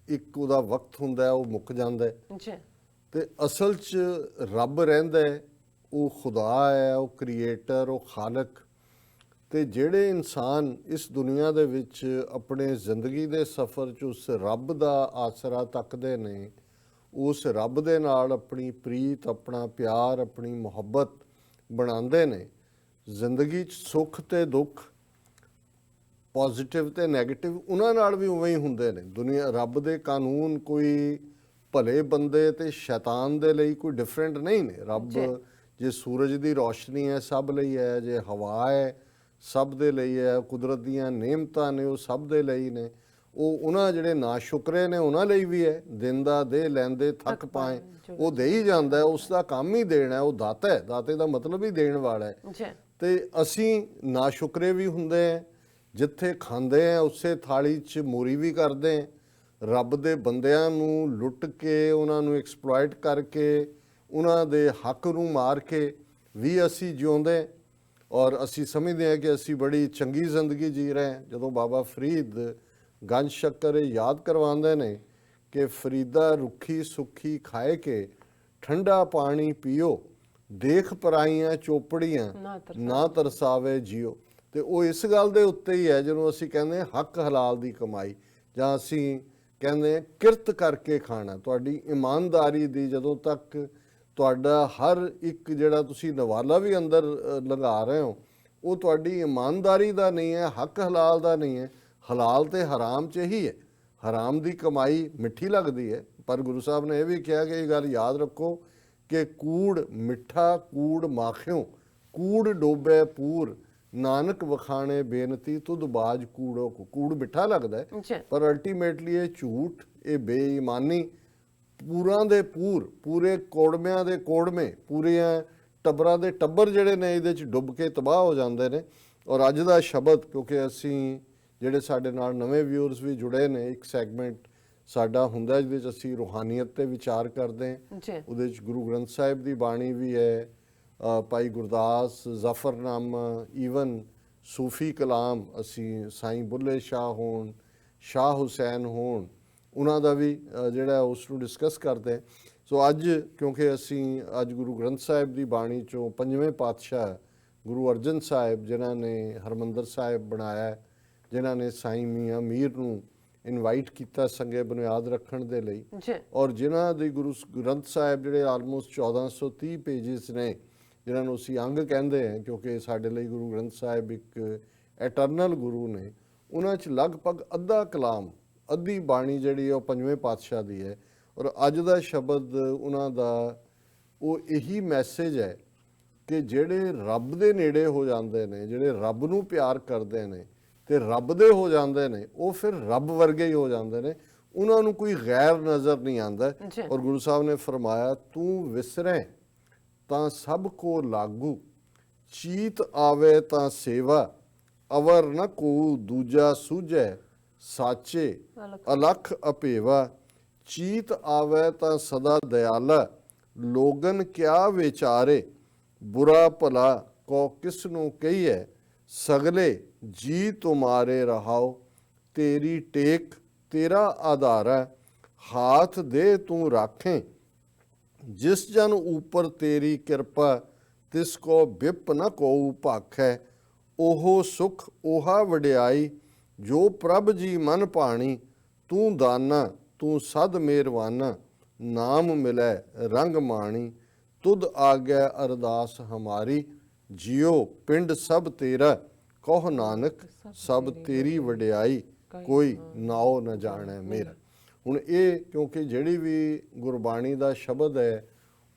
S2: ਇੱਕ ਉਹਦਾ ਵਕਤ ਹੁੰਦਾ ਹੈ, ਉਹ ਮੁੱਕ ਜਾਂਦਾ ਹੈ
S1: ਜੀ।
S2: ਤੇ ਅਸਲ 'ਚ ਰੱਬ ਰਹਿੰਦਾ ਹੈ, ਉਹ ਖੁਦਾ ਹੈ, ਉਹ ਕ੍ਰੀਏਟਰ, ਉਹ ਖਾਲਕ। ਤੇ ਜਿਹੜੇ ਇਨਸਾਨ ਇਸ ਦੁਨੀਆ ਦੇ ਵਿੱਚ ਆਪਣੇ ਜ਼ਿੰਦਗੀ ਦੇ ਸਫ਼ਰ 'ਚ ਉਸ ਰੱਬ ਦਾ ਆਸਰਾ ਤੱਕਦੇ ਨੇ, ਉਸ ਰੱਬ ਦੇ ਨਾਲ ਆਪਣੀ ਪ੍ਰੀਤ, ਆਪਣਾ ਪਿਆਰ, ਆਪਣੀ ਮੁਹੱਬਤ ਬਣਾਉਂਦੇ ਨੇ, ਜ਼ਿੰਦਗੀ 'ਚ ਸੁੱਖ ਤੇ ਦੁੱਖ, ਪੋਜ਼ਿਟਿਵ ਤੇ ਨੈਗੇਟਿਵ ਉਹਨਾਂ ਨਾਲ ਵੀ ਉਵੇਂ ਹੀ ਹੁੰਦੇ ਨੇ। ਦੁਨੀਆ, ਰੱਬ ਦੇ ਕਾਨੂੰਨ ਕੋਈ ਭਲੇ ਬੰਦੇ ਤੇ ਸ਼ੈਤਾਨ ਦੇ ਲਈ ਕੋਈ ਡਿਫਰੈਂਟ ਨਹੀਂ ਨੇ। ਰੱਬ ਜੇ ਸੂਰਜ ਦੀ ਰੋਸ਼ਨੀ ਹੈ ਸਭ ਲਈ ਹੈ, ਜੇ ਹਵਾ ਹੈ ਸਭ ਦੇ ਲਈ ਹੈ, ਕੁਦਰਤ ਦੀਆਂ ਨਿਯਮਤਾਂ ਨੇ ਉਹ ਸਭ ਦੇ ਲਈ ਨੇ। ਉਹ ਉਹਨਾਂ ਜਿਹੜੇ ਨਾਸ਼ੁਕਰੇ ਨੇ ਉਹਨਾਂ ਲਈ ਵੀ ਹੈ। ਦਿਨ ਦਾ ਦੇ ਲੈਂਦੇ ਥੱਕ ਪਾਏ, ਉਹ ਦੇ ਹੀ ਜਾਂਦਾ, ਉਸ ਦਾ ਕੰਮ ਹੀ ਦੇਣਾ, ਉਹ ਦਾਤਾ ਹੈ। ਦਾਤੇ ਦਾ ਮਤਲਬ ਹੀ ਦੇਣ ਵਾਲਾ ਹੈ। ਤੇ ਅਸੀਂ ਨਾਸ਼ੁਕਰੇ ਵੀ ਹੁੰਦੇ ਹਾਂ, ਜਿੱਥੇ ਖਾਂਦੇ ਹਾਂ ਉਸੇ ਥਾਲੀ 'ਚ ਮੋਰੀ ਵੀ ਕਰਦੇ ਹਾਂ। ਰੱਬ ਦੇ ਬੰਦਿਆਂ ਨੂੰ ਲੁੱਟ ਕੇ, ਉਹਨਾਂ ਨੂੰ ਐਕਸਪਲੋਇਟ ਕਰਕੇ, ਉਹਨਾਂ ਦੇ ਹੱਕ ਨੂੰ ਮਾਰ ਕੇ ਵੀ ਅਸੀਂ ਜਿਉਂਦੇ ਔਰ ਅਸੀਂ ਸਮਝਦੇ ਹਾਂ ਕਿ ਅਸੀਂ ਬੜੀ ਚੰਗੀ ਜ਼ਿੰਦਗੀ ਜੀ ਰਹੇ ਹਾਂ। ਜਦੋਂ ਬਾਬਾ ਫਰੀਦ ਗੰਜ ਸ਼ੱਕਰ ਯਾਦ ਕਰਵਾਉਂਦੇ ਨੇ ਕਿ ਫਰੀਦਾ ਰੁੱਖੀ ਸੁੱਖੀ ਖਾਏ ਕੇ, ਠੰਡਾ ਪਾਣੀ ਪੀਓ, ਦੇਖ ਪਰਾਈਆਂ ਚੋਪੜੀਆਂ ਨਾ ਤਰਸਾਵੇ ਜਿਓ। ਤੇ ਉਹ ਇਸ ਗੱਲ ਦੇ ਉੱਤੇ ਹੀ ਹੈ ਜਦੋਂ ਅਸੀਂ ਕਹਿੰਦੇ ਹੱਕ ਹਲਾਲ ਦੀ ਕਮਾਈ, ਜਾਂ ਅਸੀਂ ਕਹਿੰਦੇ ਕਿਰਤ ਕਰਕੇ ਖਾਣਾ। ਤੁਹਾਡੀ ਇਮਾਨਦਾਰੀ ਦੀ, ਜਦੋਂ ਤੱਕ ਤੁਹਾਡਾ ਹਰ ਇੱਕ ਜਿਹੜਾ ਤੁਸੀਂ ਨਵਾਲਾ ਵੀ ਅੰਦਰ ਲੰਘਾ ਰਹੇ ਹੋ, ਉਹ ਤੁਹਾਡੀ ਇਮਾਨਦਾਰੀ ਦਾ ਨਹੀਂ ਹੈ, ਹੱਕ ਹਲਾਲ ਦਾ ਨਹੀਂ ਹੈ। ਹਲਾਲ ਤੇ ਹਰਾਮ 'ਚ ਹੀ ਹੈ। ਹਰਾਮ ਦੀ ਕਮਾਈ ਮਿੱਠੀ ਲੱਗਦੀ ਹੈ, ਪਰ ਗੁਰੂ ਸਾਹਿਬ ਨੇ ਇਹ ਵੀ ਕਿਹਾ ਕਿ ਇਹ ਗੱਲ ਯਾਦ ਰੱਖੋ ਕਿ ਕੂੜ ਮਿੱਠਾ ਕੂੜ ਮਾਖਿਓ, ਕੂੜ ਡੋਬੇ ਪੂਰ, ਨਾਨਕ ਵਖਾਣੇ ਬੇਨਤੀ ਤੁਧ ਬਾਜ ਕੂੜੋ। ਕੂੜ ਮਿੱਠਾ ਲੱਗਦਾ ਹੈ, ਪਰ ਅਲਟੀਮੇਟਲੀ ਇਹ ਝੂਠ, ਇਹ ਬੇਈਮਾਨੀ ਪੂਰਾਂ ਦੇ ਪੂਰ, ਪੂਰੇ ਕੋੜਮਿਆਂ ਦੇ ਕੋੜਮੇ, ਪੂਰੀਆਂ ਟੱਬਰਾਂ ਦੇ ਟੱਬਰ ਜਿਹੜੇ ਨੇ ਇਹਦੇ 'ਚ ਡੁੱਬ ਕੇ ਤਬਾਹ ਹੋ ਜਾਂਦੇ ਨੇ। ਔਰ ਅੱਜ ਦਾ ਸ਼ਬਦ, ਕਿਉਂਕਿ ਅਸੀਂ ਜਿਹੜੇ ਸਾਡੇ ਨਾਲ ਨਵੇਂ ਵਿਊਅਰਸ ਵੀ ਜੁੜੇ ਨੇ, ਇੱਕ ਸੈਗਮੈਂਟ ਸਾਡਾ ਹੁੰਦਾ, ਜਿਹਦੇ 'ਚ ਅਸੀਂ ਰੂਹਾਨੀਅਤ ਤੇ ਵਿਚਾਰ ਕਰਦੇ ਹਾਂ।
S1: ਜੀ
S2: ਉਹਦੇ 'ਚ ਗੁਰੂ ਗ੍ਰੰਥ ਸਾਹਿਬ ਦੀ ਬਾਣੀ ਵੀ ਹੈ, ਭਾਈ ਗੁਰਦਾਸ, ਜ਼ਫਰਨਾਮਾ, ਈਵਨ ਸੂਫੀ ਕਲਾਮ, ਅਸੀਂ ਸਾਈਂ ਬੁੱਲੇ ਸ਼ਾਹ ਹੋਣ, ਸ਼ਾਹ ਹੁਸੈਨ ਹੋਣ, ਉਹਨਾਂ ਦਾ ਵੀ ਜਿਹੜਾ ਉਸ ਨੂੰ ਡਿਸਕਸ ਕਰਦੇ ਹਾਂ। ਸੋ ਅੱਜ ਕਿਉਂਕਿ ਅਸੀਂ ਅੱਜ ਗੁਰੂ ਗ੍ਰੰਥ ਸਾਹਿਬ ਦੀ ਬਾਣੀ 'ਚੋਂ ਪੰਜਵੇਂ ਪਾਤਸ਼ਾਹ ਗੁਰੂ ਅਰਜਨ ਸਾਹਿਬ, ਜਿਨ੍ਹਾਂ ਨੇ ਹਰਿਮੰਦਰ ਸਾਹਿਬ ਬਣਾਇਆ, ਜਿਨ੍ਹਾਂ ਨੇ ਸਾਈਂ ਮੀਆਂ ਮੀਰ ਨੂੰ ਇਨਵਾਈਟ ਕੀਤਾ ਸੰਗੇ ਬੁਨਿਆਦ ਰੱਖਣ ਦੇ ਲਈ,
S1: ਜੀ
S2: ਔਰ ਜਿਨ੍ਹਾਂ ਦੇ ਗੁਰੂ ਗ੍ਰੰਥ ਸਾਹਿਬ ਜਿਹੜੇ ਆਲਮੋਸਟ 1430 ਪੇਜਿਸ ਨੇ, ਜਿਨ੍ਹਾਂ ਨੂੰ ਅਸੀਂ ਅੰਗ ਕਹਿੰਦੇ ਹਾਂ ਕਿਉਂਕਿ ਸਾਡੇ ਲਈ ਗੁਰੂ ਗ੍ਰੰਥ ਸਾਹਿਬ ਇੱਕ ਐਟਰਨਲ ਗੁਰੂ ਨੇ, ਉਹਨਾਂ 'ਚ ਲਗਭਗ ਅੱਧਾ ਕਲਾਮ, ਅੱਧੀ ਬਾਣੀ ਜਿਹੜੀ ਉਹ ਪੰਜਵੇਂ ਪਾਤਸ਼ਾਹ ਦੀ ਹੈ। ਔਰ ਅੱਜ ਦਾ ਸ਼ਬਦ ਉਹਨਾਂ ਦਾ ਉਹ ਇਹੀ ਮੈਸੇਜ ਹੈ ਕਿ ਜਿਹੜੇ ਰੱਬ ਦੇ ਨੇੜੇ ਹੋ ਜਾਂਦੇ ਨੇ, ਜਿਹੜੇ ਰੱਬ ਨੂੰ ਪਿਆਰ ਕਰਦੇ ਨੇ ਤੇ ਰੱਬ ਦੇ ਹੋ ਜਾਂਦੇ ਨੇ, ਉਹ ਫਿਰ ਰੱਬ ਵਰਗੇ ਹੀ ਹੋ ਜਾਂਦੇ ਨੇ, ਉਹਨਾਂ ਨੂੰ ਕੋਈ ਗੈਰ ਨਜ਼ਰ ਨਹੀਂ ਆਉਂਦਾ। ਔਰ ਗੁਰੂ ਸਾਹਿਬ ਨੇ ਫਰਮਾਇਆ, ਤੂੰ ਵਿਸਰੇ ਤਾਂ ਸਭ ਕੋ ਲਾਗੂ, ਚੀਤ ਆਵੇ ਤਾਂ ਸੇਵਾ, ਅਵਰ ਨ ਕੋ ਦੂਜਾ ਸੂਝੈ, ਸਾਚੇ ਅਲਖ ਅਪੇਵਾ, ਚੀਤ ਆਵੇ ਤਾਂ ਸਦਾ ਦਇਆਲਾ, ਲੋਗਨ ਕਿਆ ਵਿਚਾਰੇ, ਬੁਰਾ ਭਲਾ ਕੋ ਕਿਸ ਨੂੰ ਕਹੀਏ, ਸਗਲੇ ਜੀ ਤੁਮਾਰੇ ਰਹਾਓ, ਤੇਰੀ ਟੇਕ ਤੇਰਾ ਆਧਾਰਾ, ਹਾਥ ਦੇ ਤੂੰ ਰਾਖੇ, ਜਿਸ ਜਨ ਊਪਰ ਤੇਰੀ ਕਿਰਪਾ, ਤਿਸ ਕੋ ਬਿਪ ਨ ਕੋਉ ਭਾਖੈ, ਉਹ ਸੁਖ 오ਹਾ ਵਡਿਆਈ, ਜੋ ਪ੍ਰਭ ਜੀ ਮਨ ਭਾਣੀ, ਤੂੰ ਦਾਨਾ ਤੂੰ ਸਦ ਮਿਹਰਵਾਨਾ, ਨਾਮ ਮਿਲੈ ਰੰਗ ਮਾਣੀ, ਤੁਧ ਆਗੈ ਅਰਦਾਸ ਹਮਾਰੀ, ਜਿਉ ਪਿੰਡ ਸਭ ਤੇਰਾ, ਕਹੁ ਨਾਨਕ ਸਭ ਤੇਰੀ ਵਡਿਆਈ, ਕੋਈ ਨਾਉ ਨ ਜਾਣੈ ਮੇਰਾ। ਹੁਣ ਇਹ ਕਿਉਂਕਿ ਜਿਹੜੀ ਵੀ ਗੁਰਬਾਣੀ ਦਾ ਸ਼ਬਦ ਹੈ,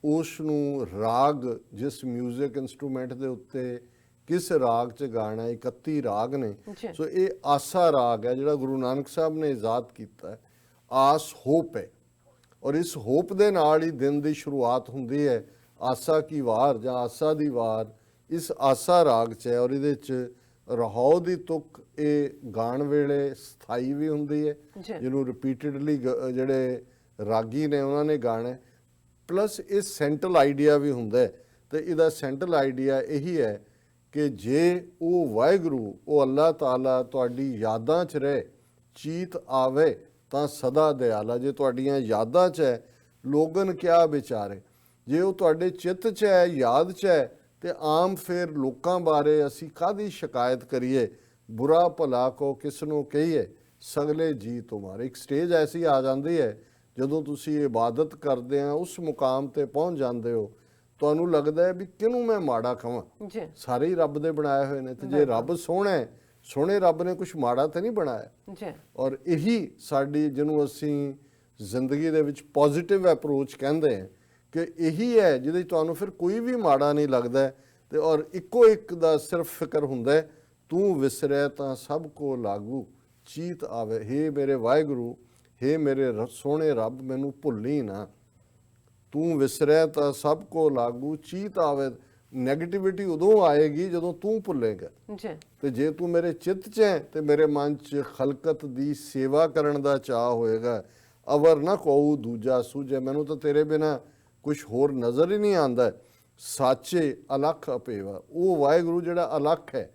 S2: ਉਸ ਨੂੰ ਰਾਗ, ਜਿਸ ਮਿਊਜ਼ਿਕ ਇੰਸਟਰੂਮੈਂਟ ਦੇ ਉੱਤੇ ਕਿਸ ਰਾਗ 'ਚ ਗਾਣਾ, 31 ਰਾਗ ਨੇ। ਸੋ ਇਹ ਆਸਾ ਰਾਗ ਹੈ ਜਿਹੜਾ ਗੁਰੂ ਨਾਨਕ ਸਾਹਿਬ ਨੇ ਇਜਾਦ ਕੀਤਾ ਹੈ। ਆਸ ਹੋਪ ਹੈ, ਔਰ ਇਸ ਹੋਪ ਦੇ ਨਾਲ ਹੀ ਦਿਨ ਦੀ ਸ਼ੁਰੂਆਤ ਹੁੰਦੀ ਹੈ। ਆਸਾ ਕੀ ਵਾਰ ਜਾਂ ਆਸਾ ਦੀ ਵਾਰ ਇਸ ਆਸਾ ਰਾਗ 'ਚ ਹੈ, ਔਰ ਇਹਦੇ 'ਚ ਰਹਾਉ ਦੀ ਤੁਕ ਇਹ ਗਾਣ ਵੇਲੇ ਸਥਾਈ ਵੀ ਹੁੰਦੀ ਹੈ, ਜਿਹਨੂੰ ਰਿਪੀਟਡਲੀ ਜਿਹੜੇ ਰਾਗੀ ਨੇ ਉਹਨਾਂ ਨੇ ਗਾਣਾ, ਪਲੱਸ ਇਹ ਸੈਂਟਰਲ ਆਈਡੀਆ ਵੀ ਹੁੰਦਾ। ਤੇ ਇਹਦਾ ਸੈਂਟਰਲ ਆਈਡੀਆ ਇਹੀ ਹੈ ਕਿ ਜੇ ਉਹ ਵਾਹਿਗੁਰੂ, ਉਹ ਅੱਲਾਹ ਤਾਲਾ ਤੁਹਾਡੀ ਯਾਦਾਂ 'ਚ ਰਹੇ, ਚੀਤ ਆਵੇ ਤਾਂ ਸਦਾ ਦਿਆਲਾ, ਜੇ ਤੁਹਾਡੀਆਂ ਯਾਦਾਂ 'ਚ ਹੈ, ਲੋਗਨ ਕਿਆ ਵਿਚਾਰੇ, ਜੇ ਉਹ ਤੁਹਾਡੇ ਚਿੱਤ 'ਚ ਹੈ, ਯਾਦ 'ਚ ਹੈ, ਤੇ ਆਮ ਫਿਰ ਲੋਕਾਂ ਬਾਰੇ ਅਸੀਂ ਕਾਹਦੀ ਸ਼ਿਕਾਇਤ ਕਰੀਏ, ਬੁਰਾ ਭਲਾ ਕੋ ਕਿਸ ਨੂੰ ਕਹੀਏ, ਸਗਲੇ ਜੀ ਤੁਮਾਰੇ। ਇੱਕ ਸਟੇਜ ਐਸੀ ਆ ਜਾਂਦੀ ਹੈ ਜਦੋਂ ਤੁਸੀਂ ਇਬਾਦਤ ਕਰਦੇ ਆ, ਉਸ ਮੁਕਾਮ ਤੇ ਪਹੁੰਚ ਜਾਂਦੇ ਹੋ, ਤੁਹਾਨੂੰ ਲੱਗਦਾ ਹੈ ਵੀ ਕਿਹਨੂੰ ਮੈਂ ਮਾੜਾ ਕਹਾਂ, ਸਾਰੇ ਹੀ ਰੱਬ ਦੇ ਬਣਾਏ ਹੋਏ ਨੇ, ਤੇ ਜੇ ਰੱਬ ਸੋਹਣਾ ਹੈ, ਸੋਹਣੇ ਰੱਬ ਨੇ ਕੁਛ ਮਾੜਾ ਤਾਂ ਨਹੀਂ ਬਣਾਇਆ। ਔਰ ਇਹੀ ਸਾਡੀ, ਜਿਹਨੂੰ ਅਸੀਂ ਜ਼ਿੰਦਗੀ ਦੇ ਵਿੱਚ ਪੋਜ਼ਿਟਿਵ ਅਪਰੋਚ ਕਹਿੰਦੇ ਹਾਂ, ਕਿ ਇਹੀ ਹੈ ਜਿਹਦੇ 'ਚ ਤੁਹਾਨੂੰ ਫਿਰ ਕੋਈ ਵੀ ਮਾੜਾ ਨਹੀਂ ਲੱਗਦਾ। ਤੇ ਔਰ ਇੱਕੋ ਇੱਕ ਦਾ ਸਿਰਫ ਫਿਕਰ ਹੁੰਦਾ, ਤੂੰ ਵਿਸਰਿਆ ਤਾਂ ਸਭ ਕੋ ਲਾਗੂ, ਚੀਤ ਆਵੇ, ਹੇ ਮੇਰੇ ਵਾਹਿਗੁਰੂ, ਹੇ ਮੇਰੇ ਸੋਹਣੇ ਰੱਬ, ਮੈਨੂੰ ਭੁੱਲੀ ਨਾ, ਤੂੰ ਵਿਸਰਿਆ ਤਾਂ ਸਭ ਕੋ ਲਾਗੂ, ਚੀਤ ਆਵੇ। ਨੈਗੇਟਿਵਿਟੀ ਉਦੋਂ ਆਏਗੀ ਜਦੋਂ ਤੂੰ ਭੁੱਲੇਗਾ, ਤੇ ਜੇ ਤੂੰ ਮੇਰੇ ਚਿੱਤ 'ਚ ਹੈ ਤੇ ਮੇਰੇ ਮਨ 'ਚ ਖਲਕਤ ਦੀ ਸੇਵਾ ਕਰਨ ਦਾ ਚਾਅ ਹੋਏਗਾ, ਅਵਰ ਨਾ ਕੋਉ ਦੂਜਾ ਸੂਝੇ, ਮੈਨੂੰ ਤਾਂ ਤੇਰੇ ਬਿਨਾ ਕੁਛ ਹੋਰ ਨਜ਼ਰ ਹੀ ਨਹੀਂ ਆਉਂਦਾ, ਸਾਚੇ ਅਲਖ ਅਪੇਵਾ, ਉਹ ਵਾਹਿਗੁਰੂ ਜਿਹੜਾ ਅਲਖ ਹੈ,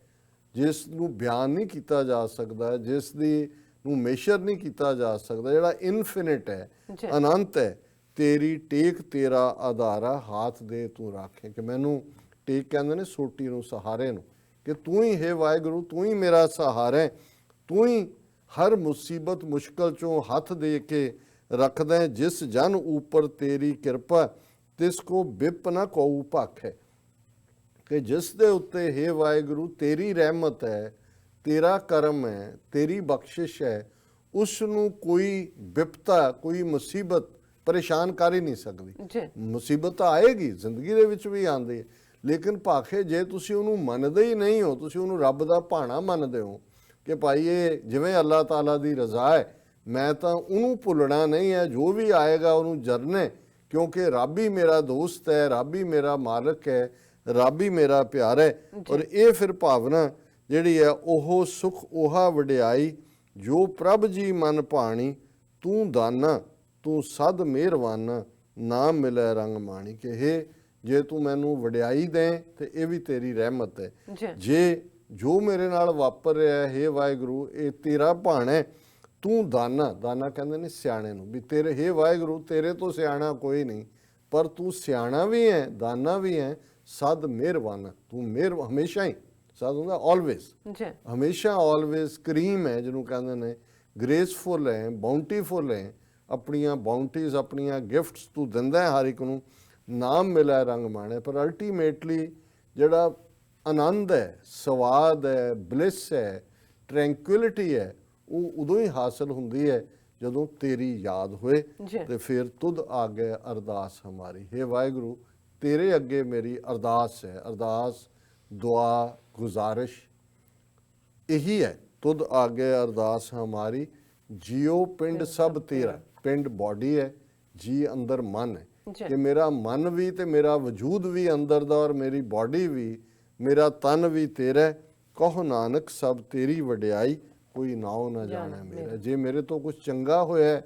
S2: ਜਿਸ ਨੂੰ ਬਿਆਨ ਨਹੀਂ ਕੀਤਾ ਜਾ ਸਕਦਾ, ਜਿਸ ਦੀ ਨੂੰ ਮੇਸ਼ਰ ਨਹੀਂ ਕੀਤਾ ਜਾ ਸਕਦਾ, ਜਿਹੜਾ ਇਨਫਿਨਿਟ ਹੈ, ਅਨੰਤ ਹੈ, ਤੇਰੀ ਟੇਕ ਤੇਰਾ ਆਧਾਰਾ, ਹਾਥ ਦੇ ਤੂੰ ਰਾਖੇ। ਕਿ ਮੈਨੂੰ ਟੇਕ ਕਹਿੰਦੇ ਨੇ ਸੋਟੀ ਨੂੰ, ਸਹਾਰੇ ਨੂੰ, ਕਿ ਤੂੰ ਹੀ ਹੈ ਵਾਹਿਗੁਰੂ, ਤੂੰ ਹੀ ਮੇਰਾ ਸਹਾਰਾ ਹੈ, ਤੂੰ ਹੀ ਹਰ ਮੁਸੀਬਤ ਮੁਸ਼ਕਲ 'ਚੋਂ ਹੱਥ ਦੇ ਕੇ ਰੱਖਦਾ ਹੈ, ਜਿਸ ਜਨ ਉੱਪਰ ਤੇਰੀ ਕਿਰਪਾ, ਤਿਸ ਕੋ ਬਿਪ ਨਾ ਕੋਉ ਭਾਖੈ, ਕਿ ਜਿਸ ਦੇ ਉੱਤੇ ਹੈ ਵਾਹਿਗੁਰੂ ਤੇਰੀ ਰਹਿਮਤ ਹੈ, ਤੇਰਾ ਕਰਮ ਹੈ, ਤੇਰੀ ਬਖਸ਼ਿਸ਼ ਹੈ, ਉਸ ਨੂੰ ਕੋਈ ਬਿਪਤਾ, ਕੋਈ ਮੁਸੀਬਤ ਪਰੇਸ਼ਾਨ ਕਰ ਹੀ ਨਹੀਂ ਸਕਦੀ। ਮੁਸੀਬਤ ਤਾਂ ਆਏਗੀ, ਜ਼ਿੰਦਗੀ ਦੇ ਵਿੱਚ ਵੀ ਆਉਂਦੀ ਹੈ, ਲੇਕਿਨ ਭਾਖੇ ਜੇ ਤੁਸੀਂ ਉਹਨੂੰ ਮੰਨਦੇ ਹੀ ਨਹੀਂ ਹੋ, ਤੁਸੀਂ ਉਹਨੂੰ ਰੱਬ ਦਾ ਭਾਣਾ ਮੰਨਦੇ ਹੋ ਕਿ ਭਾਈ ਇਹ ਜਿਵੇਂ ਅੱਲਾਹ ਤਾਲਾ ਦੀ ਰਜ਼ਾ ਹੈ, ਮੈਂ ਤਾਂ ਉਹਨੂੰ ਭੁੱਲਣਾ ਨਹੀਂ ਹੈ, ਜੋ ਵੀ ਆਏਗਾ ਉਹਨੂੰ ਜਰਨੇ, ਕਿਉਂਕਿ ਰੱਬ ਹੀ ਮੇਰਾ ਦੋਸਤ ਹੈ, ਰੱਬ ਹੀ ਮੇਰਾ ਮਾਲਕ ਹੈ, ਰੱਬ ਹੀ ਮੇਰਾ ਪਿਆਰ ਹੈ। ਔਰ ਇਹ ਫਿਰ ਭਾਵਨਾ ਜਿਹੜੀ ਹੈ, ਉਹ ਸੁਖ ਓਹਾ ਵਡਿਆਈ, ਜੋ ਪ੍ਰਭ ਜੀ ਮਨ ਭਾਣੀ, ਤੂੰ ਦਾਨਾ ਤੂੰ ਸਦ ਮਿਹਰਵਾਨਾ, ਨਾ ਮਿਲੇ ਰੰਗ ਮਾਣੀ ਕਿ ਹੇ ਜੇ ਤੂੰ ਮੈਨੂੰ ਵਡਿਆਈ ਦੇ ਤੇ ਇਹ ਵੀ ਤੇਰੀ ਰਹਿਮਤ ਹੈ।
S1: ਜੀ
S2: ਜੇ ਜੋ ਮੇਰੇ ਨਾਲ ਵਾਪਰ ਰਿਹਾ ਹੈ, ਹੇ ਵਾਹਿਗੁਰੂ ਇਹ ਤੇਰਾ ਭਾਣਾ ਹੈ। ਤੂੰ ਦਾਨਾ, ਦਾਨਾ ਕਹਿੰਦੇ ਨੇ ਸਿਆਣੇ ਨੂੰ, ਵੀ ਤੇਰੇ ਹੇ ਵਾਹਿਗੁਰੂ ਤੇਰੇ ਤੋਂ ਸਿਆਣਾ ਕੋਈ ਨਹੀਂ, ਪਰ ਤੂੰ ਸਿਆਣਾ ਵੀ ਹੈ ਦਾਨਾ ਵੀ ਹੈ, ਸਦ ਮਿਹਰਵਾਨਾ, ਤੂੰ ਮਿਹਰ ਹਮੇਸ਼ਾ ਹੀ, ਸਦ ਹੁੰਦਾ ਆਲਵੇਜ਼,
S1: ਜੀ
S2: ਹਮੇਸ਼ਾ ਆਲਵੇਜ਼ ਕਰੀਮ ਹੈ ਜਿਹਨੂੰ ਕਹਿੰਦੇ ਨੇ, ਗ੍ਰੇਸਫੁਲ ਹੈ, ਬਾਉਂਟੀਫੁਲ ਹੈ, ਆਪਣੀਆਂ ਬਾਉਂਟੀਜ਼ ਆਪਣੀਆਂ ਗਿਫਟਸ ਤੂੰ ਦਿੰਦਾ ਹੈ ਹਰ ਇੱਕ ਨੂੰ, ਨਾਮ ਮਿਲਿਆ ਰੰਗ ਮਾਣੇ। ਪਰ ਅਲਟੀਮੇਟਲੀ ਜਿਹੜਾ ਆਨੰਦ ਹੈ, ਸਵਾਦ ਹੈ, ਬਲਿਸ ਹੈ, ਟ੍ਰੈਂਕੁਇਲਿਟੀ ਹੈ, ਉਹ ਉਦੋਂ ਹੀ ਹਾਸਲ ਹੁੰਦੀ ਹੈ ਜਦੋਂ ਤੇਰੀ ਯਾਦ ਹੋਏ।
S1: ਜੀ।
S2: ਤੇ ਫਿਰ ਤੁਧ ਆਗੇ ਅਰਦਾਸ ਹਮਾਰੀ, ਹੇ ਵਾਹਿਗੁਰੂ ਤੇਰੇ ਅੱਗੇ ਮੇਰੀ ਅਰਦਾਸ ਹੈ, ਅਰਦਾਸ ਦੁਆ ਗੁਜ਼ਾਰਿਸ਼ ਇਹੀ ਹੈ, ਤੁਧ ਆਗੇ ਅਰਦਾਸ ਹਮਾਰੀ, ਜਿਉ ਪਿੰਡ ਸਭ ਤੇਰਾ, ਪਿੰਡ ਬਾਡੀ ਹੈ, ਜੀ ਅੰਦਰ ਮਨ ਹੈ,
S1: ਜੀ।
S2: ਕਿ ਮੇਰਾ ਮਨ ਵੀ ਤੇ ਮੇਰਾ ਵਜੂਦ ਵੀ ਅੰਦਰ ਦਾ ਔਰ ਮੇਰੀ ਬਾਡੀ ਵੀ, ਮੇਰਾ ਤਨ ਵੀ ਤੇਰਾ, ਕਹੋ ਨਾਨਕ ਸਭ ਤੇਰੀ ਵਡਿਆਈ, ਕੋਈ ਨਾਉ ਨਾ ਜਾਣੇ ਮੇਰਾ। ਜੇ ਮੇਰੇ ਤੋਂ ਕੁਝ ਚੰਗਾ ਹੋਇਆ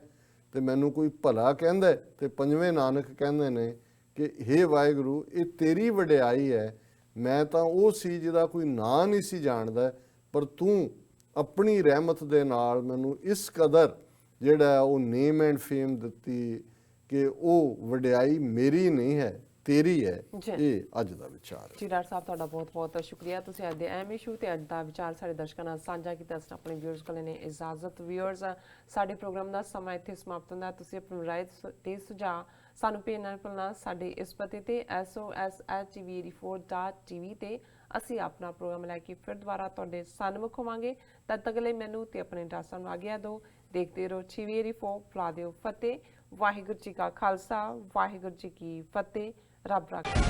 S2: ਤੇ ਮੈਨੂੰ ਕੋਈ ਭਲਾ ਕਹਿੰਦਾ ਤੇ ਪੰਜਵੇਂ ਨਾਨਕ ਕਹਿੰਦੇ ਨੇ ਕਿ ਹੇ ਵਾਹਿਗੁਰੂ ਇਹ ਤੇਰੀ ਵਡਿਆਈ ਹੈ, ਮੈਂ ਤਾਂ ਉਹ ਸੀ ਜਿਹਦਾ ਕੋਈ ਨਾਂ ਨਹੀਂ ਸੀ ਜਾਣਦਾ, ਪਰ ਤੂੰ ਆਪਣੀ ਰਹਿਮਤ ਦੇ ਨਾਲ ਮੈਨੂੰ ਇਸ ਕਦਰ ਜਿਹੜਾ ਉਹ ਨੇਮ ਐਂਡ ਫੇਮ ਦਿੱਤੀ ਕਿ ਉਹ ਵਡਿਆਈ ਮੇਰੀ ਨਹੀਂ ਹੈ ਤੇਰੀ ਹੈ।
S1: ਜੀ।
S2: ਇਹ ਅੱਜ ਦਾ ਵਿਚਾਰ ਹੈ।
S1: ਜੀ ਡਾਕਟਰ ਸਾਹਿਬ ਤੁਹਾਡਾ ਬਹੁਤ ਬਹੁਤ ਸ਼ੁਕਰੀਆ, ਤੁਸੀਂ ਅੱਜ ਦੇ ਅਹਿਮ ਇਸ਼ੂ ਤੇ ਅੱਜ ਦਾ ਵਿਚਾਰ ਸਾਡੇ ਦਰਸ਼ਕਾਂ ਨਾਲ ਸਾਂਝਾ ਕੀਤਾ। ਅਸੀਂ ਆਪਣੇ ਵਿਊਅਰਸ ਕੋਲ ਨੇ ਇਜਾਜ਼ਤ। ਵਿਊਅਰਸ ਸਾਡੇ ਪ੍ਰੋਗਰਾਮ ਦਾ ਸਮਾਂ ਇੱਥੇ ਸਮਾਪਤ ਹੁੰਦਾ। ਤੁਸੀਂ ਆਪਣੀ ਰਾਏ ਤੇ ਸੁਝਾਅ ਸਾਨੂੰ ਭੇਜਣਾ ਨਾ ਭੁੱਲਣਾ। ਸਾਡੇ ਇਸ ਪਤੇ ਤੇ sos@tv84.tv ਤੇ ਅਸੀਂ ਆਪਣਾ ਪ੍ਰੋਗਰਾਮ ਲੈ ਕੇ ਫਿਰ ਦੁਬਾਰਾ ਤੁਹਾਡੇ ਸਨਮੁਖ ਹੋਵਾਂਗੇ। ਤਦ ਤੱਕ ਲਈ ਮੈਨੂੰ ਤੇ ਆਪਣੇ ਡਾਕਟਰ ਨੂੰ ਆਗਿਆ ਦਿਓ। ਦੇਖਦੇ ਰਹੋ TV 84। ਫਲਾ ਦਿਓ ਫਤਿਹ। ਵਾਹਿਗੁਰੂ ਜੀ ਕਾ ਖਾਲਸਾ, ਵਾਹਿਗੁਰੂ ਜੀ ਕੀ ਫਤਿਹ। ਰੱਬ ਰਾਖਾ।